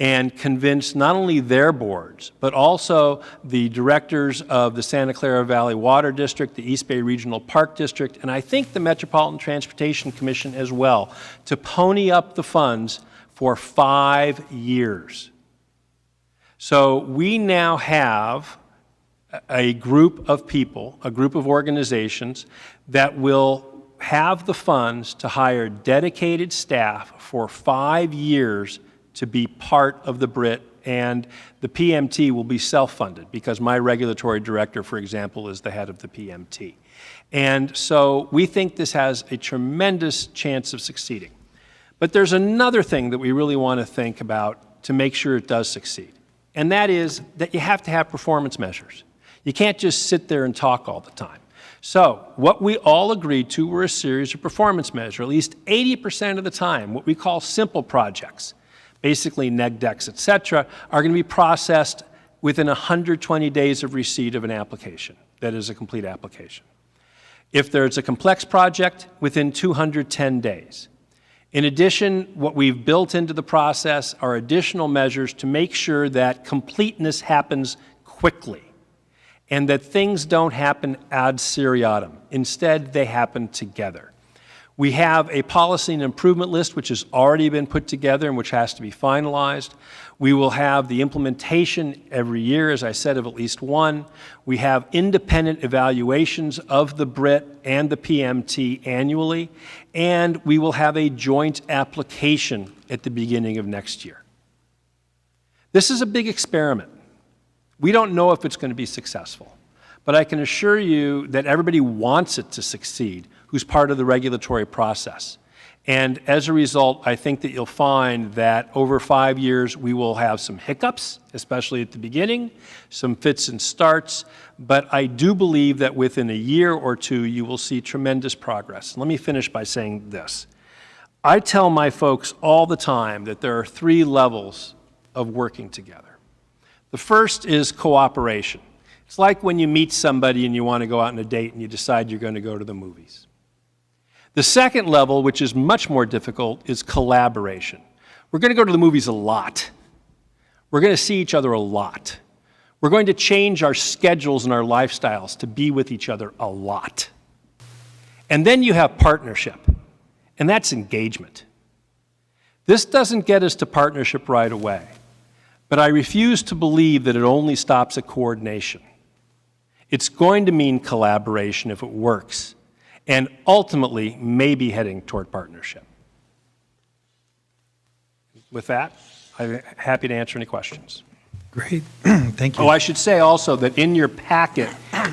and convinced not only their boards, but also the directors of the Santa Clara Valley Water District, the East Bay Regional Park District, and I think the Metropolitan Transportation Commission as well, to pony up the funds for 5 years. So we now have a group of people, a group of organizations that will have the funds to hire dedicated staff for 5 years to be part of the BRIT, and the PMT will be self-funded because my regulatory director, for example, is the head of the PMT. And so we think this has a tremendous chance of succeeding. But there's another thing that we really want to think about to make sure it does succeed, and that is that you have to have performance measures. You can't just sit there and talk all the time. So what we all agreed to were a series of performance measures, at least 80% of the time, what we call simple projects, basically neg decks, et cetera, are going to be processed within 120 days of receipt of an application that is a complete application. If there's a complex project, within 210 days. In addition, what we've built into the process are additional measures to make sure that completeness happens quickly and that things don't happen ad seriatim. Instead, they happen together. We have a policy and improvement list which has already been put together and which has to be finalized. We will have the implementation every year, as I said, of at least one. We have independent evaluations of the BRIT and the PMT annually, and we will have a joint application at the beginning of next year. This is a big experiment. We don't know if it's going to be successful, but I can assure you that everybody wants it to succeed who's part of the regulatory process. And as a result, I think that you'll find that over 5 years, we will have some hiccups, especially at the beginning, some fits and starts, but I do believe that within a year or two, you will see tremendous progress. Let me finish by saying this. I tell my folks all the time that there are 3 levels of working together. The first is cooperation. It's like when you meet somebody and you want to go out on a date and you decide you're going to go to the movies. The second level, which is much more difficult, is collaboration. We're going to go to the movies a lot. We're going to see each other a lot. We're going to change our schedules and our lifestyles to be with each other a lot. And then you have partnership, and that's engagement. This doesn't get us to partnership right away, but I refuse to believe that it only stops at coordination. It's going to mean collaboration if it works, and ultimately maybe heading toward partnership. With that, I'm happy to answer any questions. Great, thank you. Oh, I should say also that in your packet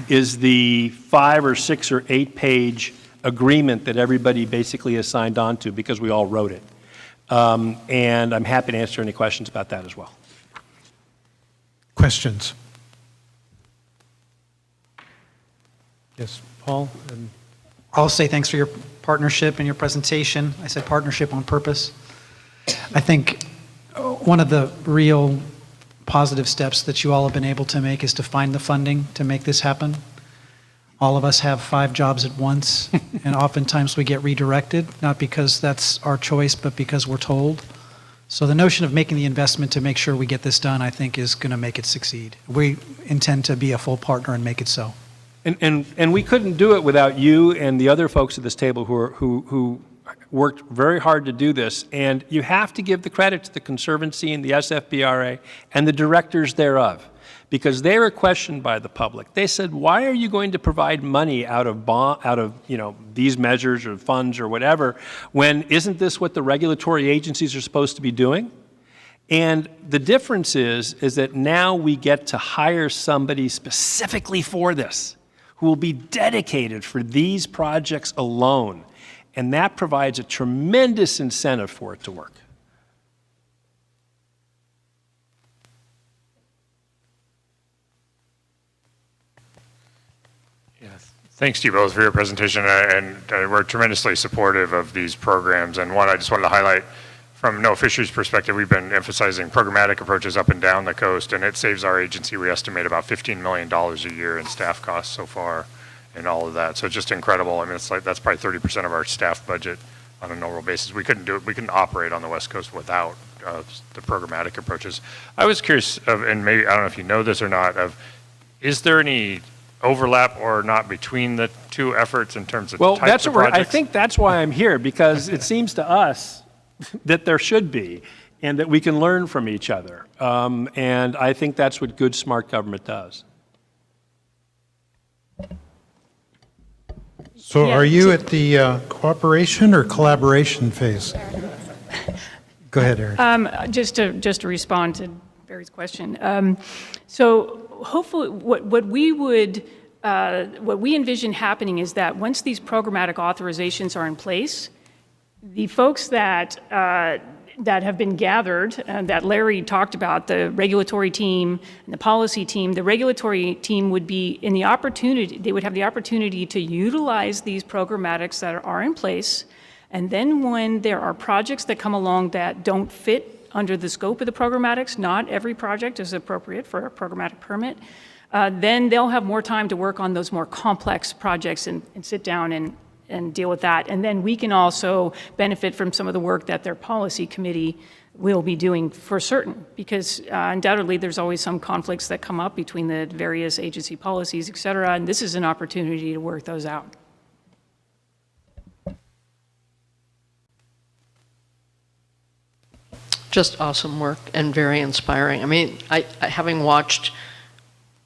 is the 5 or 6 or 8 page agreement that everybody basically has signed on to because we all wrote it. And I'm happy to answer any questions about that as well. Questions? Yes, Paul? And I'll say thanks for your partnership and your presentation. I said partnership on purpose. I think one of the real positive steps that you all have been able to make is to find the funding to make this happen. All of us have 5 jobs at once, and oftentimes we get redirected, not because that's our choice, but because we're told. So the notion of making the investment to make sure we get this done, I think, is going to make it succeed. We intend to be a full partner and make it so. And we couldn't do it without you and the other folks at this table who worked very hard to do this. And you have to give the credit to the Conservancy and the SFBRA and the directors thereof, because they were questioned by the public. They said, "Why are you going to provide money out of these measures or funds or whatever, when isn't this what the regulatory agencies are supposed to be doing?" And the difference is that now we get to hire somebody specifically for this, who will be dedicated for these projects alone. And that provides a tremendous incentive for it to work. Yes, Thanks to you both for your presentation, and we're tremendously supportive of these programs. And one, I just wanted to highlight, from NOAA Fisheries perspective, we've been emphasizing programmatic approaches up and down the coast, and it saves our agency, we estimate, about $15 million a year in staff costs so far and all of that. So it's just incredible. I mean, it's like, that's probably 30% of our staff budget on a normal basis. We couldn't do it, we couldn't operate on the West Coast without the programmatic approaches. I was curious of, and maybe, I don't know if you know this or not, of, is there any overlap or not between the two efforts in terms of types of projects? I think that's why I'm here, because it seems to us that there should be, and that we can learn from each other. And I think that's what good, smart government does. So are you at the cooperation or collaboration phase? Go ahead, Eric. Just to respond to Barry's question. So hopefully what we envision happening is that once these programmatic authorizations are in place, the folks that have been gathered, that Larry talked about, the regulatory team and the policy team, the regulatory team would be in the opportunity, they would have the opportunity to utilize these programmatics that are in place. And then when there are projects that come along that don't fit under the scope of the programmatics, not every project is appropriate for a programmatic permit, then they'll have more time to work on those more complex projects and sit down and deal with that. And then we can also benefit from some of the work that their policy committee will be doing for certain, because undoubtedly there's always some conflicts that come up between the various agency policies, et cetera, and this is an opportunity to work those out. Just awesome work and very inspiring. I mean, I having watched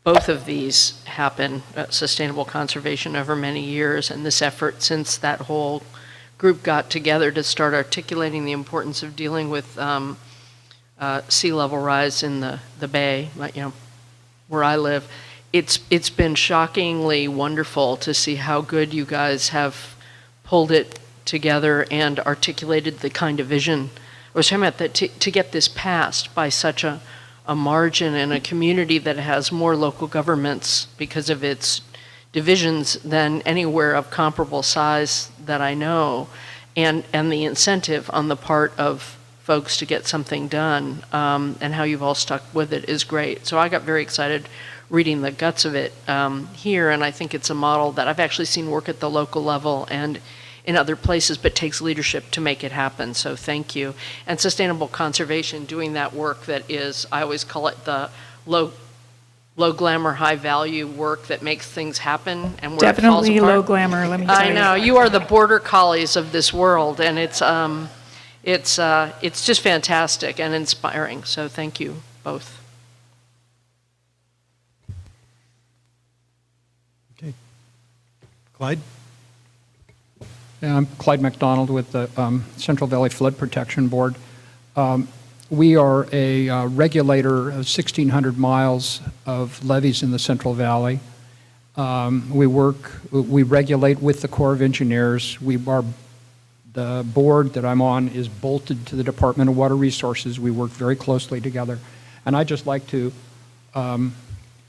both of these happen, sustainable conservation over many years, and this effort since that whole group got together to start articulating the importance of dealing with sea level rise in the bay, like, you know, where I live. It's been shockingly wonderful to see how good you guys have pulled it together and articulated the kind of vision. I was talking about that to get this passed by such a margin in a community that has more local governments because of its divisions than anywhere of comparable size that I know, and the incentive on the part of folks to get something done, and how you've all stuck with it is great. So I got very excited reading the guts of it here, and I think it's a model that I've actually seen work at the local level and in other places, but takes leadership to make it happen, so thank you. And sustainable conservation, doing that work that is, I always call it the low glamour, high value work that makes things happen, and where Definitely it falls apart. low glamour, let me tell you. I know, you are the border collies of this world, and it's just fantastic and inspiring, so thank you both. Okay. Clyde? I'm Clyde Mcdonald with the Central Valley Flood Protection Board. We are a regulator of 1,600 miles of levees in the Central Valley. We regulate with the Corps of Engineers. The board that I'm on is bolted to the Department of Water Resources. We work very closely together. And I'd just like to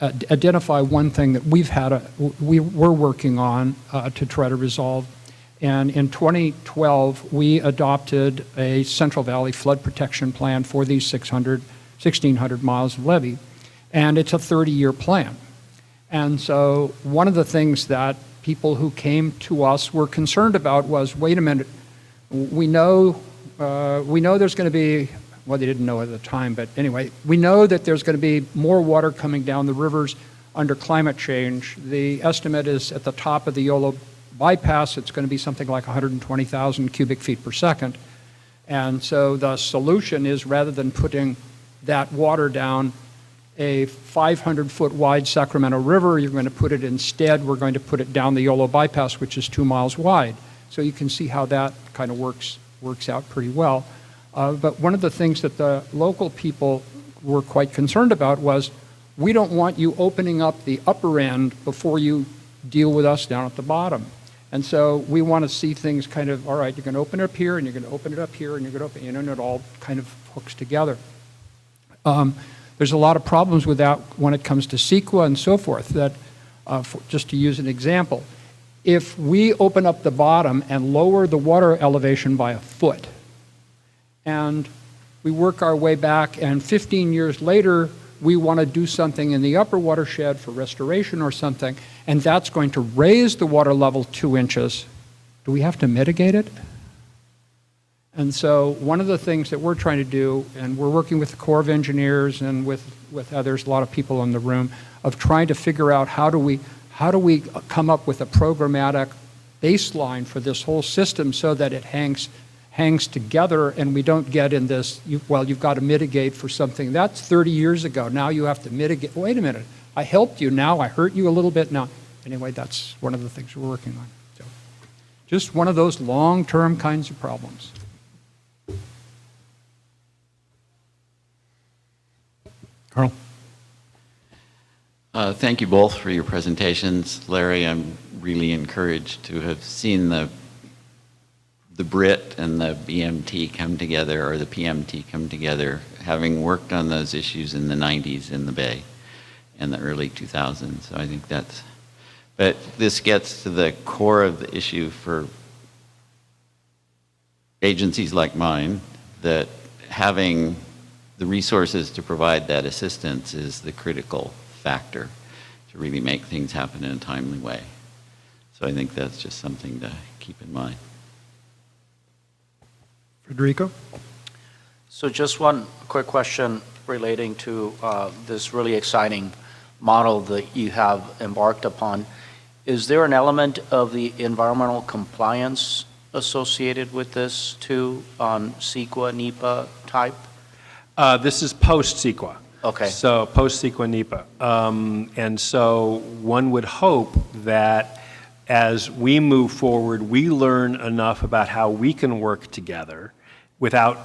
identify one thing that we're working on to try to resolve. And in 2012, we adopted a Central Valley flood protection plan for these 1,600 miles of levee, and it's a 30-year plan. And so one of the things that people who came to us were concerned about was, wait a minute, we know there's going to be, well, they didn't know at the time, but anyway, we know that there's going to be more water coming down the rivers under climate change. The estimate is at the top of the Yolo bypass, it's going to be something like 120,000 cubic feet per second. And so the solution is, rather than putting that water down a 500-foot wide Sacramento River, we're going to put it down the Yolo bypass, which is 2 miles wide. So you can see how that kind of works out pretty well. But one of the things that the local people were quite concerned about was, we don't want you opening up the upper end before you deal with us down at the bottom. And so we want to see things kind of, all right, you're going to open it up here, and you're going to open it up here, and you're going to open it, and it all kind of hooks together. There's a lot of problems with that when it comes to CEQA and so forth, that, just to use an example, If we open up the bottom and lower the water elevation by a foot, and we work our way back, and 15 years later, we want to do something in the upper watershed for restoration or something, and that's going to raise the water level 2 inches, do we have to mitigate it? And so one of the things that we're trying to do, and we're working with the Corps of Engineers and with others, a lot of people in the room, of trying to figure out how do we come up with a programmatic baseline for this whole system so that it hangs together and we don't get in this, you've got to mitigate for something. That's 30 years ago. Now you have to mitigate. Wait a minute. I helped you. Now I hurt you a little bit. Now, anyway, that's one of the things we're working on. So, just one of those long-term kinds of problems. Carl. Thank you both for your presentations. Larry, I'm really encouraged to have seen the BRIT and the BMT come together, or the PMT come together, having worked on those issues in the 90s in the Bay and the early 2000s. So I think but this gets to the core of the issue for agencies like mine, that having the resources to provide that assistance is the critical factor to really make things happen in a timely way. So I think that's just something to keep in mind. Federico? So just one quick question relating to this really exciting model that you have embarked upon. Is there an element of the environmental compliance associated with this too, on CEQA, NEPA type? This is post-CEQA. Okay. So post-CEQA NEPA. And so one would hope that as we move forward, we learn enough about how we can work together without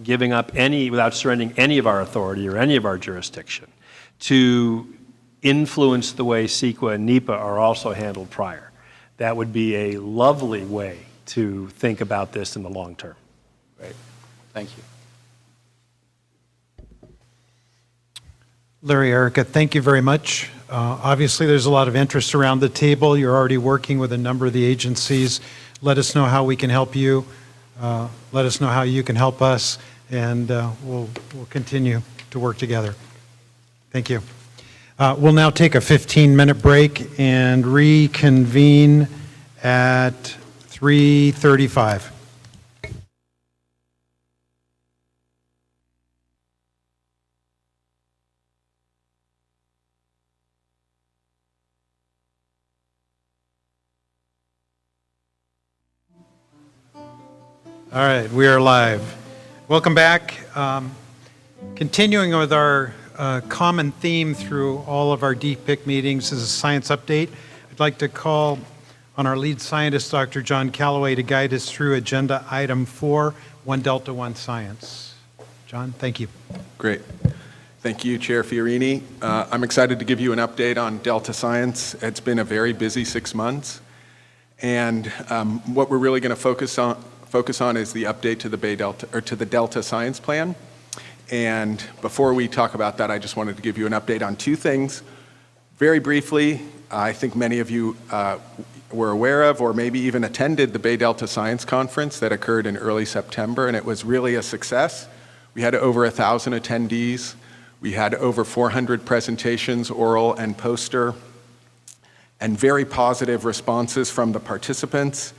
giving up without surrendering any of our authority or any of our jurisdiction, to influence the way CEQA and NEPA are also handled prior. That would be a lovely way to think about this in the long term. Great. Thank you. Larry, Erica, thank you very much. Obviously, there's a lot of interest around the table. You're already working with a number of the agencies. Let us know how we can help you. Let us know how you can help us, and we'll continue to work together. Thank you. We'll now take a 15-minute break and reconvene at 3:35. All right, we are live. Welcome back. Continuing with our common theme through all of our DPIIC meetings is a science update. I'd like to call on our lead scientist, Dr. John Callaway, to guide us through agenda item 4, 1 Delta 1 Science. John, thank you. Great. Thank you, Chair Fiorini. I'm excited to give you an update on Delta Science. It's been a very busy 6 months. And what we're really going to focus on is the update to the the Delta Science Plan. And before we talk about that, I just wanted to give you an update on 2 things. Very briefly, I think many of you were aware of or maybe even attended the Bay Delta Science Conference that occurred in early September, and it was really a success. We had over 1,000 attendees. We had over 400 presentations, oral and poster, and very positive responses from the participants.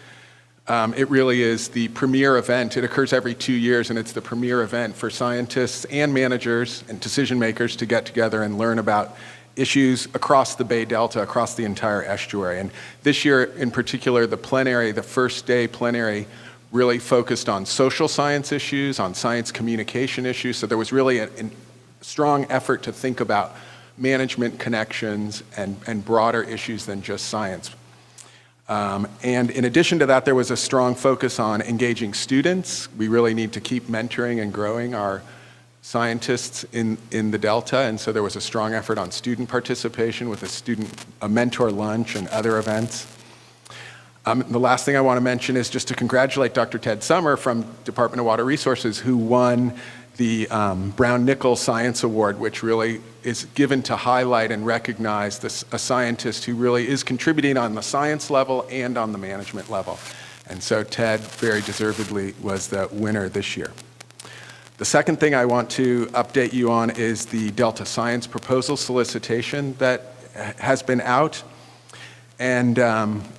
It really is the premier event. It occurs every 2 years, and it's the premier event for scientists and managers and decision makers to get together and learn about issues across the Bay Delta, across the entire estuary. And this year in particular, the first day plenary, really focused on social science issues, on science communication issues. So there was really a strong effort to think about management connections and broader issues than just science. And in addition to that, there was a strong focus on engaging students. We really need to keep mentoring and growing our scientists in the Delta, and so there was a strong effort on student participation with a mentor lunch and other events. The last thing I want to mention is just to congratulate Dr. Ted Summer from Department of Water Resources, who won the Brown-Nichols Science Award, which really is given to highlight and recognize a scientist who really is contributing on the science level and on the management level. And so Ted, very deservedly, was the winner this year. The second thing I want to update you on is the Delta Science proposal solicitation that has been out. And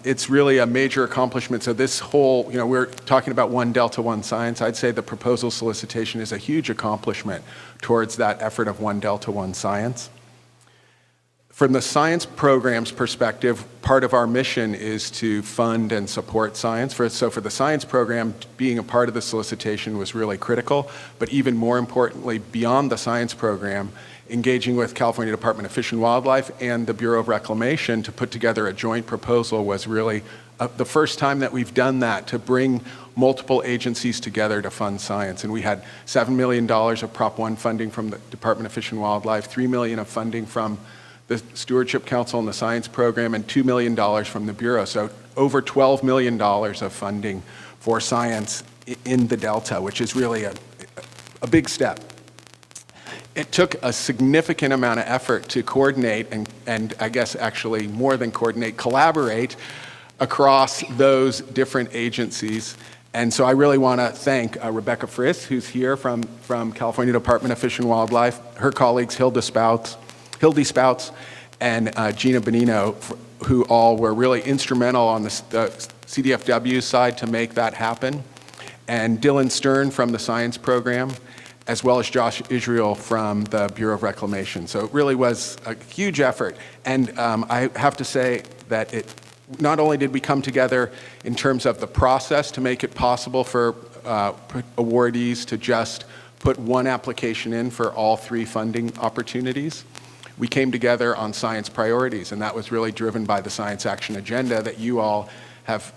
it's really a major accomplishment. So this whole, we're talking about One Delta, One Science. I'd say the proposal solicitation is a huge accomplishment towards that effort of One Delta, One Science. From the science program's perspective, part of our mission is to fund and support science. So for the science program, being a part of the solicitation was really critical, but even more importantly, beyond the science program, engaging with California Department of Fish and Wildlife and the Bureau of Reclamation to put together a joint proposal was really the first time that we've done that, to bring multiple agencies together to fund science. And we had $7 million of Prop 1 funding from the Department of Fish and Wildlife, $3 million of funding from the Stewardship Council and the Science Program, and $2 million from the Bureau. So over $12 million of funding for science in the Delta, which is really a big step. It took a significant amount of effort to coordinate and I guess actually more than coordinate, collaborate across those different agencies. And so I really want to thank Rebecca Friss, who's here from California Department of Fish and Wildlife, her colleagues Hildy Spouts, and Gina Bonino, who all were really instrumental on the CDFW side to make that happen, and Dylan Stern from the science program, as well as Josh Israel from the Bureau of Reclamation. So it really was a huge effort. And I have to say that not only did we come together in terms of the process to make it possible for awardees to just put one application in for all three funding opportunities, we came together on science priorities, and that was really driven by the Science Action Agenda that you all have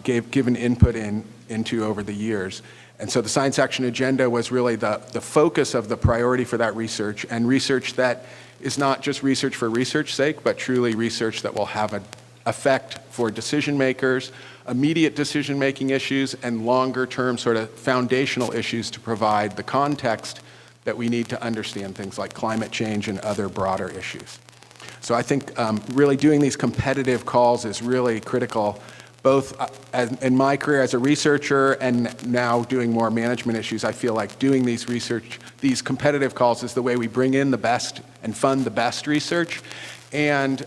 given input into over the years. And so the Science Action Agenda was really the focus of the priority for that research, and research that is not just research for research's sake, but truly research that will have an effect for decision makers, immediate decision-making issues, and longer-term sort of foundational issues to provide the context that we need to understand things like climate change and other broader issues. So I think really doing these competitive calls is really critical, both in my career as a researcher and now doing more management issues. I feel like doing these competitive calls is the way we bring in the best and fund the best research, and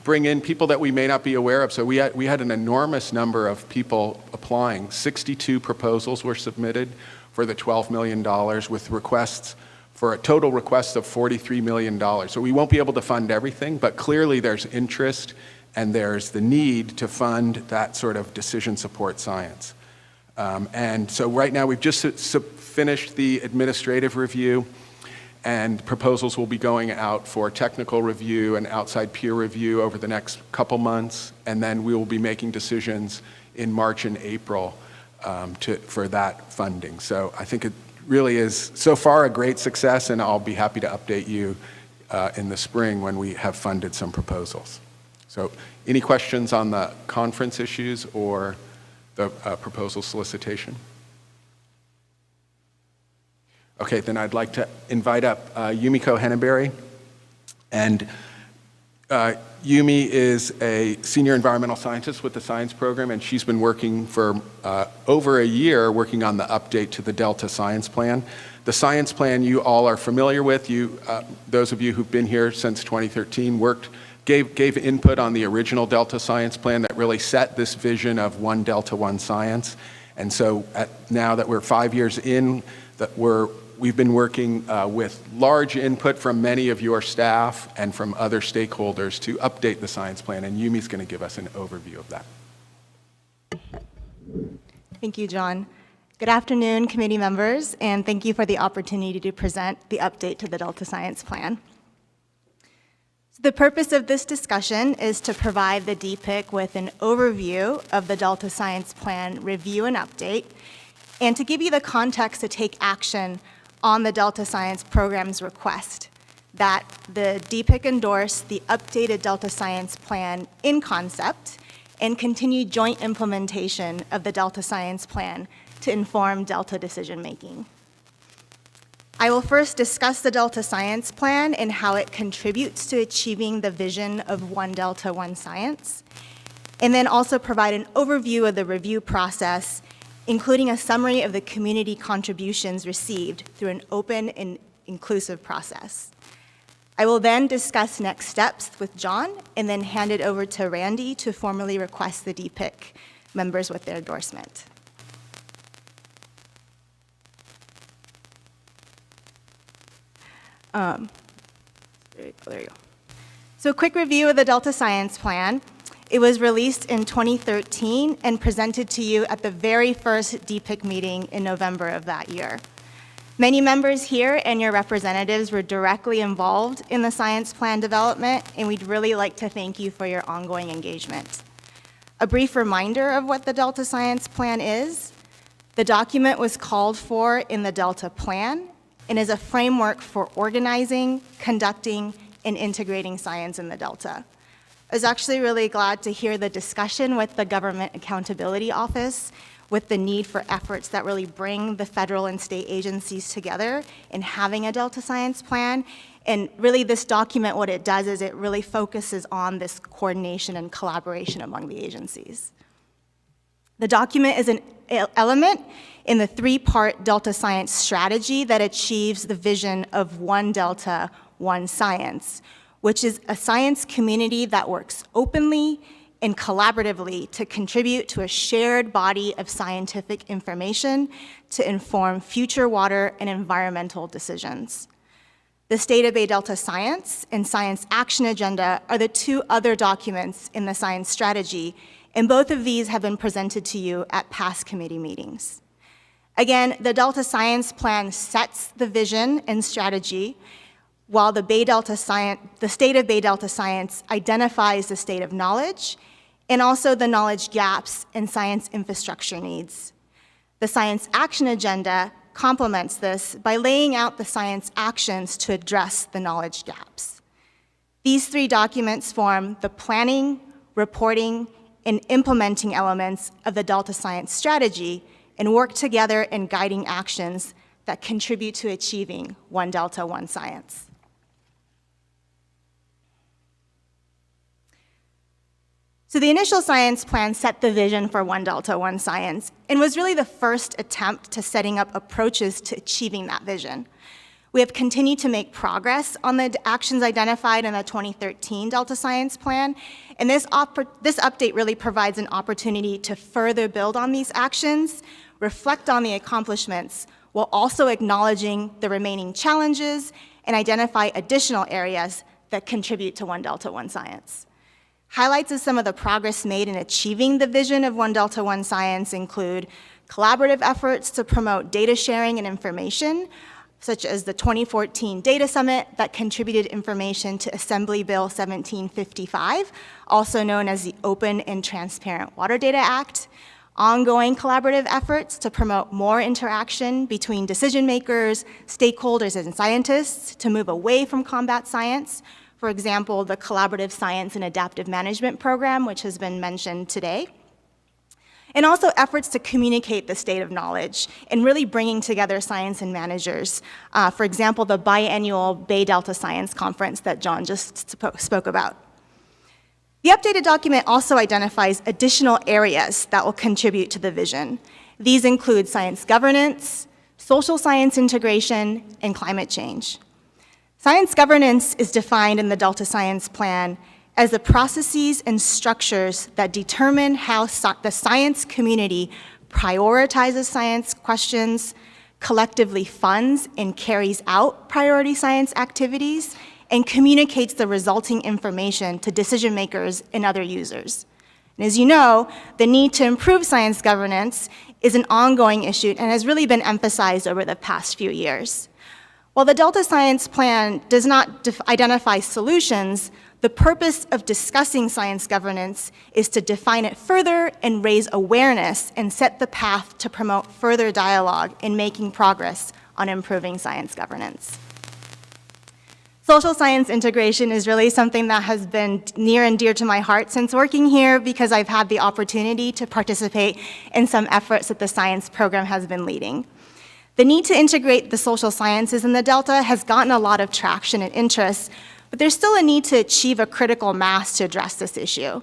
bring in people that we may not be aware of. So we had an enormous number of people applying. 62 proposals were submitted for the $12 million, with requests for a total request of $43 million. So we won't be able to fund everything, but clearly there's interest and there's the need to fund that sort of decision support science. And so right now we've just finished the administrative review, and proposals will be going out for technical review and outside peer review over the next couple months, and then we will be making decisions in March and April for that funding. So I think it really is so far a great success, and I'll be happy to update you in the spring when we have funded some proposals. So any questions on the conference issues or the proposal solicitation? Okay, then I'd like to invite up Yumiko Henneberry. And Yumi is a senior environmental scientist with the science program, and she's been working for over a year working on the update to the Delta Science Plan. The science plan you all are familiar with. Those of you who've been here since 2013 gave input on the original Delta Science Plan that really set this vision of One Delta, One Science. And so now that we're 5 years in, we've been working with large input from many of your staff and from other stakeholders to update the science plan, and Yumi's going to give us an overview of that. Thank you, John. Good afternoon, committee members, and thank you for the opportunity to present the update to the Delta Science Plan. So the purpose of this discussion is to provide the DPIIC with an overview of the Delta Science Plan review and update, and to give you the context to take action on the Delta Science Program's request that the DPIIC endorse the updated Delta Science Plan in concept and continue joint implementation of the Delta Science Plan to inform Delta decision-making. I will first discuss the Delta Science Plan and how it contributes to achieving the vision of One Delta, One Science, and then also provide an overview of the review process, including a summary of the community contributions received through an open and inclusive process. I will then discuss next steps with John and then hand it over to Randy to formally request the DPIIC members with their endorsement. There you go. So a quick review of the Delta Science Plan. It was released in 2013 and presented to you at the very first DPIIC meeting in November of that year. Many members here and your representatives were directly involved in the science plan development, and we'd really like to thank you for your ongoing engagement. A brief reminder of what the Delta Science Plan is. The document was called for in the Delta Plan and is a framework for organizing, conducting, and integrating science in the Delta. I was actually really glad to hear the discussion with the Government Accountability Office with the need for efforts that really bring the federal and state agencies together in having a Delta Science Plan. And really this document, what it does is it really focuses on this coordination and collaboration among the agencies. The document is an element in the three-part Delta Science strategy that achieves the vision of One Delta, One Science, which is a science community that works openly and collaboratively to contribute to a shared body of scientific information to inform future water and environmental decisions. The State of Bay Delta Science and Science Action Agenda are the two other documents in the science strategy, and both of these have been presented to you at past committee meetings. Again, the Delta Science Plan sets the vision and strategy, while the State of Bay Delta Science identifies the state of knowledge and also the knowledge gaps and science infrastructure needs. The Science Action Agenda complements this by laying out the science actions to address the knowledge gaps. These three documents form the planning, reporting, and implementing elements of the Delta Science Strategy and work together in guiding actions that contribute to achieving One Delta, One Science. So the initial science plan set the vision for One Delta, One Science, and was really the first attempt to setting up approaches to achieving that vision. We have continued to make progress on the actions identified in the 2013 Delta Science Plan, and this update really provides an opportunity to further build on these actions, reflect on the accomplishments, while also acknowledging the remaining challenges and identify additional areas that contribute to One Delta, One Science. Highlights of some of the progress made in achieving the vision of One Delta, One Science include collaborative efforts to promote data sharing and information, such as the 2014 Data Summit that contributed information to Assembly Bill 1755, also known as the Open and Transparent Water Data Act, ongoing collaborative efforts to promote more interaction between decision makers, stakeholders, and scientists to move away from combat science. For example, the Collaborative Science and Adaptive Management Program, which has been mentioned today. And also efforts to communicate the state of knowledge and really bringing together science and managers. For example, the biannual Bay Delta Science Conference that John just spoke about. The updated document also identifies additional areas that will contribute to the vision. These include science governance, social science integration, and climate change. Science governance is defined in the Delta Science Plan as the processes and structures that determine how the science community prioritizes science questions, collectively funds and carries out priority science activities, and communicates the resulting information to decision makers and other users. And as you know, the need to improve science governance is an ongoing issue and has really been emphasized over the past few years. While the Delta Science Plan does not identify solutions, the purpose of discussing science governance is to define it further and raise awareness and set the path to promote further dialogue in making progress on improving science governance. Social science integration is really something that has been near and dear to my heart since working here because I've had the opportunity to participate in some efforts that the science program has been leading. The need to integrate the social sciences in the Delta has gotten a lot of traction and interest, but there's still a need to achieve a critical mass to address this issue.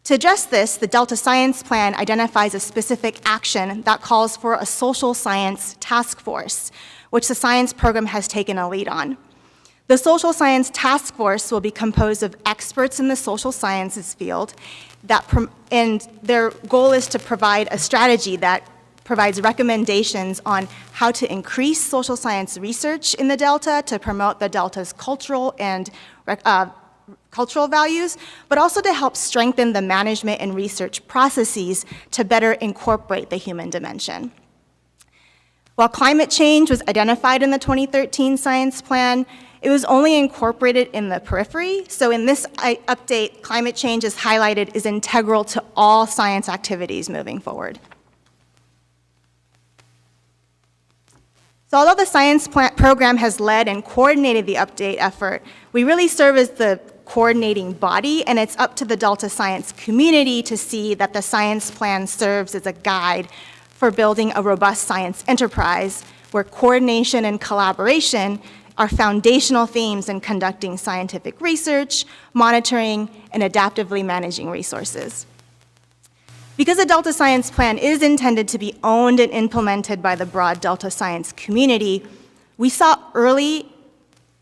To address this, the Delta Science Plan identifies a specific action that calls for a social science task force, which the science program has taken a lead on. The social science task force will be composed of experts in the social sciences field, and their goal is to provide a strategy that provides recommendations on how to increase social science research in the Delta to promote the Delta's cultural and cultural values, but also to help strengthen the management and research processes to better incorporate the human dimension. While climate change was identified in the 2013 Science Plan, it was only incorporated in the periphery. So in this update, climate change is highlighted as integral to all science activities moving forward. So although the science program has led and coordinated the update effort, we really serve as the coordinating body, and it's up to the Delta science community to see that the science plan serves as a guide for building a robust science enterprise where coordination and collaboration are foundational themes in conducting scientific research, monitoring, and adaptively managing resources. Because the Delta Science Plan is intended to be owned and implemented by the broad Delta science community, we saw early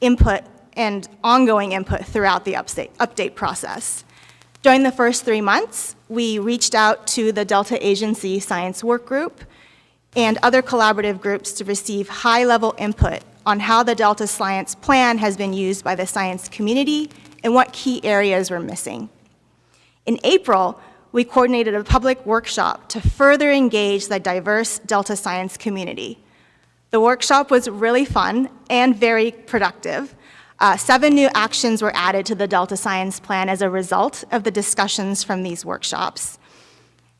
input and ongoing input throughout the update process. During the first 3 months, we reached out to the Delta Agency Science Work Group and other collaborative groups to receive high-level input on how the Delta Science Plan has been used by the science community and what key areas were missing. In April, we coordinated a public workshop to further engage the diverse Delta science community. The workshop was really fun and very productive. 7 new actions were added to the Delta Science Plan as a result of the discussions from these workshops.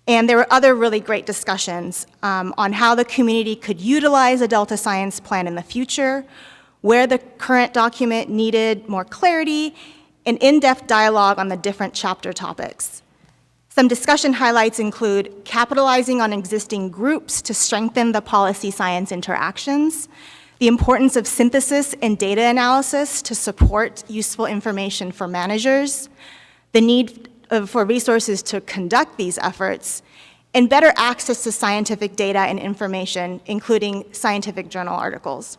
And there were other really great discussions on how the community could utilize the Delta Science Plan in the future, where the current document needed more clarity, and in-depth dialogue on the different chapter topics. Some discussion highlights include capitalizing on existing groups to strengthen the policy science interactions, the importance of synthesis and data analysis to support useful information for managers, the need for resources to conduct these efforts, and better access to scientific data and information, including scientific journal articles.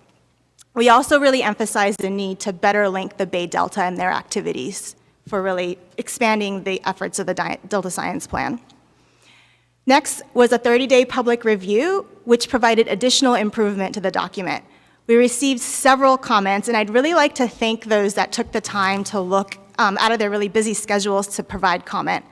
We also really emphasize the need to better link the Bay Delta and their activities for really expanding the efforts of the Delta Science Plan. Next was a 30-day public review, which provided additional improvement to the document. We received several comments, and I'd really like to thank those that took the time to look out of their really busy schedules to provide comment.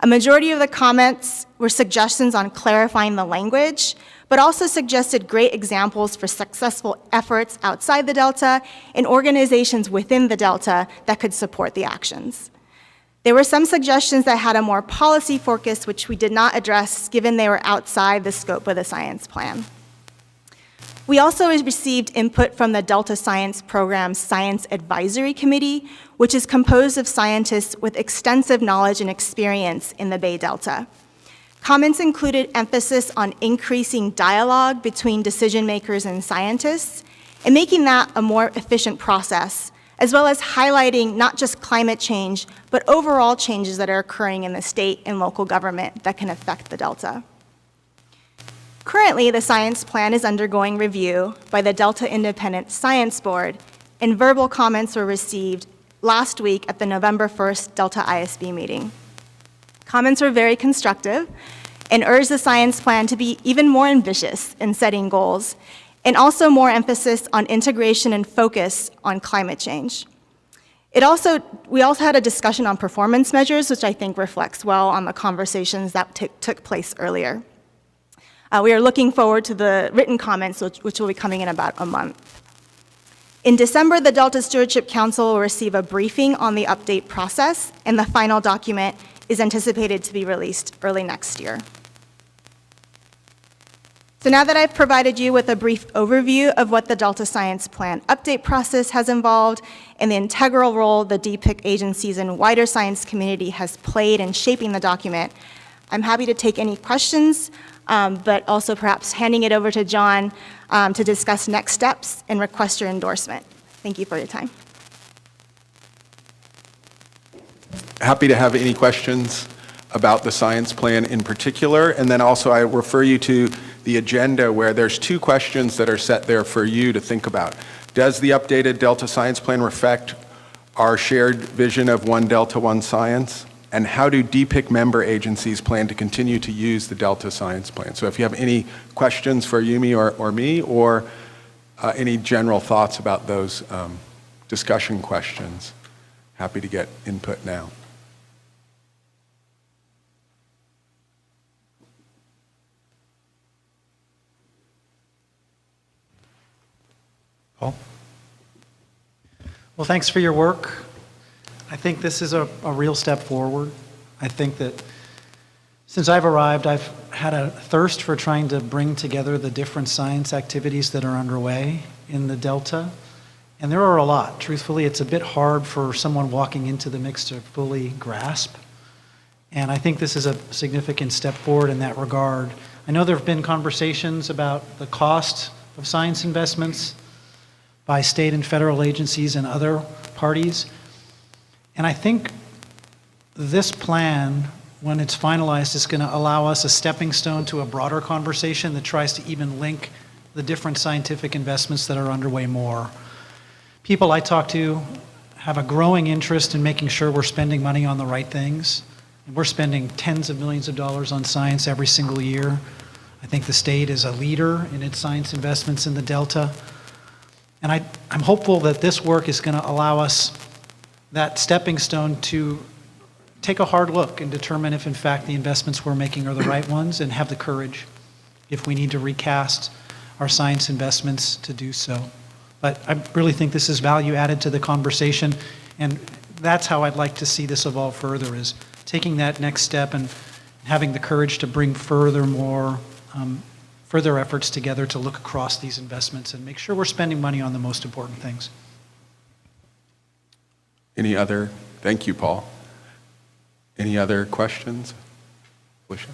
A majority of the comments were suggestions on clarifying the language, but also suggested great examples for successful efforts outside the Delta and organizations within the Delta that could support the actions. There were some suggestions that had a more policy focus, which we did not address given they were outside the scope of the science plan. We also received input from the Delta Science Program's Science Advisory Committee, which is composed of scientists with extensive knowledge and experience in the Bay Delta. Comments included emphasis on increasing dialogue between decision makers and scientists and making that a more efficient process, as well as highlighting not just climate change, but overall changes that are occurring in the state and local government that can affect the Delta. Currently, the science plan is undergoing review by the Delta Independent Science Board, and verbal comments were received last week at the November 1st Delta ISB meeting. Comments were very constructive and urged the science plan to be even more ambitious in setting goals, and also more emphasis on integration and focus on climate change. We also had a discussion on performance measures, which I think reflects well on the conversations that took place earlier. We are looking forward to the written comments, which will be coming in about a month. In December, the Delta Stewardship Council will receive a briefing on the update process, and the final document is anticipated to be released early next year. So now that I've provided you with a brief overview of what the Delta Science Plan update process has involved and the integral role the DPIIC agencies and wider science community has played in shaping the document, I'm happy to take any questions. but also perhaps handing it over to John to discuss next steps and request your endorsement. Thank you for your time. Happy to have any questions about the science plan in particular. And then also I refer you to the agenda where there's 2 questions that are set there for you to think about. Does the updated Delta Science Plan reflect our shared vision of One Delta, One Science? And how do DPIIC member agencies plan to continue to use the Delta Science Plan? So if you have any questions for Yumi or me, or any general thoughts about those discussion questions, happy to get input now. Paul? Well, thanks for your work. I think this is a real step forward. I think that since I've arrived, I've had a thirst for trying to bring together the different science activities that are underway in the Delta. And there are a lot. Truthfully, it's a bit hard for someone walking into the mix to fully grasp. And I think this is a significant step forward in that regard. I know there have been conversations about the cost of science investments by state and federal agencies and other parties. And I think this plan, when it's finalized, is going to allow us a stepping stone to a broader conversation that tries to even link the different scientific investments that are underway more. People I talk to have a growing interest in making sure we're spending money on the right things. And we're spending tens of millions of dollars on science every single year. I think the state is a leader in its science investments in the Delta. And I'm hopeful that this work is going to allow us that stepping stone to take a hard look and determine if in fact the investments we're making are the right ones, and have the courage, if we need to recast our science investments, to do so. But I really think this is value added to the conversation, and that's how I'd like to see this evolve further, is taking that next step and having the courage to bring further efforts together to look across these investments and make sure we're spending money on the most important things. Any other? Thank you, Paul. Any other questions? Alicia?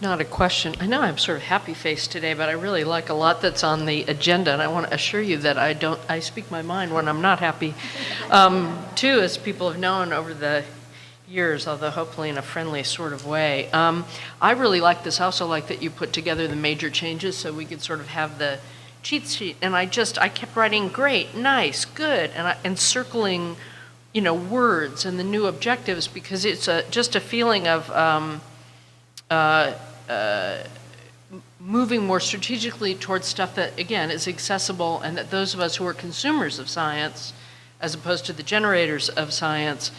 Not a question. I know I'm sort of happy-faced today, but I really like a lot that's on the agenda, and I want to assure you that I speak my mind when I'm not happy. Too, as people have known over the years, although hopefully in a friendly sort of way. I really like this. I also like that you put together the major changes so we could sort of have the cheat sheet, and I kept writing great, nice, good, and circling, words and the new objectives, because it's just a feeling of moving more strategically towards stuff that, again, is accessible, and that those of us who are consumers of science, as opposed to the generators of science,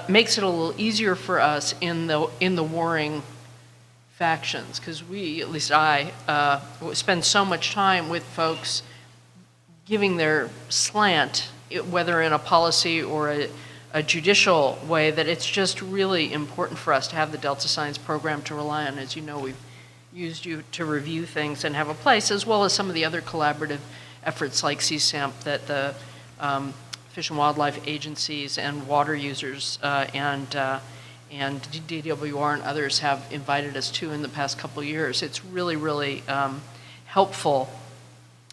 makes it a little easier for us in the warring factions, because we, at least I, spend so much time with folks giving their slant, whether in a policy or a judicial way, that it's just really important for us to have the Delta Science Program to rely on. As you know, we've used you to review things and have a place, as well as some of the other collaborative efforts like CSAMP that the Fish and Wildlife agencies and water users and DWR and others have invited us to in the past couple of years. It's really, really helpful.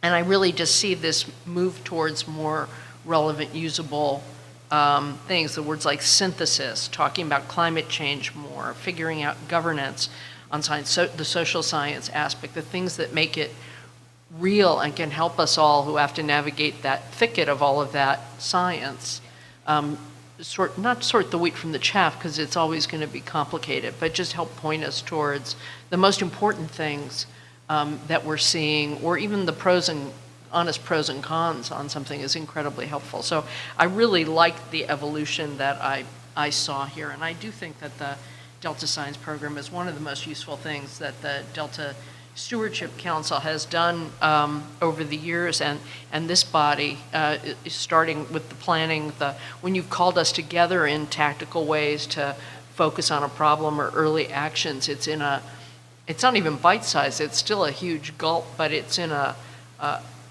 And I really just see this move towards more relevant, usable things, the words like synthesis, talking about climate change more, figuring out governance on science, so the social science aspect, the things that make it real and can help us all who have to navigate that thicket of all of that science. Not sort the wheat from the chaff, because it's always going to be complicated, but just help point us towards the most important things that we're seeing, or even the honest pros and cons on something is incredibly helpful. So I really liked the evolution that I saw here, and I do think that the Delta Science Program is one of the most useful things that the Delta Stewardship Council has done over the years, and this body is starting with the planning, when you've called us together in tactical ways to focus on a problem or early actions, it's not even bite-sized, it's still a huge gulp, but it's in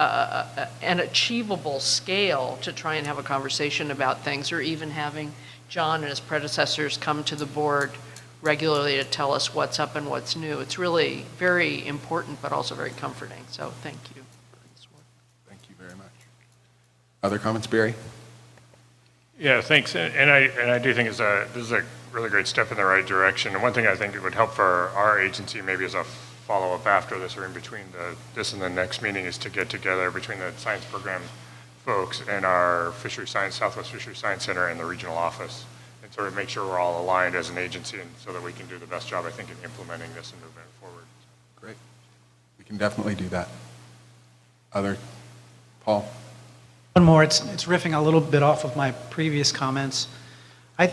an achievable scale to try and have a conversation about things, or even having John and his predecessors come to the board regularly to tell us what's up and what's new. It's really very important, but also very comforting. So thank you. Thank you very much. Other comments, Barry? Yeah, thanks. And I do think this is a really great step in the right direction. And one thing I think it would help for our agency, maybe as a follow-up after this or in between this and the next meeting, is to get together between the science program folks and our Southwest Fisheries Science Center and the regional office, and sort of make sure we're all aligned as an agency, and so that we can do the best job, I think, in implementing this and moving it forward. Great. We can definitely do that. Paul? One more, it's riffing a little bit off of my previous comments. I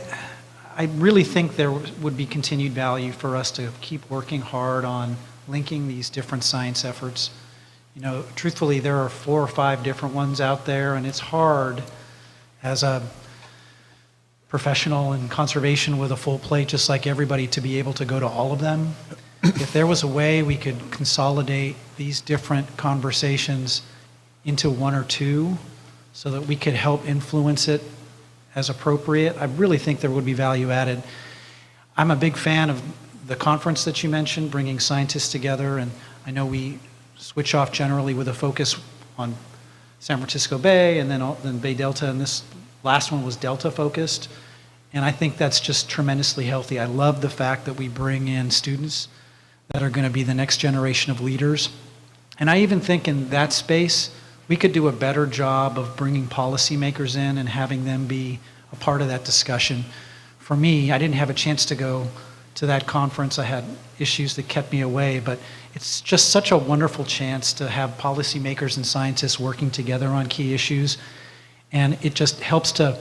really think there would be continued value for us to keep working hard on linking these different science efforts. You know, truthfully, there are 4 or 5 different ones out there, and it's hard as a professional in conservation with a full plate, just like everybody, to be able to go to all of them. If there was a way we could consolidate these different conversations into 1 or 2 so that we could help influence it as appropriate, I really think there would be value added. I'm a big fan of the conference that you mentioned, bringing scientists together, and I know we switch off generally with a focus on San Francisco Bay and then Bay Delta, and this last one was Delta focused, and I think that's just tremendously healthy. I love the fact that we bring in students that are going to be the next generation of leaders, and I even think in that space we could do a better job of bringing policymakers in and having them be a part of that discussion. For me, I didn't have a chance to go to that conference. I had issues that kept me away, but it's just such a wonderful chance to have policymakers and scientists working together on key issues, and it just helps to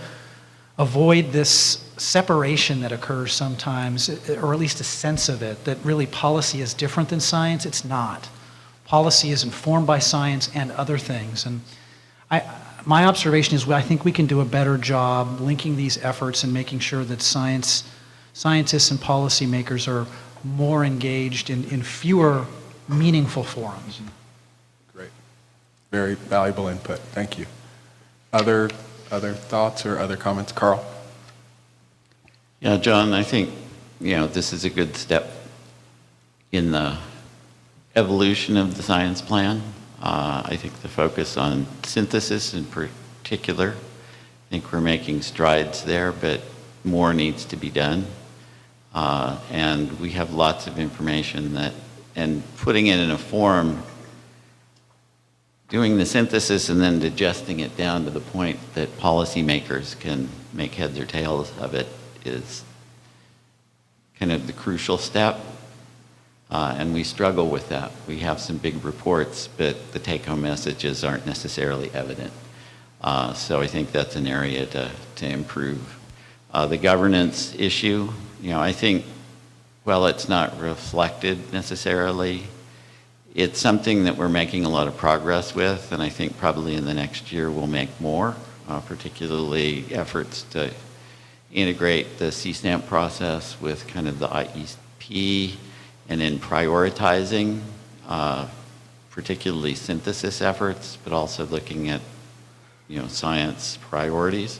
avoid this separation that occurs sometimes, or at least a sense of it, that really policy is different than science. It's not. Policy is informed by science and other things, and my observation is I think we can do a better job linking these efforts and making sure that scientists and policymakers are more engaged in fewer meaningful forums. Great. Very valuable input. Thank you. Other thoughts or other comments? Carl? Yeah, John, I think, this is a good step in the evolution of the science plan. I think the focus on synthesis in particular, I think we're making strides there, but more needs to be done. And we have lots of information and putting it in a form, doing the synthesis and then digesting it down to the point that policymakers can make heads or tails of it is kind of the crucial step. And we struggle with that. We have some big reports, but the take-home messages aren't necessarily evident. So I think that's an area to improve. The governance issue, I think, while it's not reflected necessarily, it's something that we're making a lot of progress with, and I think probably in the next year we'll make more, particularly efforts to integrate the CStamp process with kind of the IEP, and in prioritizing, particularly synthesis efforts, but also looking at, science priorities,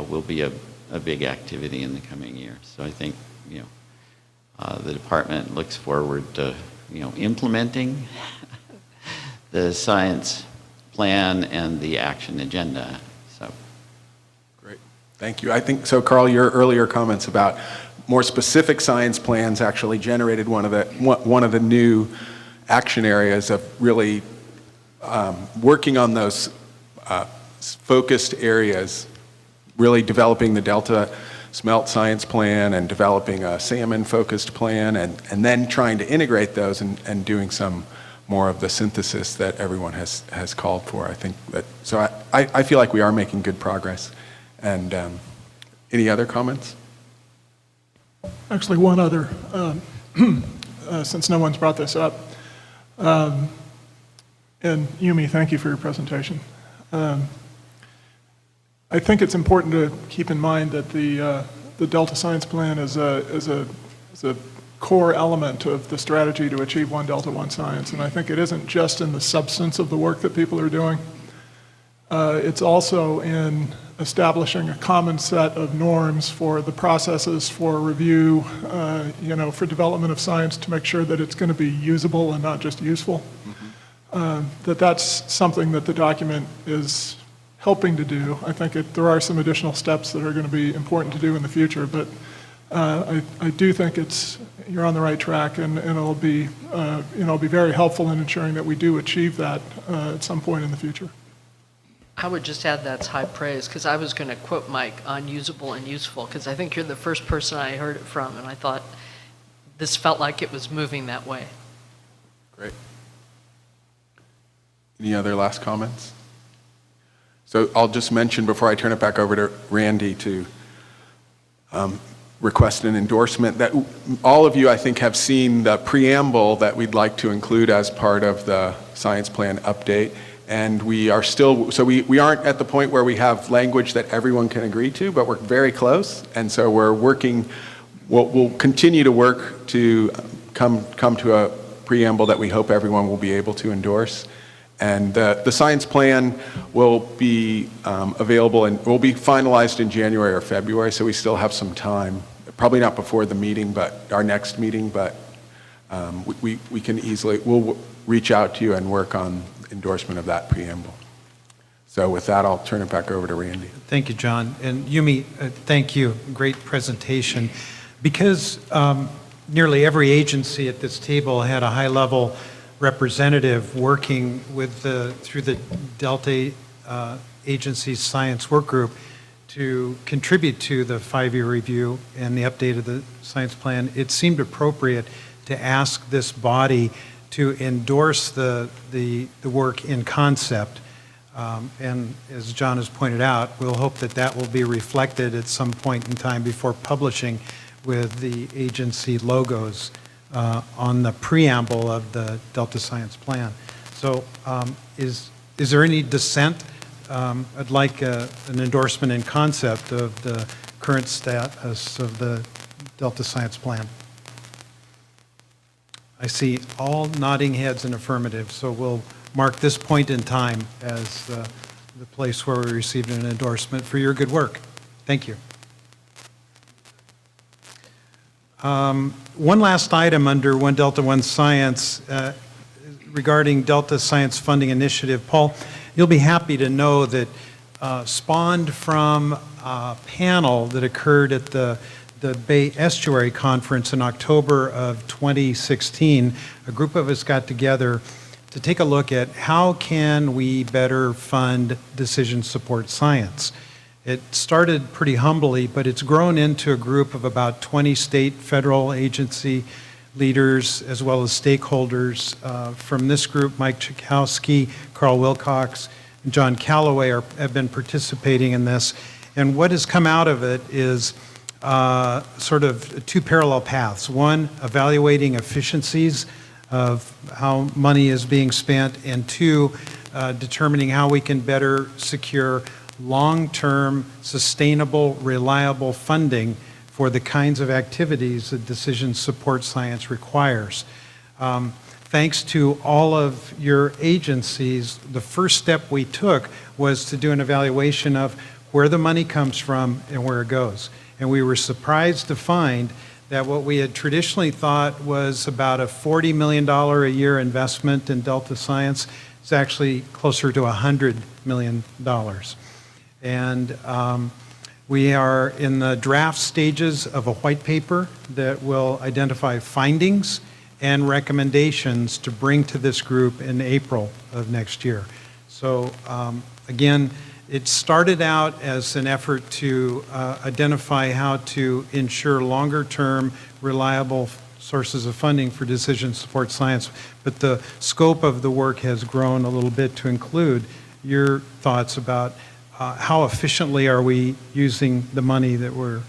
will be a big activity in the coming year. So I think, the department looks forward to, implementing the science plan and the action agenda. So. Great. Thank you. I think so, Carl, your earlier comments about more specific science plans actually generated one of the new action areas of really working on those focused areas, really developing the Delta Smelt Science Plan and developing a salmon-focused plan, and then trying to integrate those and doing some more of the synthesis that everyone has called for. I think that, so I feel like we are making good progress. And any other comments? Actually, one other, since no one's brought this up. And Yumi, thank you for your presentation. I think it's important to keep in mind that the Delta Science Plan is a core element of the strategy to achieve One Delta, One Science. And I think it isn't just in the substance of the work that people are doing. It's also in establishing a common set of norms for the processes for review, for development of science to make sure that it's going to be usable and not just useful. That's something that the document is helping to do. I think there are some additional steps that are going to be important to do in the future, but I do think you're on the right track, and it'll be very helpful in ensuring that we do achieve that at some point in the future. I would just add that's high praise, because I was going to quote Mike on usable and useful, because I think you're the first person I heard it from, and I thought this felt like it was moving that way. Great. Any other last comments? So I'll just mention before I turn it back over to Randy to request an endorsement that all of you, I think, have seen the preamble that we'd like to include as part of the science plan update. And we are still, so we aren't at the point where we have language that everyone can agree to, but we're very close. And so we're working, we'll continue to work to come to a preamble that we hope everyone will be able to endorse. And the science plan will be available and will be finalized in January or February, so we still have some time. Probably not before the meeting, but our next meeting, but we can easily, we'll reach out to you and work on endorsement of that preamble. So with that, I'll turn it back over to Randy. Thank you, John. And Yumi, thank you. Great presentation. Because nearly every agency at this table had a high-level representative working with through the Delta Agency's Science Work Group to contribute to the 5-year review and the update of the science plan, it seemed appropriate to ask this body to endorse the work in concept. And as John has pointed out, we'll hope that that will be reflected at some point in time before publishing with the agency logos on the preamble of the Delta Science Plan. So is there any dissent? I'd like an endorsement in concept of the current status of the Delta Science Plan. I see all nodding heads in affirmative, so we'll mark this point in time as the place where we received an endorsement for your good work. Thank you. One last item under One Delta One Science regarding Delta Science Funding Initiative. Paul, you'll be happy to know that spawned from a panel that occurred at the Bay Estuary Conference in October of 2016, a group of us got together to take a look at how can we better fund decision support science. It started pretty humbly, but it's grown into a group of about 20 state federal agency leaders as well as stakeholders. From this group, Mike Chakowski, Carl Wilcox, and John Calloway have been participating in this. And what has come out of it is sort of two parallel paths. One, evaluating efficiencies of how money is being spent, and two, determining how we can better secure long-term, sustainable, reliable funding for the kinds of activities that decision support science requires. Thanks to all of your agencies, the first step we took was to do an evaluation of where the money comes from and where it goes. And we were surprised to find that what we had traditionally thought was about a $40 million a year investment in Delta Science is actually closer to $100 million. And we are in the draft stages of a white paper that will identify findings and recommendations to bring to this group in April of next year. So again, it started out as an effort to identify how to ensure longer-term, reliable sources of funding for decision support science, but the scope of the work has grown a little bit to include your thoughts about how efficiently are we using the money that we're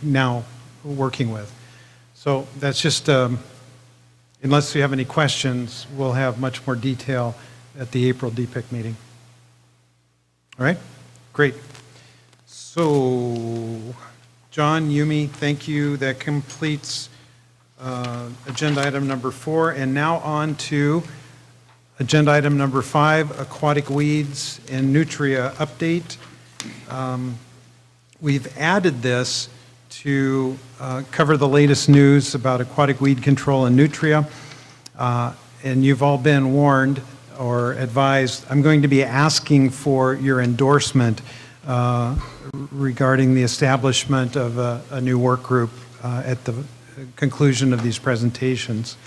now working with. So that's just, unless you have any questions, we'll have much more detail at the April DPIIC meeting. All right, great. So, John, Yumi, thank you. That completes agenda item number 4. And now on to agenda item number 5, aquatic weeds and nutria update. we've added this to cover the latest news about aquatic weed control and nutria. And you've all been warned or advised, I'm going to be asking for your endorsement regarding the establishment of a new work group at the conclusion of these presentations.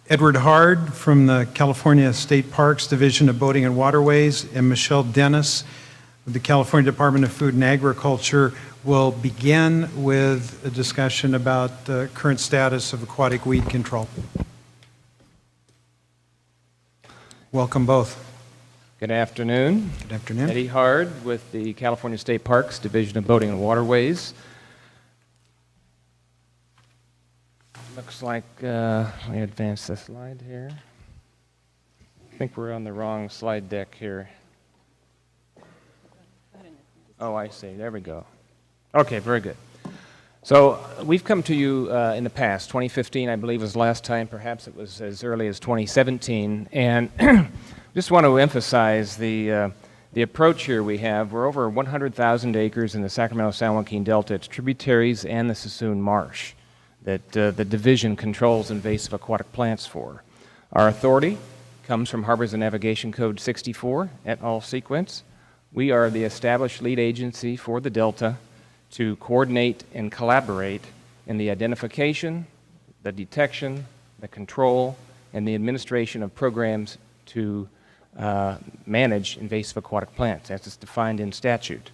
Edward Hard from the California State Parks Division of Boating and Waterways and Michelle Dennis with the California Department of Food and Agriculture will begin with a discussion about the current status of aquatic weed control. Welcome both. Good afternoon. Good afternoon. Eddie Hard with the California State Parks Division of Boating and Waterways. Looks like, let me advance the slide here. I think we're on the wrong slide deck here. Oh, I see. There we go. Okay, very good. So we've come to you in the past. 2015, I believe, was the last time. Perhaps it was as early as 2017. And just want to emphasize the approach here we have. We're over 100,000 acres in the Sacramento-San Joaquin Delta, its tributaries, and the Sassoon Marsh that the division controls invasive aquatic plants for. Our authority comes from Harbors and Navigation Code 64 et al. Sequence. We are the established lead agency for the Delta to coordinate and collaborate in the identification, the detection, the control, and the administration of programs to manage invasive aquatic plants, as it's defined in statute.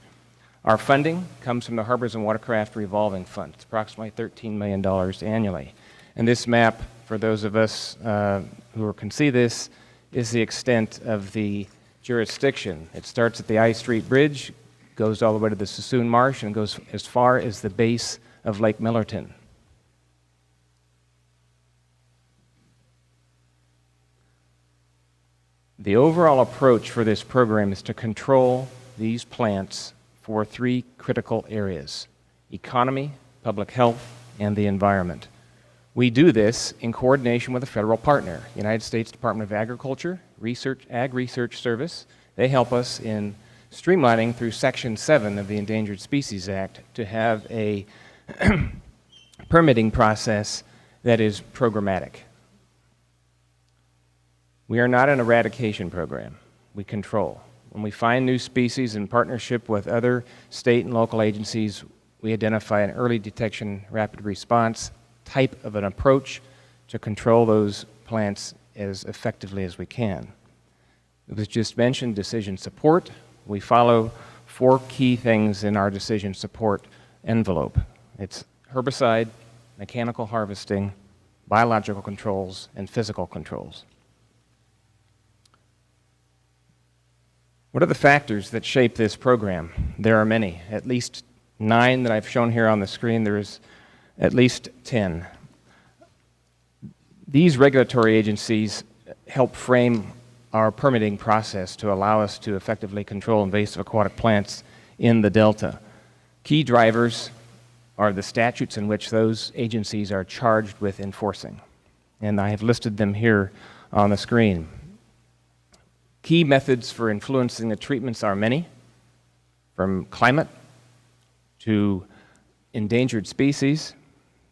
Our funding comes from the Harbors and Watercraft Revolving Fund. It's approximately $13 million annually. And this map, for those of us who can see this, is the extent of the jurisdiction. It starts at the I Street Bridge, goes all the way to the Sassoon Marsh, and goes as far as the base of Lake Millerton. The overall approach for this program is to control these plants for three critical areas: economy, public health, and the environment. We do this in coordination with a federal partner, United States Department of Agriculture, Ag Research Service. They help us in streamlining through Section 7 of the Endangered Species Act to have a permitting process that is programmatic. We are not an eradication program. We control. When we find new species in partnership with other state and local agencies, we identify an early detection, rapid response type of an approach to control those plants as effectively as we can. It was just mentioned decision support. We follow 4 key things in our decision support envelope. It's herbicide, mechanical harvesting, biological controls, and physical controls. What are the factors that shape this program? There are many, at least 9 that I've shown here on the screen. There is at least 10. These regulatory agencies help frame our permitting process to allow us to effectively control invasive aquatic plants in the Delta. Key drivers are the statutes in which those agencies are charged with enforcing, and I have listed them here on the screen. Key methods for influencing the treatments are many, from climate to endangered species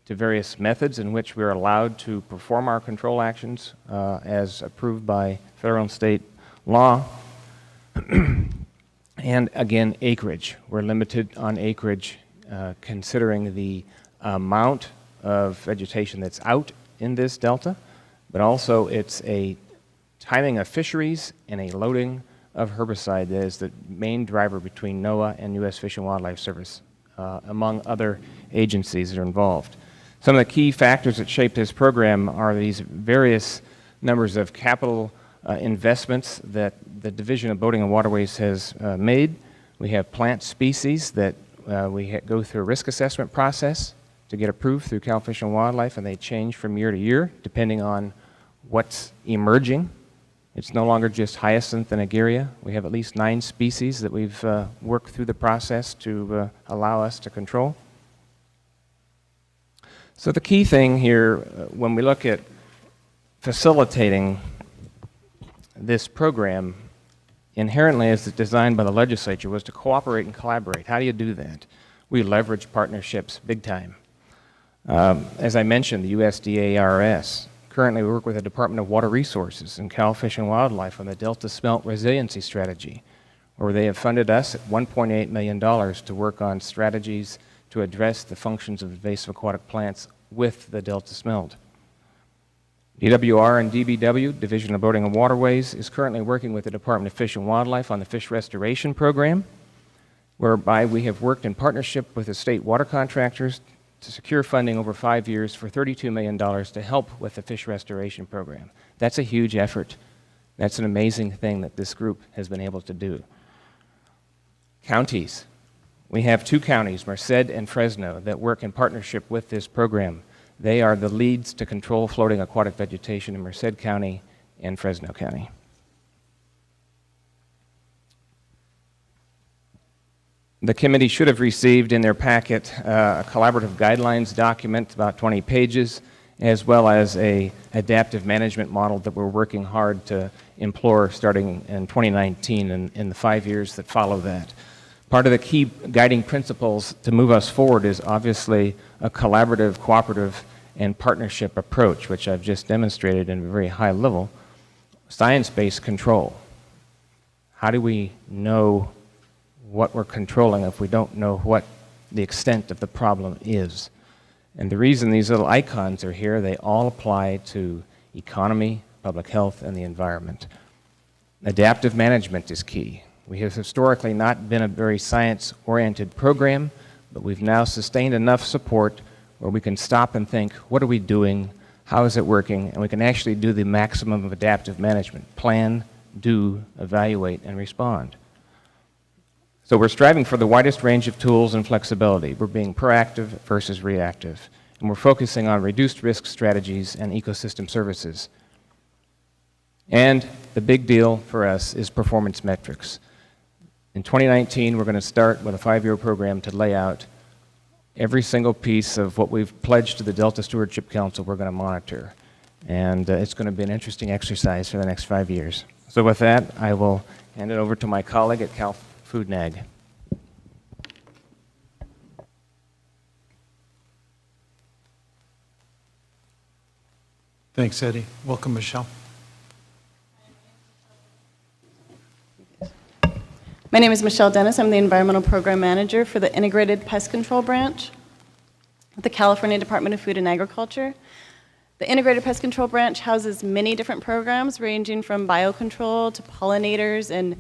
to various methods in which we're allowed to perform our control actions as approved by federal and state law. And again, acreage. We're limited on acreage considering the amount of vegetation that's out in this delta, but also it's a timing of fisheries and a loading of herbicide that is the main driver between NOAA and U.S. Fish and Wildlife Service, among other agencies that are involved. Some of the key factors that shape this program are these various numbers of capital investments that the Division of Boating and Waterways has made. We have plant species that we go through a risk assessment process to get approved through Cal Fish and Wildlife, and they change from year to year depending on what's emerging. It's no longer just hyacinth and ageria. We have at least 9 species that we've worked through the process to allow us to control. So the key thing here, when we look at facilitating this program, inherently, as designed by the legislature, was to cooperate and collaborate. How do you do that? We leverage partnerships big time. As I mentioned, the USDA-ARS. Currently, we work with the Department of Water Resources and Cal Fish and Wildlife on the Delta Smelt Resiliency Strategy, where they have funded us at $1.8 million to work on strategies to address the functions of invasive aquatic plants with the Delta Smelt. DWR and DBW, Division of Boating and Waterways, is currently working with the Department of Fish and Wildlife on the Fish Restoration Program, whereby we have worked in partnership with the state water contractors to secure funding over 5 years for $32 million to help with the Fish Restoration Program. That's a huge effort. That's an amazing thing that this group has been able to do. Counties. We have 2 counties, Merced and Fresno, that work in partnership with this program. They are the leads to control floating aquatic vegetation in Merced County and Fresno County. The committee should have received in their packet a collaborative guidelines document, about 20 pages, as well as a adaptive management model that we're working hard to implore starting in 2019 and in the 5 years that follow that. Part of the key guiding principles to move us forward is obviously a collaborative, cooperative, and partnership approach, which I've just demonstrated in a very high level. Science-based control. How do we know what we're controlling if we don't know what the extent of the problem is? And the reason these little icons are here, they all apply to economy, public health, and the environment. Adaptive management is key. We have historically not been a very science-oriented program, but we've now sustained enough support where we can stop and think, what are we doing, how is it working, and we can actually do the maximum of adaptive management. Plan, do, evaluate, and respond. So we're striving for the widest range of tools and flexibility. We're being proactive versus reactive, and we're focusing on reduced risk strategies and ecosystem services. And the big deal for us is performance metrics. In 2019, we're going to start with a 5-year program to lay out every single piece of what we've pledged to the Delta Stewardship Council we're going to monitor. And it's going to be an interesting exercise for the next 5 years. So with that, I will hand it over to my colleague at Cal Food and Ag. Thanks, Eddie. Welcome, Michelle. My name is Michelle Dennis. I'm the Environmental Program Manager for the Integrated Pest Control Branch at the California Department of Food and Agriculture. The Integrated Pest Control Branch houses many different programs ranging from biocontrol to pollinators and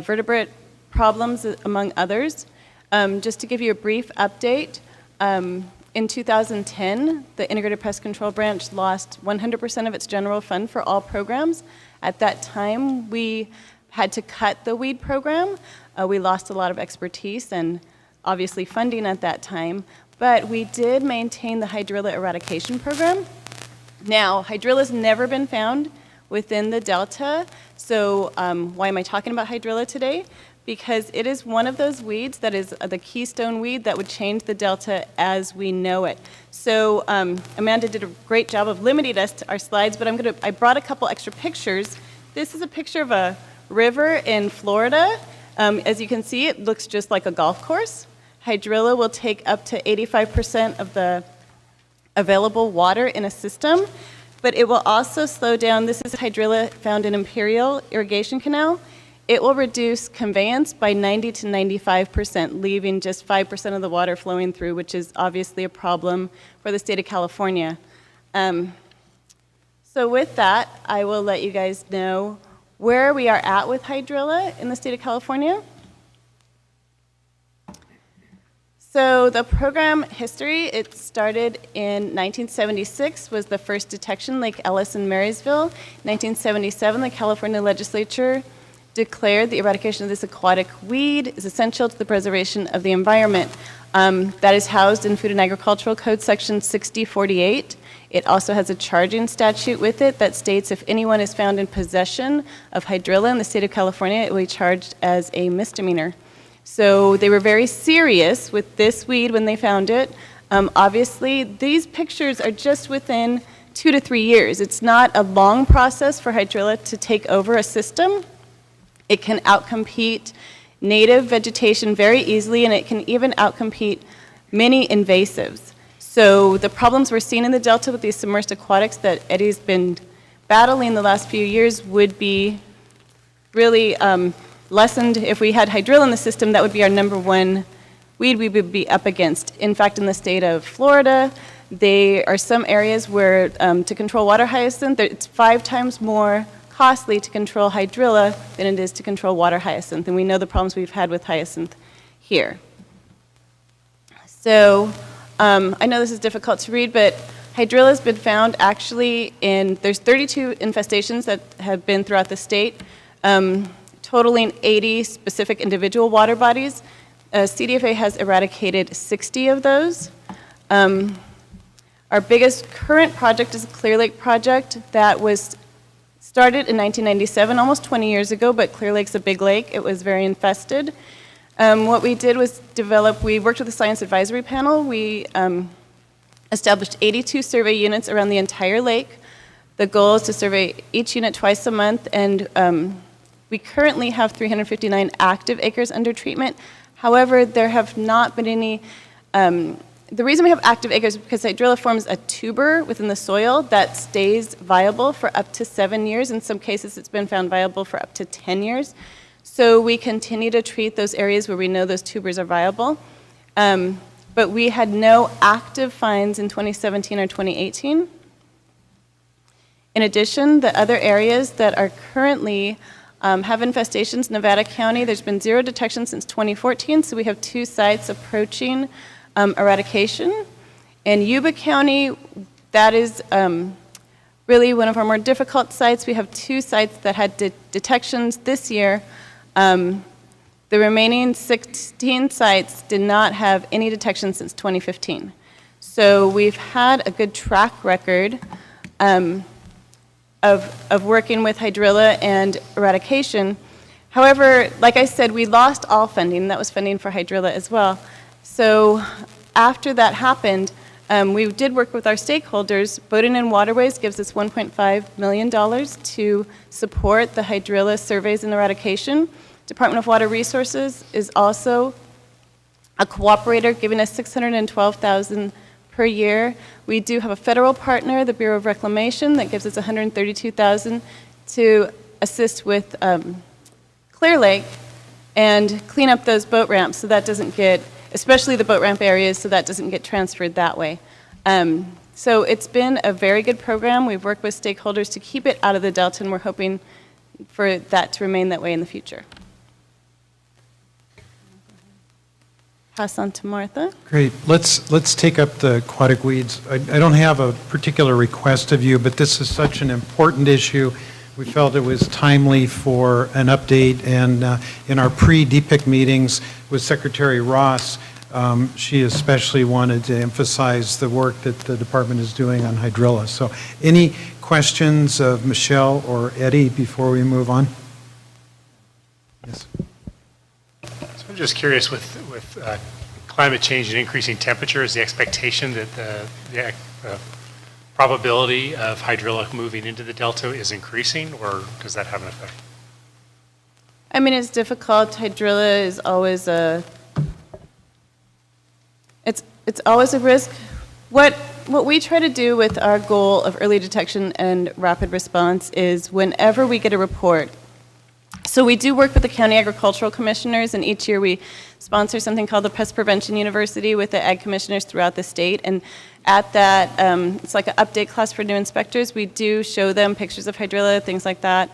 vertebrate problems, among others. Just to give you a brief update, in 2010, the Integrated Pest Control Branch lost 100% of its general fund for all programs. At that time, we had to cut the weed program. We lost a lot of expertise and obviously funding at that time, but we did maintain the hydrilla eradication program. Now, hydrilla's never been found within the Delta, so why am I talking about hydrilla today? Because it is one of those weeds that is the keystone weed that would change the Delta as we know it. So Amanda did a great job of limiting us to our slides, but I brought a couple extra pictures. This is a picture of a river in Florida. As you can see, it looks just like a golf course. Hydrilla will take up to 85% of the available water in a system, but it will also slow down. This is hydrilla found in Imperial Irrigation Canal. It will reduce conveyance by 90 to 95%, leaving just 5% of the water flowing through, which is obviously a problem for the state of California. So with that, I will let you guys know where we are at with hydrilla in the state of California. So the program history, it started in 1976, was the first detection, Lake Ellis in Marysville. 1977, the California legislature declared the eradication of this aquatic weed is essential to the preservation of the environment. That is housed in Food and Agricultural Code Section 6048. It also has a charging statute with it that states if anyone is found in possession of hydrilla in the state of California, it will be charged as a misdemeanor. So they were very serious with this weed when they found it. Obviously, these pictures are just within 2 to 3 years. It's not a long process for hydrilla to take over a system. It can outcompete native vegetation very easily, and it can even outcompete many invasives. So the problems we're seeing in the Delta with these submersed aquatics that Eddie's been battling the last few years would be really lessened if we had hydrilla in the system. That would be our number one weed we would be up against. In fact, in the state of Florida, there are some areas where to control water hyacinth, it's 5 times more costly to control hydrilla than it is to control water hyacinth. And we know the problems we've had with hyacinth here. So I know this is difficult to read, but hydrilla has been found actually there's 32 infestations that have been throughout the state, totaling 80 specific individual water bodies. CDFA has eradicated 60 of those. Our biggest current project is the Clear Lake project that was started in 1997, almost 20 years ago, but Clear Lake's a big lake. It was very infested. What we did was we worked with the Science Advisory Panel. We established 82 survey units around the entire lake. The goal is to survey each unit twice a month, and we currently have 359 active acres under treatment. However, there have not been any, the reason we have active acres is because hydrilla forms a tuber within the soil that stays viable for up to 7 years. In some cases, it's been found viable for up to 10 years. So we continue to treat those areas where we know those tubers are viable. But we had no active finds in 2017 or 2018. In addition, the other areas that are currently have infestations, Nevada County, there's been 0 detection since 2014, so we have 2 sites approaching eradication. In Yuba County, that is really one of our more difficult sites. We have 2 sites that had detections this year. The remaining 16 sites did not have any detection since 2015. So we've had a good track record of working with hydrilla and eradication. However, like I said, we lost all funding. That was funding for hydrilla as well. So after that happened, we did work with our stakeholders. Boating and Waterways gives us $1.5 million to support the hydrilla surveys and eradication. Department of Water Resources is also a cooperator, giving us $612,000 per year. We do have a federal partner, the Bureau of Reclamation, that gives us $132,000 to assist with Clear Lake and clean up those boat ramps so that doesn't get, especially the boat ramp areas, so that doesn't get transferred that way. So it's been a very good program. We've worked with stakeholders to keep it out of the Delta, and we're hoping for that to remain that way in the future. Pass on to Martha. Great. Let's take up the aquatic weeds. I don't have a particular request of you, but this is such an important issue. We felt it was timely for an update, and in our pre-DPIIC meetings with Secretary Ross, she especially wanted to emphasize the work that the department is doing on hydrilla. So any questions of Michelle or Eddie before we move on? Yes. So I'm just curious with climate change and increasing temperature, is the expectation that the probability of hydrilla moving into the Delta is increasing, or does that have an effect? I mean, it's difficult. Hydrilla is always it's always a risk. What we try to do with our goal of early detection and rapid response is whenever we get a report. So we do work with the county agricultural commissioners, and each year we sponsor something called the Pest Prevention University with the ag commissioners throughout the state. And at that, it's like an update class for new inspectors. We do show them pictures of hydrilla, things like that.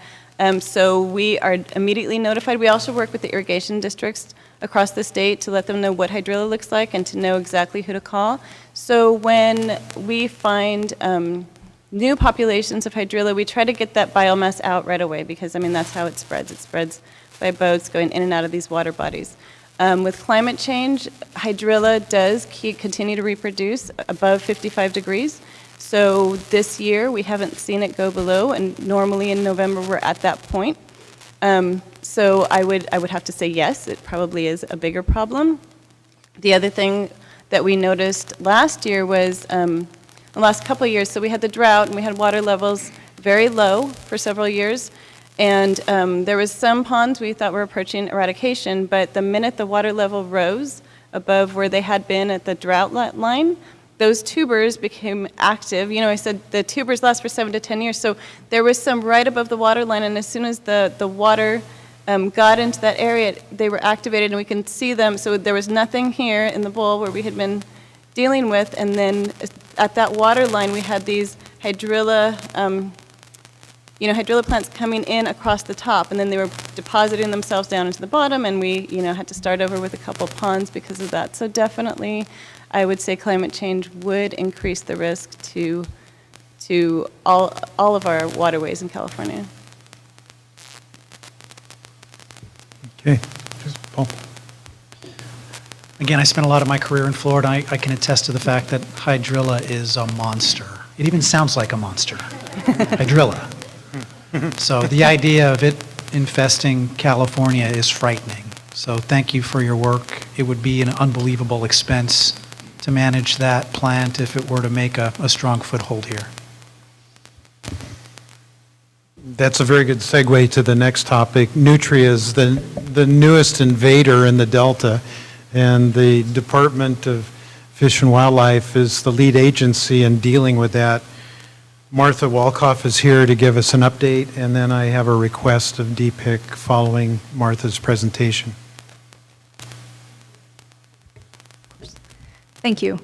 So we are immediately notified. We also work with the irrigation districts across the state to let them know what hydrilla looks like and to know exactly who to call. So when we find new populations of hydrilla, we try to get that biomass out right away because, I mean, that's how it spreads. It spreads by boats going in and out of these water bodies. With climate change, hydrilla does continue to reproduce above 55 degrees. So this year, we haven't seen it go below, and normally in November, we're at that point. So I would have to say yes, it probably is a bigger problem. The other thing that we noticed last year was the last couple of years, so we had the drought and we had water levels very low for several years. And there was some ponds we thought were approaching eradication, but the minute the water level rose above where they had been at the drought line, those tubers became active. You know, I said the tubers last for 7 to 10 years, so there was some right above the water line, and as soon as the water got into that area, they were activated, and we can see them. So there was nothing here in the bowl where we had been dealing with, and then at that water line, we had these hydrilla, hydrilla plants coming in across the top, and then they were depositing themselves down into the bottom, and we, had to start over with a couple ponds because of that. So definitely, I would say climate change would increase the risk to all of our waterways in California. Okay, Paul. Again, I spent a lot of my career in Florida. I can attest to the fact that hydrilla is a monster. It even sounds like a monster. Hydrilla. So the idea of it infesting California is frightening. So thank you for your work. It would be an unbelievable expense to manage that plant if it were to make a strong foothold here. That's a very good segue to the next topic. Nutria is the newest invader in the Delta, and the Department of Fish and Wildlife is the lead agency in dealing with that. Martha Walkoff is here to give us an update, and then I have a request of DPIIC following Martha's presentation. Thank you.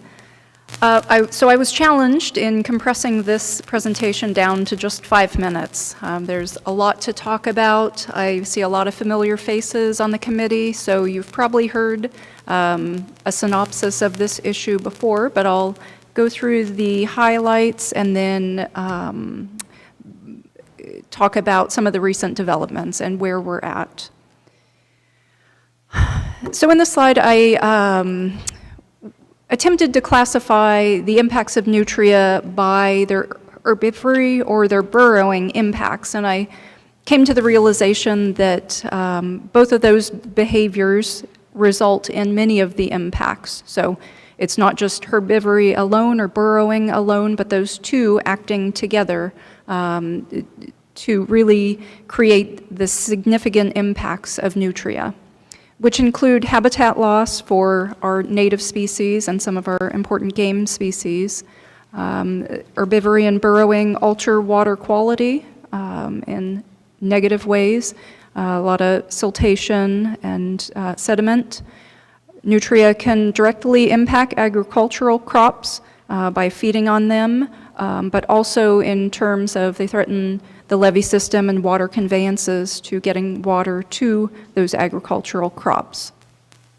So I was challenged in compressing this presentation down to just 5 minutes. There's a lot to talk about. I see a lot of familiar faces on the committee, so you've probably heard a synopsis of this issue before, but I'll go through the highlights and then talk about some of the recent developments and where we're at. So in this slide, I attempted to classify the impacts of nutria by their herbivory or their burrowing impacts, and I came to the realization that both of those behaviors result in many of the impacts. So it's not just herbivory alone or burrowing alone, but those two acting together to really create the significant impacts of nutria, which include habitat loss for our native species and some of our important game species. Herbivory and burrowing alter water quality in negative ways, a lot of siltation and sediment. Nutria can directly impact agricultural crops by feeding on them, but also in terms of they threaten the levee system and water conveyances to getting water to those agricultural crops.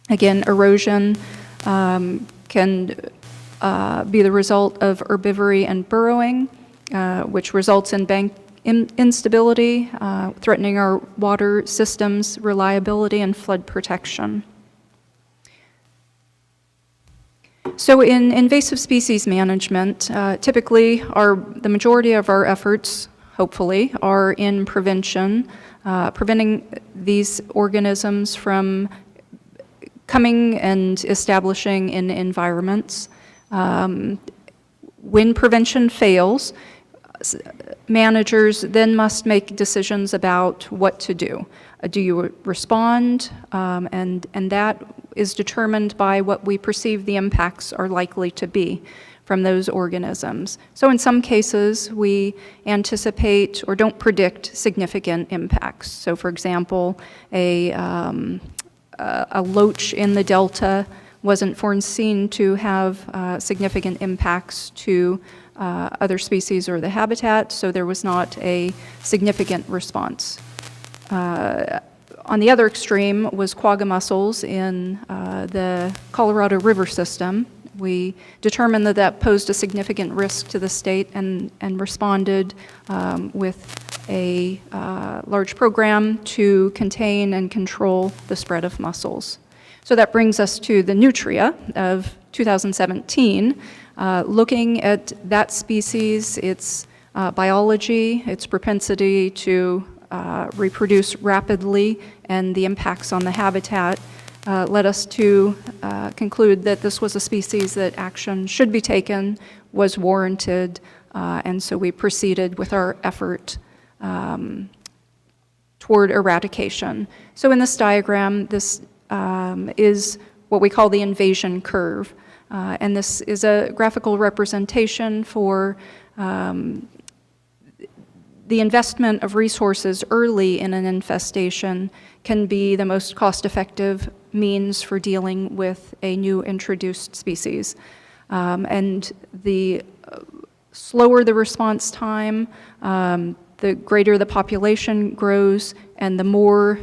Again, erosion can be the result of herbivory and burrowing, which results in bank instability, threatening our water systems' reliability and flood protection. So in invasive species management, typically the majority of our efforts, hopefully, are in prevention, preventing these organisms from coming and establishing in environments. When prevention fails, managers then must make decisions about what to do. Do you respond? And that is determined by what we perceive the impacts are likely to be from those organisms. So in some cases, we anticipate or don't predict significant impacts. So for example, a loach in the Delta wasn't foreseen to have significant impacts to other species or the habitat, so there was not a significant response. On the other extreme was quagga mussels in the Colorado River system. We determined that that posed a significant risk to the state and responded with a large program to contain and control the spread of mussels. So that brings us to the nutria of 2017, looking at that species, its biology, its propensity to reproduce rapidly, and the impacts on the habitat led us to conclude that this was a species that action should be taken, was warranted, and so we proceeded with our effort toward eradication. So in this diagram, this is what we call the invasion curve. And this is a graphical representation for the investment of resources early in an infestation can be the most cost-effective means for dealing with a new introduced species. And the slower the response time, the greater the population grows, and the more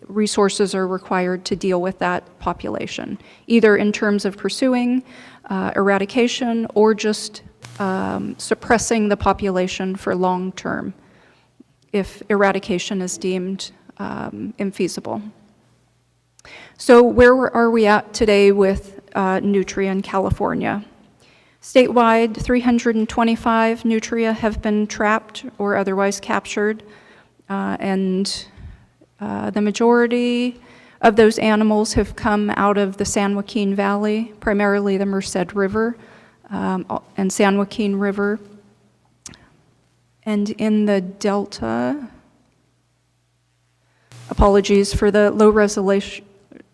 resources are required to deal with that population, either in terms of pursuing eradication or just suppressing the population for long term if eradication is deemed infeasible. So where are we at today with nutria in California? Statewide, 325 nutria have been trapped or otherwise captured, and the majority of those animals have come out of the San Joaquin Valley, primarily the Merced River and San Joaquin River. And in the Delta, apologies for the low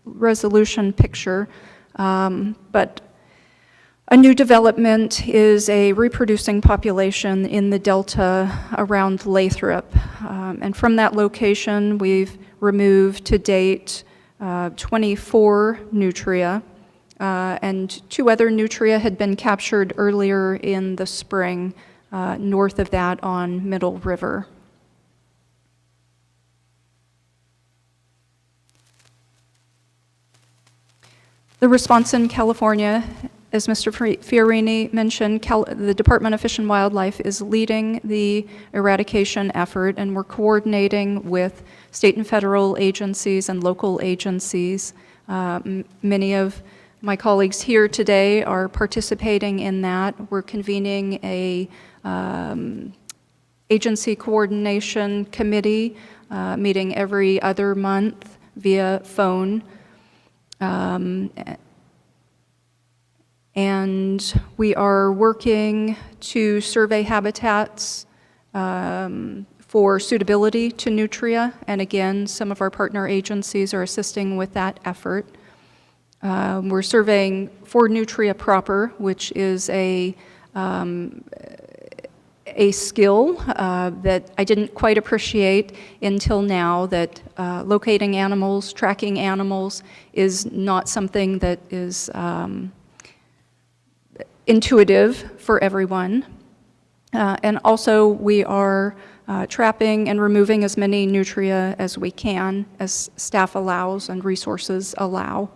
resolution picture, but a new development is a reproducing population in the Delta around Lathrop. And from that location, we've removed to date 24 nutria, and 2 other nutria had been captured earlier in the spring, north of that on Middle River. The response in California, as Mr. Fiorini mentioned, the Department of Fish and Wildlife is leading the eradication effort, and we're coordinating with state and federal agencies and local agencies. Many of my colleagues here today are participating in that. We're convening a agency coordination committee, meeting every other month via phone. And we are working to survey habitats for suitability to nutria, and again, some of our partner agencies are assisting with that effort. We're surveying for nutria proper, which is a skill that I didn't quite appreciate until now, that locating animals, tracking animals is not something that is intuitive for everyone. And also we are trapping and removing as many nutria as we can, as staff allows and resources allow.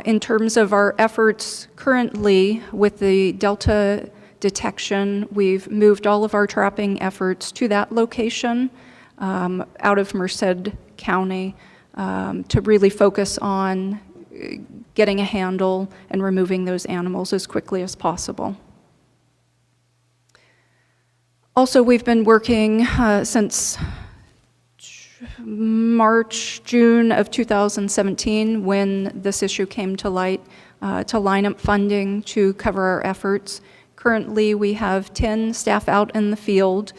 In terms of our efforts currently with the Delta detection, we've moved all of our trapping efforts to that location out of Merced County to really focus on getting a handle and removing those animals as quickly as possible. Also, we've been working since June of 2017, when this issue came to light, to line up funding to cover our efforts. Currently, we have 10 staff out in the field.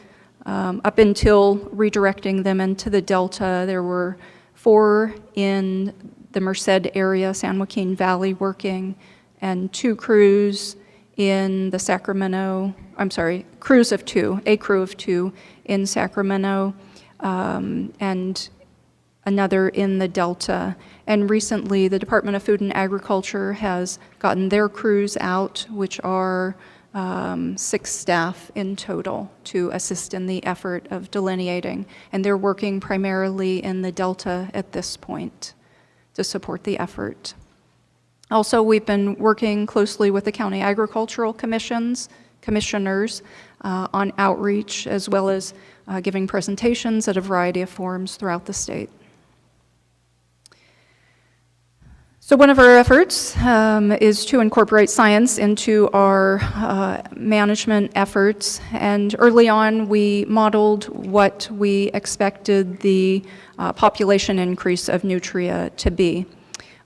Up until redirecting them into the Delta, there were 4 in the Merced area, San Joaquin Valley, working, and 2 crews in the Sacramento, crews of 2, a crew of 2 in Sacramento, and another in the Delta. And recently, the Department of Food and Agriculture has gotten their crews out, which are 6 staff in total, to assist in the effort of delineating. And they're working primarily in the Delta at this point to support the effort. Also, we've been working closely with the county agricultural commissioners on outreach, as well as giving presentations at a variety of forums throughout the state. So one of our efforts is to incorporate science into our management efforts, and early on we modeled what we expected the population increase of nutria to be.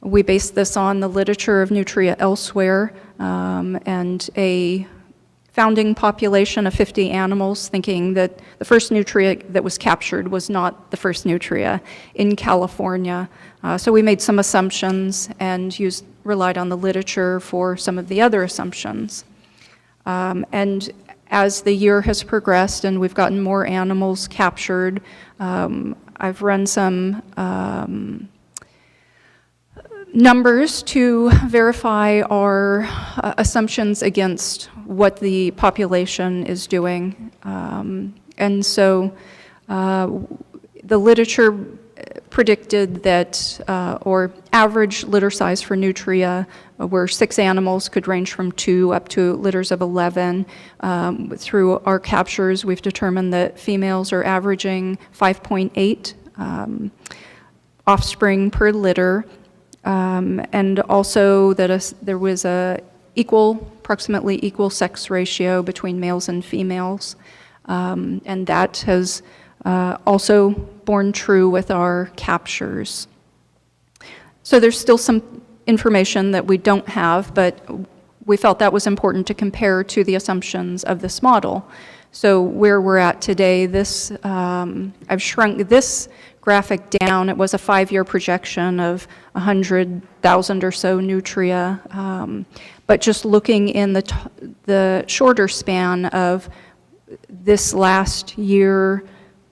We based this on the literature of nutria elsewhere and a founding population of 50 animals, thinking that the first nutria that was captured was not the first nutria in California. So we made some assumptions and relied on the literature for some of the other assumptions. And as the year has progressed and we've gotten more animals captured, I've run some numbers to verify our assumptions against what the population is doing. And so the literature predicted that, or average litter size for nutria, where 6 animals could range from 2 up to litters of 11. Through our captures, we've determined that females are averaging 5.8 offspring per litter. And also that there was a approximately equal sex ratio between males and females. And that has also borne true with our captures. So there's still some information that we don't have, but we felt that was important to compare to the assumptions of this model. So where we're at today, I've shrunk this graphic down. It was a 5-year projection of 100,000 or so nutria, but just looking in the shorter span of this last year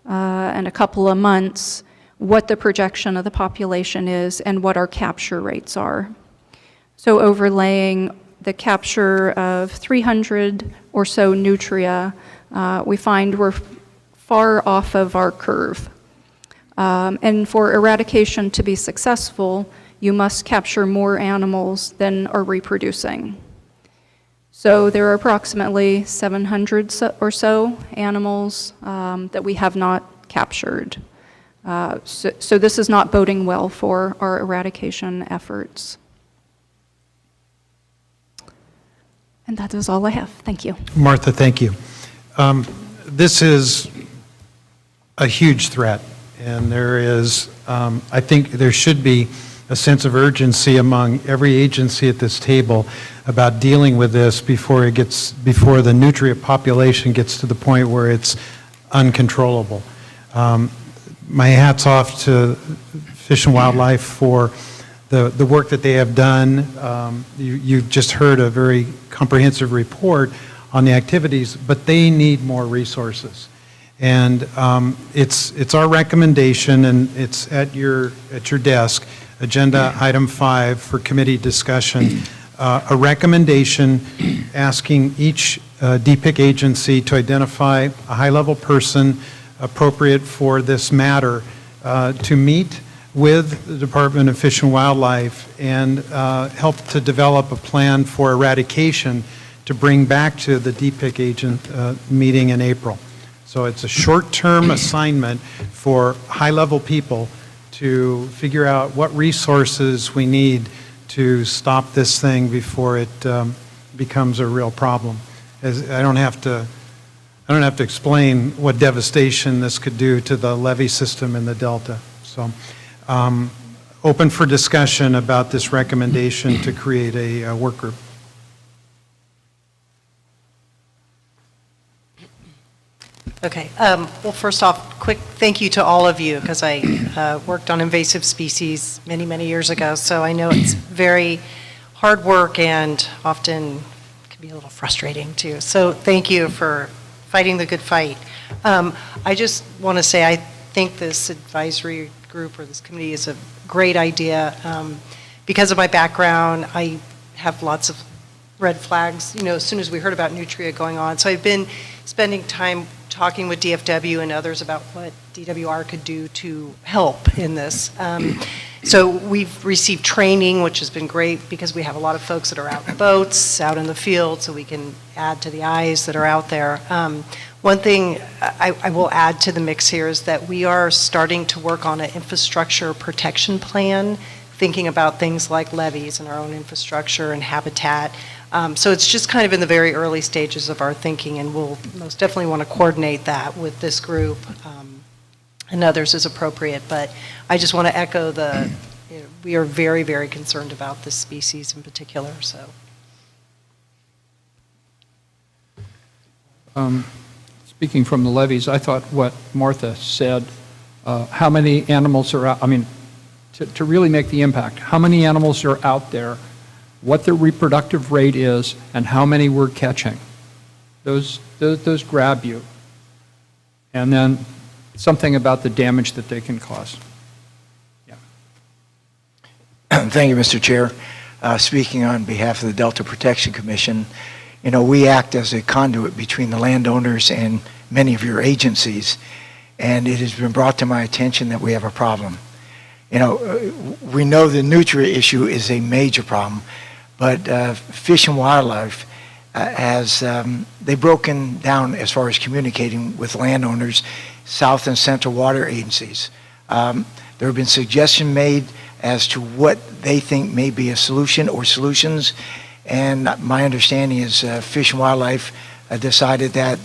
and a couple of months, what the projection of the population is and what our capture rates are. So overlaying the capture of 300 or so nutria, we find we're far off of our curve. And for eradication to be successful, you must capture more animals than are reproducing. So there are approximately 700 or so animals that we have not captured. So this is not boding well for our eradication efforts. And that is all I have. Thank you. Martha, thank you. This is a huge threat, and there is, I think there should be a sense of urgency among every agency at this table about dealing with this before the nutria population gets to the point where it's uncontrollable. My hat's off to Fish and Wildlife for the work that they have done. You've just heard a very comprehensive report on the activities, but they need more resources. And it's our recommendation, and it's at your desk, agenda item 5 for committee discussion, a recommendation asking each DPIIC agency to identify a high-level person appropriate for this matter to meet with the Department of Fish and Wildlife and help to develop a plan for eradication to bring back to the DPIIC agent meeting in April. So it's a short-term assignment for high-level people to figure out what resources we need to stop this thing before it becomes a real problem. I don't have to explain what devastation this could do to the levee system in the Delta. So open for discussion about this recommendation to create a work group. Okay. Well, first off, quick thank you to all of you, because I worked on invasive species many, many years ago, so I know it's very hard work and often can be a little frustrating too. So thank you for fighting the good fight. I just want to say I think this advisory group or this committee is a great idea. Because of my background, I have lots of red flags, as soon as we heard about nutria going on. So I've been spending time talking with DFW and others about what DWR could do to help in this. So we've received training, which has been great because we have a lot of folks that are out in boats, out in the field, so we can add to the eyes that are out there. One thing I will add to the mix here is that we are starting to work on an infrastructure protection plan, thinking about things like levees and our own infrastructure and habitat. So it's just kind of in the very early stages of our thinking, and we'll most definitely want to coordinate that with this group and others as appropriate. But I just want to echo we are very, very concerned about this species in particular. So. Speaking from the levees, I thought what Martha said, how many animals are out, I mean, to really make the impact, how many animals are out there, what their reproductive rate is, and how many we're catching. Those grab you. And then something about the damage that they can cause. Thank you, Mr. Chair. Speaking on behalf of the Delta Protection Commission, you know, we act as a conduit between the landowners and many of your agencies, and it has been brought to my attention that we have a problem. You know, we know the nutria issue is a major problem, but Fish and Wildlife they've broken down as far as communicating with landowners, South and Central water agencies. There have been suggestions made as to what they think may be a solution or solutions, and my understanding is Fish and Wildlife decided that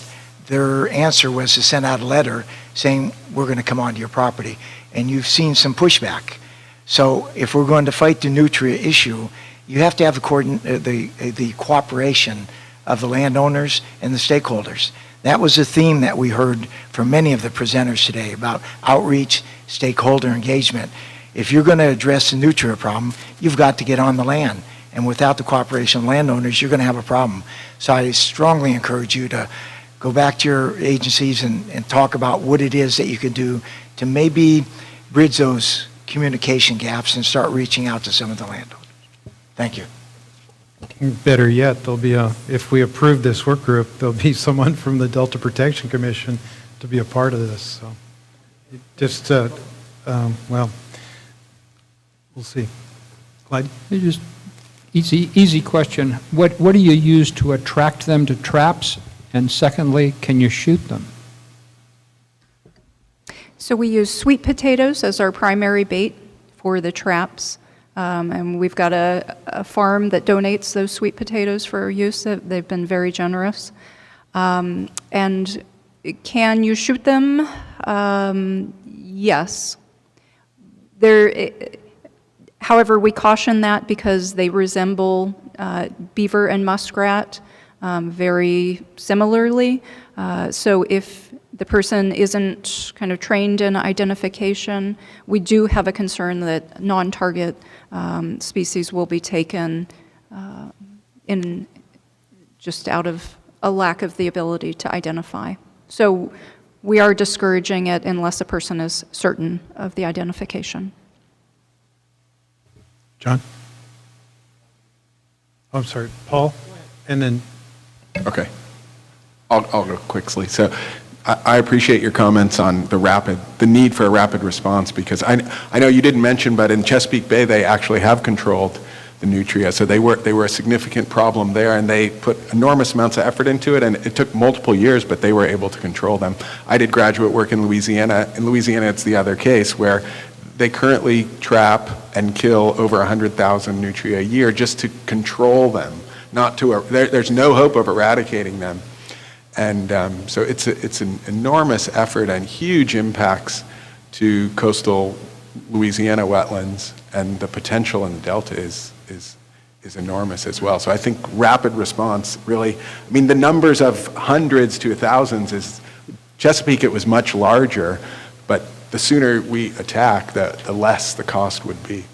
their answer was to send out a letter saying we're going to come onto your property, and you've seen some pushback. So if we're going to fight the nutria issue, you have to have the cooperation of the landowners and the stakeholders. That was a theme that we heard from many of the presenters today about outreach, stakeholder engagement. If you're going to address the nutria problem, you've got to get on the land. And without the cooperation of landowners, you're going to have a problem. So I strongly encourage you to go back to your agencies and talk about what it is that you can do to maybe bridge those communication gaps and start reaching out to some of the landowners. Thank you. Better yet, there'll be if we approve this work group, there'll be someone from the Delta Protection Commission to be a part of this. So just, well, we'll see. Clyde? Just easy question. What do you use to attract them to traps? And secondly, can you shoot them? So we use sweet potatoes as our primary bait for the traps. And we've got a farm that donates those sweet potatoes for our use. They've been very generous. And can you shoot them? Yes. However, we caution that because they resemble beaver and muskrat very similarly. So if the person isn't kind of trained in identification, we do have a concern that non-target species will be taken in just out of a lack of the ability to identify. So we are discouraging it unless a person is certain of the identification. John? Oh, I'm sorry, Paul? And then... Okay. I'll go quickly. So I appreciate your comments on the need for a rapid response, because I know you didn't mention, but in Chesapeake Bay, they actually have controlled the nutria. So they were a significant problem there, and they put enormous amounts of effort into it, and it took multiple years, but they were able to control them. I did graduate work in Louisiana. In Louisiana, it's the other case where they currently trap and kill over 100,000 nutria a year just to control them. There's no hope of eradicating them. And so it's an enormous effort and huge impacts to coastal Louisiana wetlands, and the potential in the Delta is enormous as well. So I think rapid response really, I mean, the numbers of hundreds to thousands Chesapeake, it was much larger, but the sooner we attack, the less the cost would be.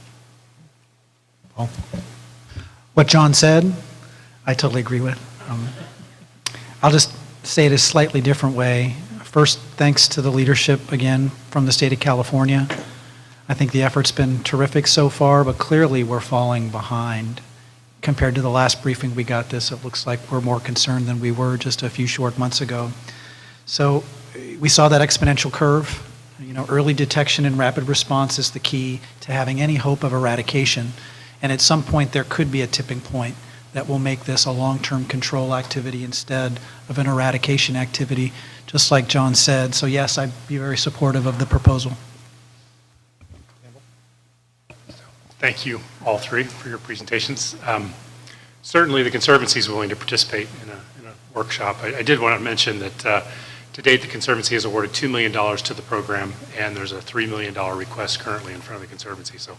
Paul? What John said, I totally agree with. I'll just say it a slightly different way. First, thanks to the leadership, again, from the state of California. I think the effort's been terrific so far, but clearly we're falling behind. Compared to the last briefing we got this, it looks like we're more concerned than we were just a few short months ago. So we saw that exponential curve. You know, early detection and rapid response is the key to having any hope of eradication. And at some point, there could be a tipping point that will make this a long-term control activity instead of an eradication activity, just like John said. So yes, I'd be very supportive of the proposal. Thank you, all three, for your presentations. Certainly, the Conservancy is willing to participate in a workshop. I did want to mention that to date, the Conservancy has awarded $2 million to the program, and there's a $3 million request currently in front of the Conservancy. So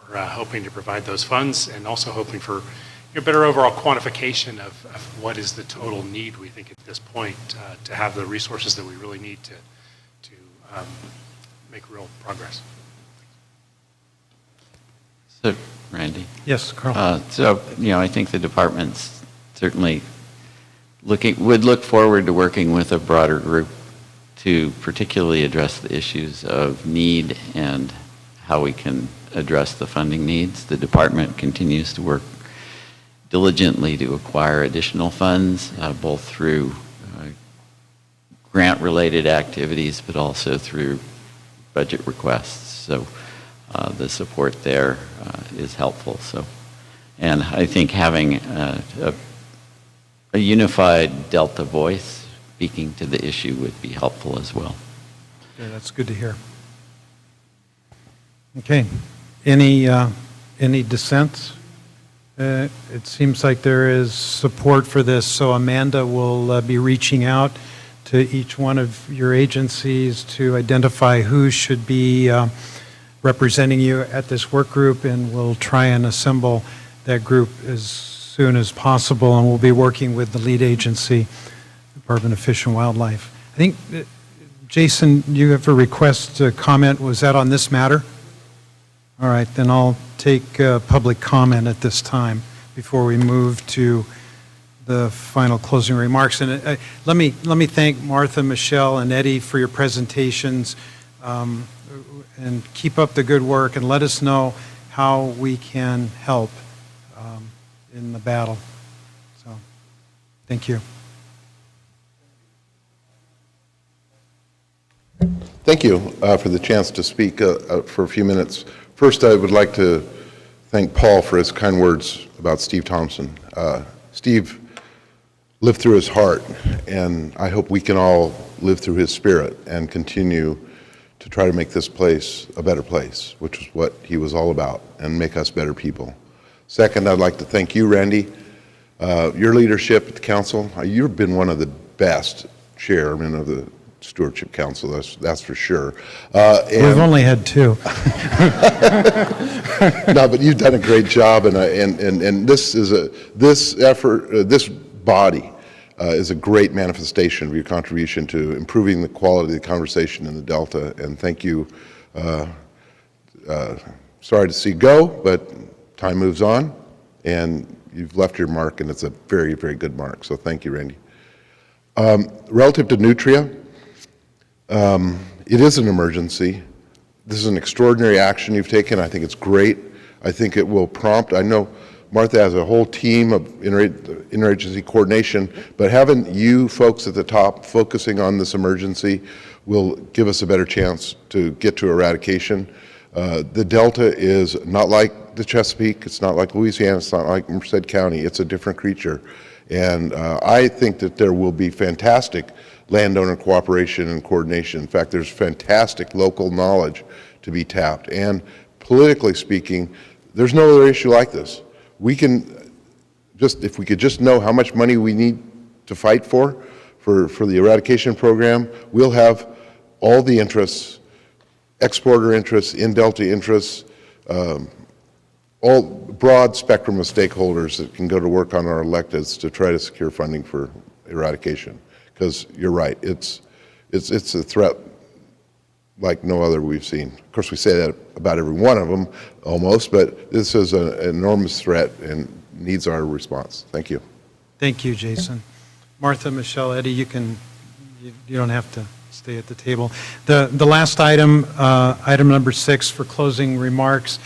we're hoping to provide those funds, and also hoping for better overall quantification of what is the total need we think at this point to have the resources that we really need to make real progress. So, Randy? Yes, Carl. So, I think the department's certainly would look forward to working with a broader group to particularly address the issues of need and how we can address the funding needs. The department continues to work diligently to acquire additional funds, both through grant-related activities, but also through budget requests. So the support there is helpful. So, and I think having a unified Delta voice speaking to the issue would be helpful as well. Yeah, that's good to hear. Okay, any dissents? It seems like there is support for this, so Amanda will be reaching out to each one of your agencies to identify who should be representing you at this work group, and we'll try and assemble that group as soon as possible, and we'll be working with the lead agency, Department of Fish and Wildlife. I think, Jason, you have a request to comment. Was that on this matter? All right, then I'll take public comment at this time before we move to the final closing remarks. And let me thank Martha, Michelle, and Eddie for your presentations, and keep up the good work, and let us know how we can help in the battle. So, thank you. Thank you for the chance to speak for a few minutes. First, I would like to thank Paul for his kind words about Steve Thompson. Steve lived through his heart, and I hope we can all live through his spirit and continue to try to make this place a better place, which is what he was all about, and make us better people. Second, I'd like to thank you, Randy. Your leadership at the council, you've been one of the best chairmen of the Stewardship Council, that's for sure. We've only had two. No, but you've done a great job, and this effort, this body is a great manifestation of your contribution to improving the quality of the conversation in the Delta. And thank you. Sorry to see you go, but time moves on, and you've left your mark, and it's a very, very good mark. So thank you, Randy. Relative to nutria. It is an emergency. This is an extraordinary action you've taken. I think it's great. I think it will prompt. I know Martha has a whole team of interagency coordination, but having you folks at the top focusing on this emergency will give us a better chance to get to eradication. The Delta is not like the Chesapeake. It's not like Louisiana. It's not like Merced County. It's a different creature. And I think that there will be fantastic landowner cooperation and coordination. In fact, there's fantastic local knowledge to be tapped. And politically speaking, there's no other issue like this. We can just, if we could just know how much money we need to fight for the eradication program, we'll have all the interests, exporter interests, in Delta interests, all broad spectrum of stakeholders that can go to work on our electeds to try to secure funding for eradication. Because you're right, it's a threat like no other we've seen. Of course, we say that about every one of them, almost, but this is an enormous threat and needs our response. Thank you. Thank you, Jason. Martha, Michelle, Eddie, you don't have to stay at the table. The last item, item number 6 for closing remarks.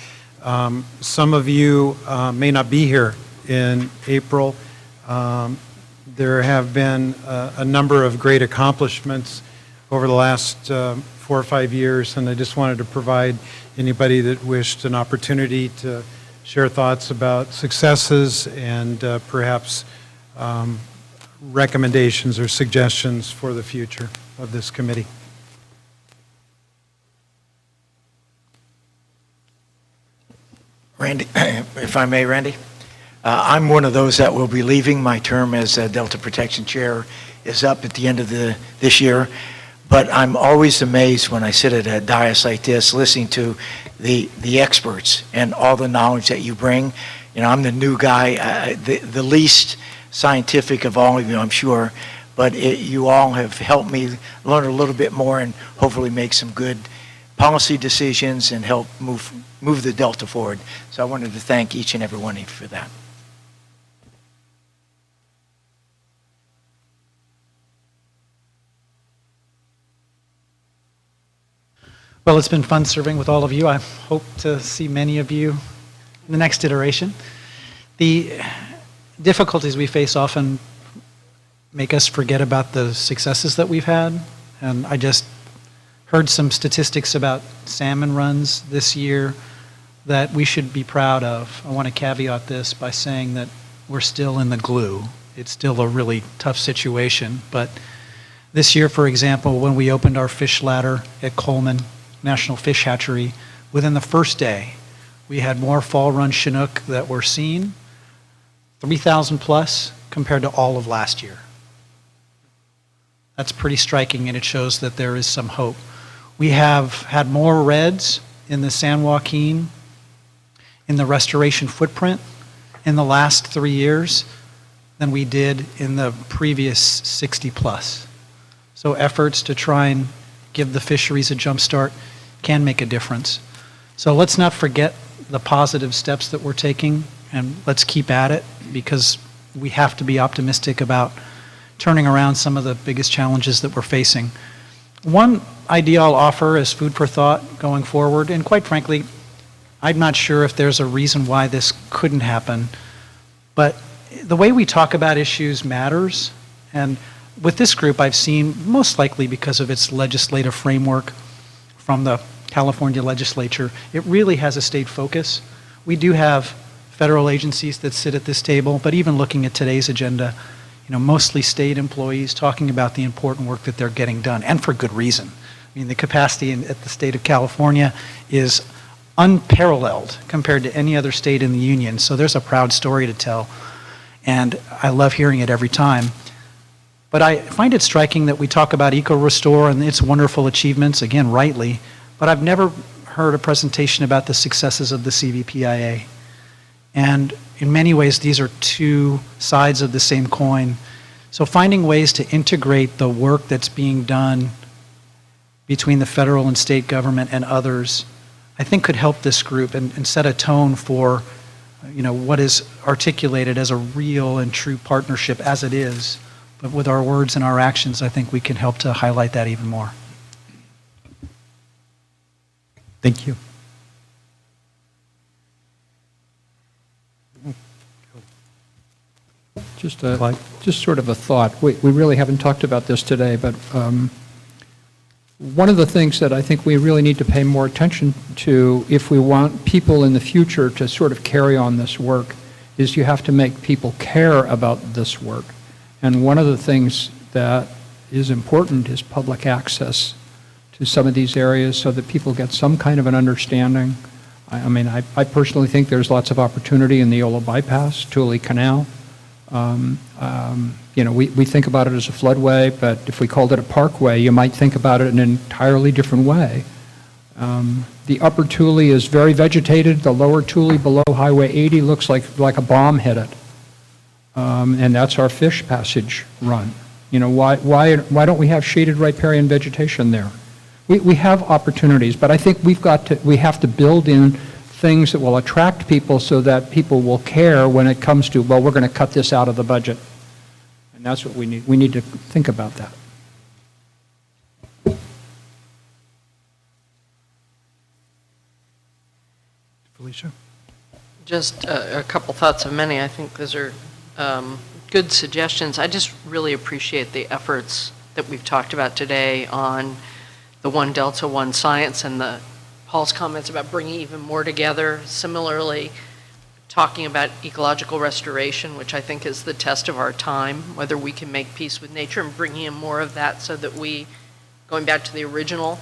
Some of you may not be here in April. There have been a number of great accomplishments over the last 4 or 5 years, and I just wanted to provide anybody that wished an opportunity to share thoughts about successes and perhaps recommendations or suggestions for the future of this committee. Randy, if I may, Randy. I'm one of those that will be leaving. My term as Delta Protection Chair is up at the end of this year, but I'm always amazed when I sit at a dais like this listening to the experts and all the knowledge that you bring. I'm the new guy, the least scientific of all of you, I'm sure, but you all have helped me learn a little bit more and hopefully make some good policy decisions and help move the Delta forward. So I wanted to thank each and every one of you for that. Well, it's been fun serving with all of you. I hope to see many of you in the next iteration. The difficulties we face often make us forget about the successes that we've had. And I just heard some statistics about salmon runs this year that we should be proud of. I want to caveat this by saying that we're still in the glue. It's still a really tough situation. But this year, for example, when we opened our fish ladder at Coleman National Fish Hatchery, within the first day, we had more fall run Chinook that were seen, 3,000 plus, compared to all of last year. That's pretty striking, and it shows that there is some hope. We have had more reds in the San Joaquin in the restoration footprint in the last 3 years than we did in the previous 60 plus. So efforts to try and give the fisheries a jump start can make a difference. So let's not forget the positive steps that we're taking, and let's keep at it, because we have to be optimistic about turning around some of the biggest challenges that we're facing. One idea I'll offer as food for thought going forward, and quite frankly, I'm not sure if there's a reason why this couldn't happen, but the way we talk about issues matters. And with this group, I've seen, most likely because of its legislative framework from the California legislature, it really has a state focus. We do have federal agencies that sit at this table, but even looking at today's agenda, mostly state employees talking about the important work that they're getting done, and for good reason. I mean, the capacity at the state of California is unparalleled compared to any other state in the union, so there's a proud story to tell, and I love hearing it every time. But I find it striking that we talk about Eco-Restore and its wonderful achievements, again, rightly, but I've never heard a presentation about the successes of the CVPIA. And in many ways, these are two sides of the same coin. So finding ways to integrate the work that's being done between the federal and state government and others, I think could help this group and set a tone for what is articulated as a real and true partnership as it is. But with our words and our actions, I think we can help to highlight that even more. Thank you. Just sort of a thought. We really haven't talked about this today, but one of the things that I think we really need to pay more attention to if we want people in the future to sort of carry on this work is you have to make people care about this work. And one of the things that is important is public access to some of these areas so that people get some kind of an understanding. I personally think there's lots of opportunity in the Yolo bypass, Tule Canal. We think about it as a floodway, but if we called it a parkway, you might think about it in an entirely different way. The upper Tule is very vegetated. The lower Tule below Highway 80 looks like a bomb hit it. And that's our fish passage run. Why don't we have shaded riparian vegetation there? We have opportunities, but I think we have to build in things that will attract people so that people will care when it comes to, well, we're going to cut this out of the budget. And that's what we need. We need to think about that. Felicia? Just a couple thoughts of many. I think those are good suggestions. I just really appreciate the efforts that we've talked about today on the One Delta, One Science, and Paul's comments about bringing even more together. Similarly, talking about ecological restoration, which I think is the test of our time, whether we can make peace with nature, and bringing in more of that so that we, going back to the original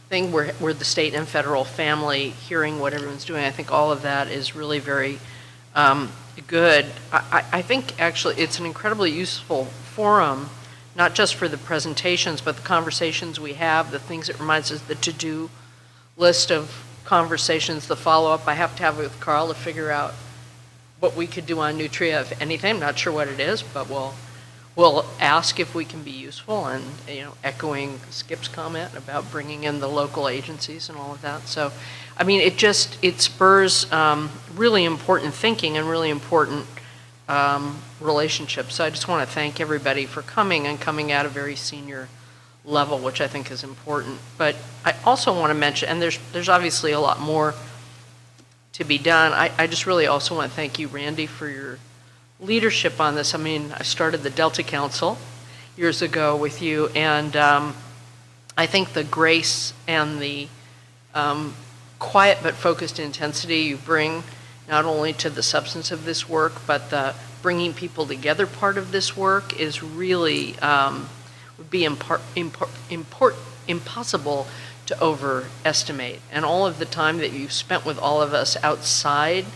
thing, we're the state and federal family, hearing what everyone's doing. I think all of that is really very good. I think actually it's an incredibly useful forum, not just for the presentations, but the conversations we have, the things it reminds us, the to-do list of conversations, the follow-up I have to have with Carl to figure out what we could do on nutria, if anything. I'm not sure what it is, but we'll ask if we can be useful, and, you know, echoing Skip's comment about bringing in the local agencies and all of that. So, I mean, it spurs really important thinking and really important relationships. So I just want to thank everybody for coming and coming at a very senior level, which I think is important. But I also want to mention, and there's obviously a lot more to be done. I just really also want to thank you, Randy, for your leadership on this. I mean, I started the Delta Council years ago with you, and I think the grace and the quiet but focused intensity you bring not only to the substance of this work, but the bringing people together part of this work is really, would be impossible to overestimate. And all of the time that you've spent with all of us outside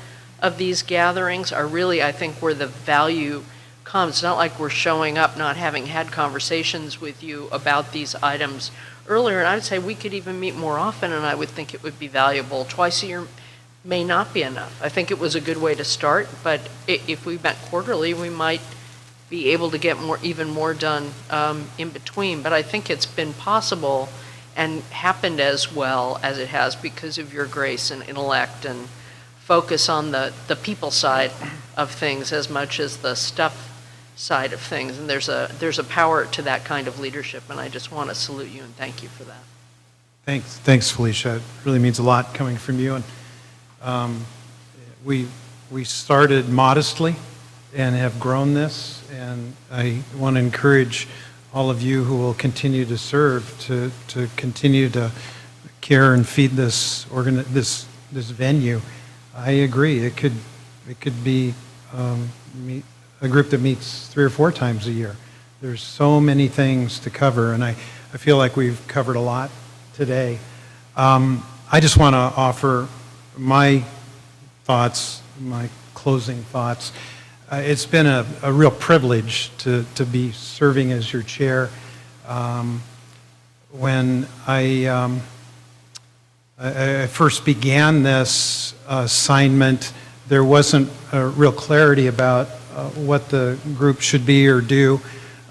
of these gatherings are really, I think, where the value comes. It's not like we're showing up not having had conversations with you about these items earlier. And I would say we could even meet more often, and I would think it would be valuable. Twice a year may not be enough. I think it was a good way to start, but if we met quarterly, we might be able to get even more done in between. But I think it's been possible and happened as well as it has because of your grace and intellect and focus on the people side of things as much as the stuff side of things. And there's a power to that kind of leadership, and I just want to salute you and thank you for that. Thanks, Felicia. It really means a lot coming from you. And we started modestly and have grown this, and I want to encourage all of you who will continue to serve to continue to care and feed this venue. I agree. It could be a group that meets 3 or 4 times a year. There's so many things to cover, and I feel like we've covered a lot today. I just want to offer my thoughts, my closing thoughts. It's been a real privilege to be serving as your chair. When I first began this assignment, there wasn't a real clarity about what the group should be or do.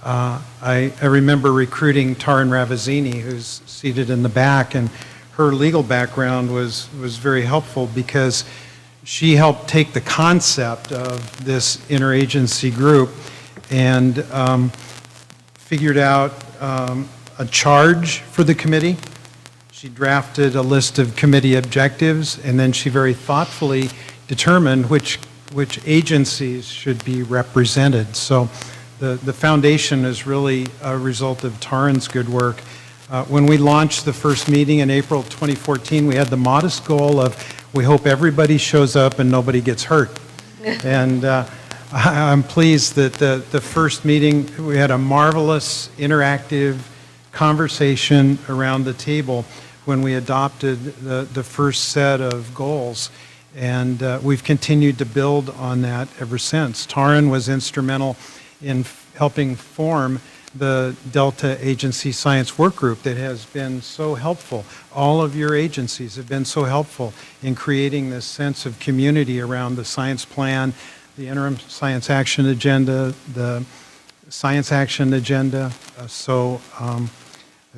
I remember recruiting Taryn Ravazzini, who's seated in the back, and her legal background was very helpful because she helped take the concept of this interagency group and figured out a charge for the committee. She drafted a list of committee objectives, and then she very thoughtfully determined which agencies should be represented. So the foundation is really a result of Taryn's good work. When we launched the first meeting in April 2014, we had the modest goal of we hope everybody shows up and nobody gets hurt. And I'm pleased that the first meeting, we had a marvelous interactive conversation around the table when we adopted the first set of goals. And we've continued to build on that ever since. Taryn was instrumental in helping form the Delta Agency Science Work Group that has been so helpful. All of your agencies have been so helpful in creating this sense of community around the science plan, the interim science action agenda, the science action agenda. So I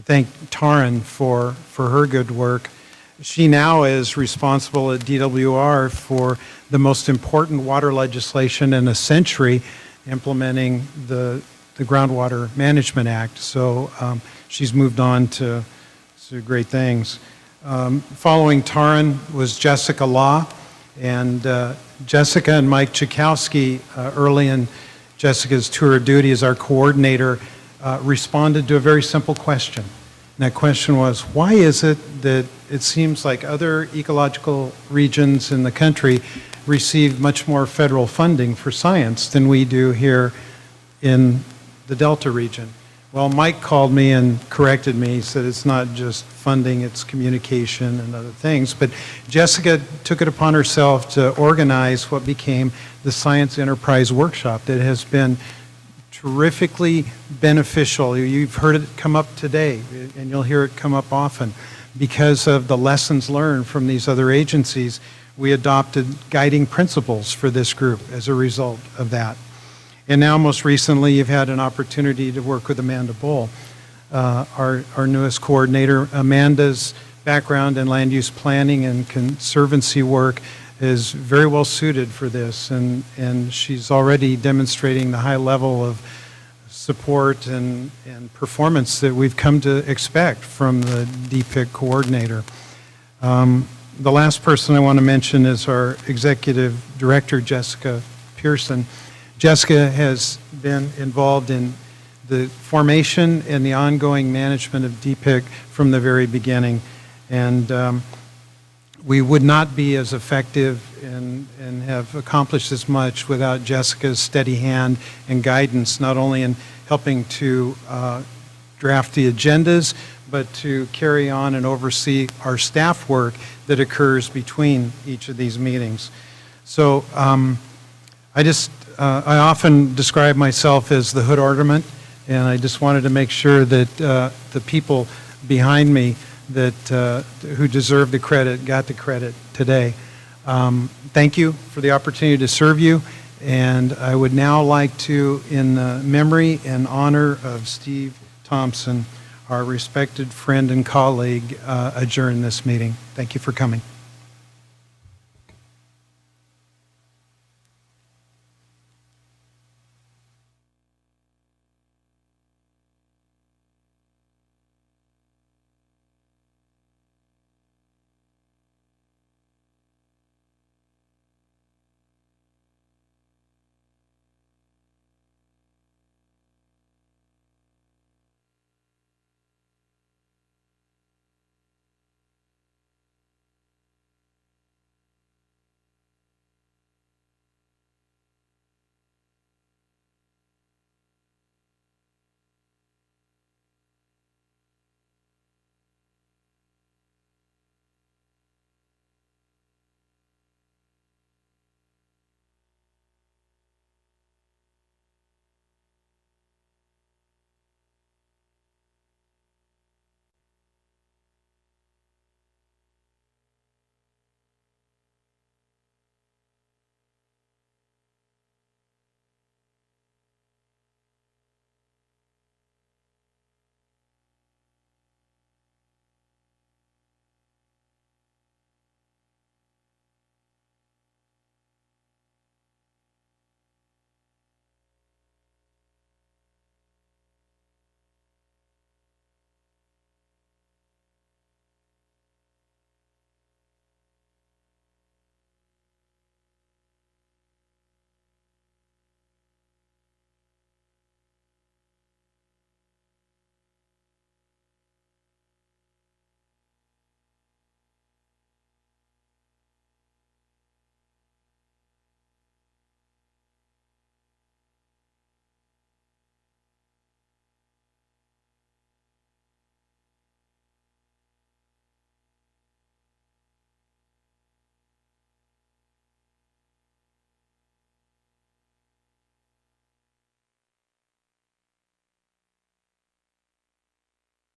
thank Taryn for her good work. She now is responsible at DWR for the most important water legislation in a century, implementing the Groundwater Management Act. So she's moved on to great things. Following Taryn was Jessica Law, and Jessica and Mike Chakowski, early in Jessica's tour of duty as our coordinator, responded to a very simple question. And that question was, why is it that it seems like other ecological regions in the country receive much more federal funding for science than we do here in the Delta region? Well, Mike called me and corrected me. He said it's not just funding, it's communication and other things. But Jessica took it upon herself to organize what became the Science Enterprise Workshop that has been terrifically beneficial. You've heard it come up today, and you'll hear it come up often. because of the lessons learned from these other agencies, we adopted guiding principles for this group as a result of that. And now, most recently, you've had an opportunity to work with Amanda Bull, our newest coordinator. Amanda's background in land use planning and conservancy work is very well suited for this, and she's already demonstrating the high level of support and performance that we've come to expect from the DPIIC coordinator. The last person I want to mention is our executive director, Jessica Pearson. Jessica has been involved in the formation and the ongoing management of DPIIC from the very beginning, and we would not be as effective and have accomplished as much without Jessica's steady hand and guidance, not only in helping to draft the agendas, but to carry on and oversee our staff work that occurs between each of these meetings. So I often describe myself as the hood ornament, and I just wanted to make sure that the people behind me that who deserve the credit got the credit today. Thank you for the opportunity to serve you, and I would now like to, in the memory and honor of Steve Thompson, our respected friend and colleague, adjourn this meeting. Thank you for coming.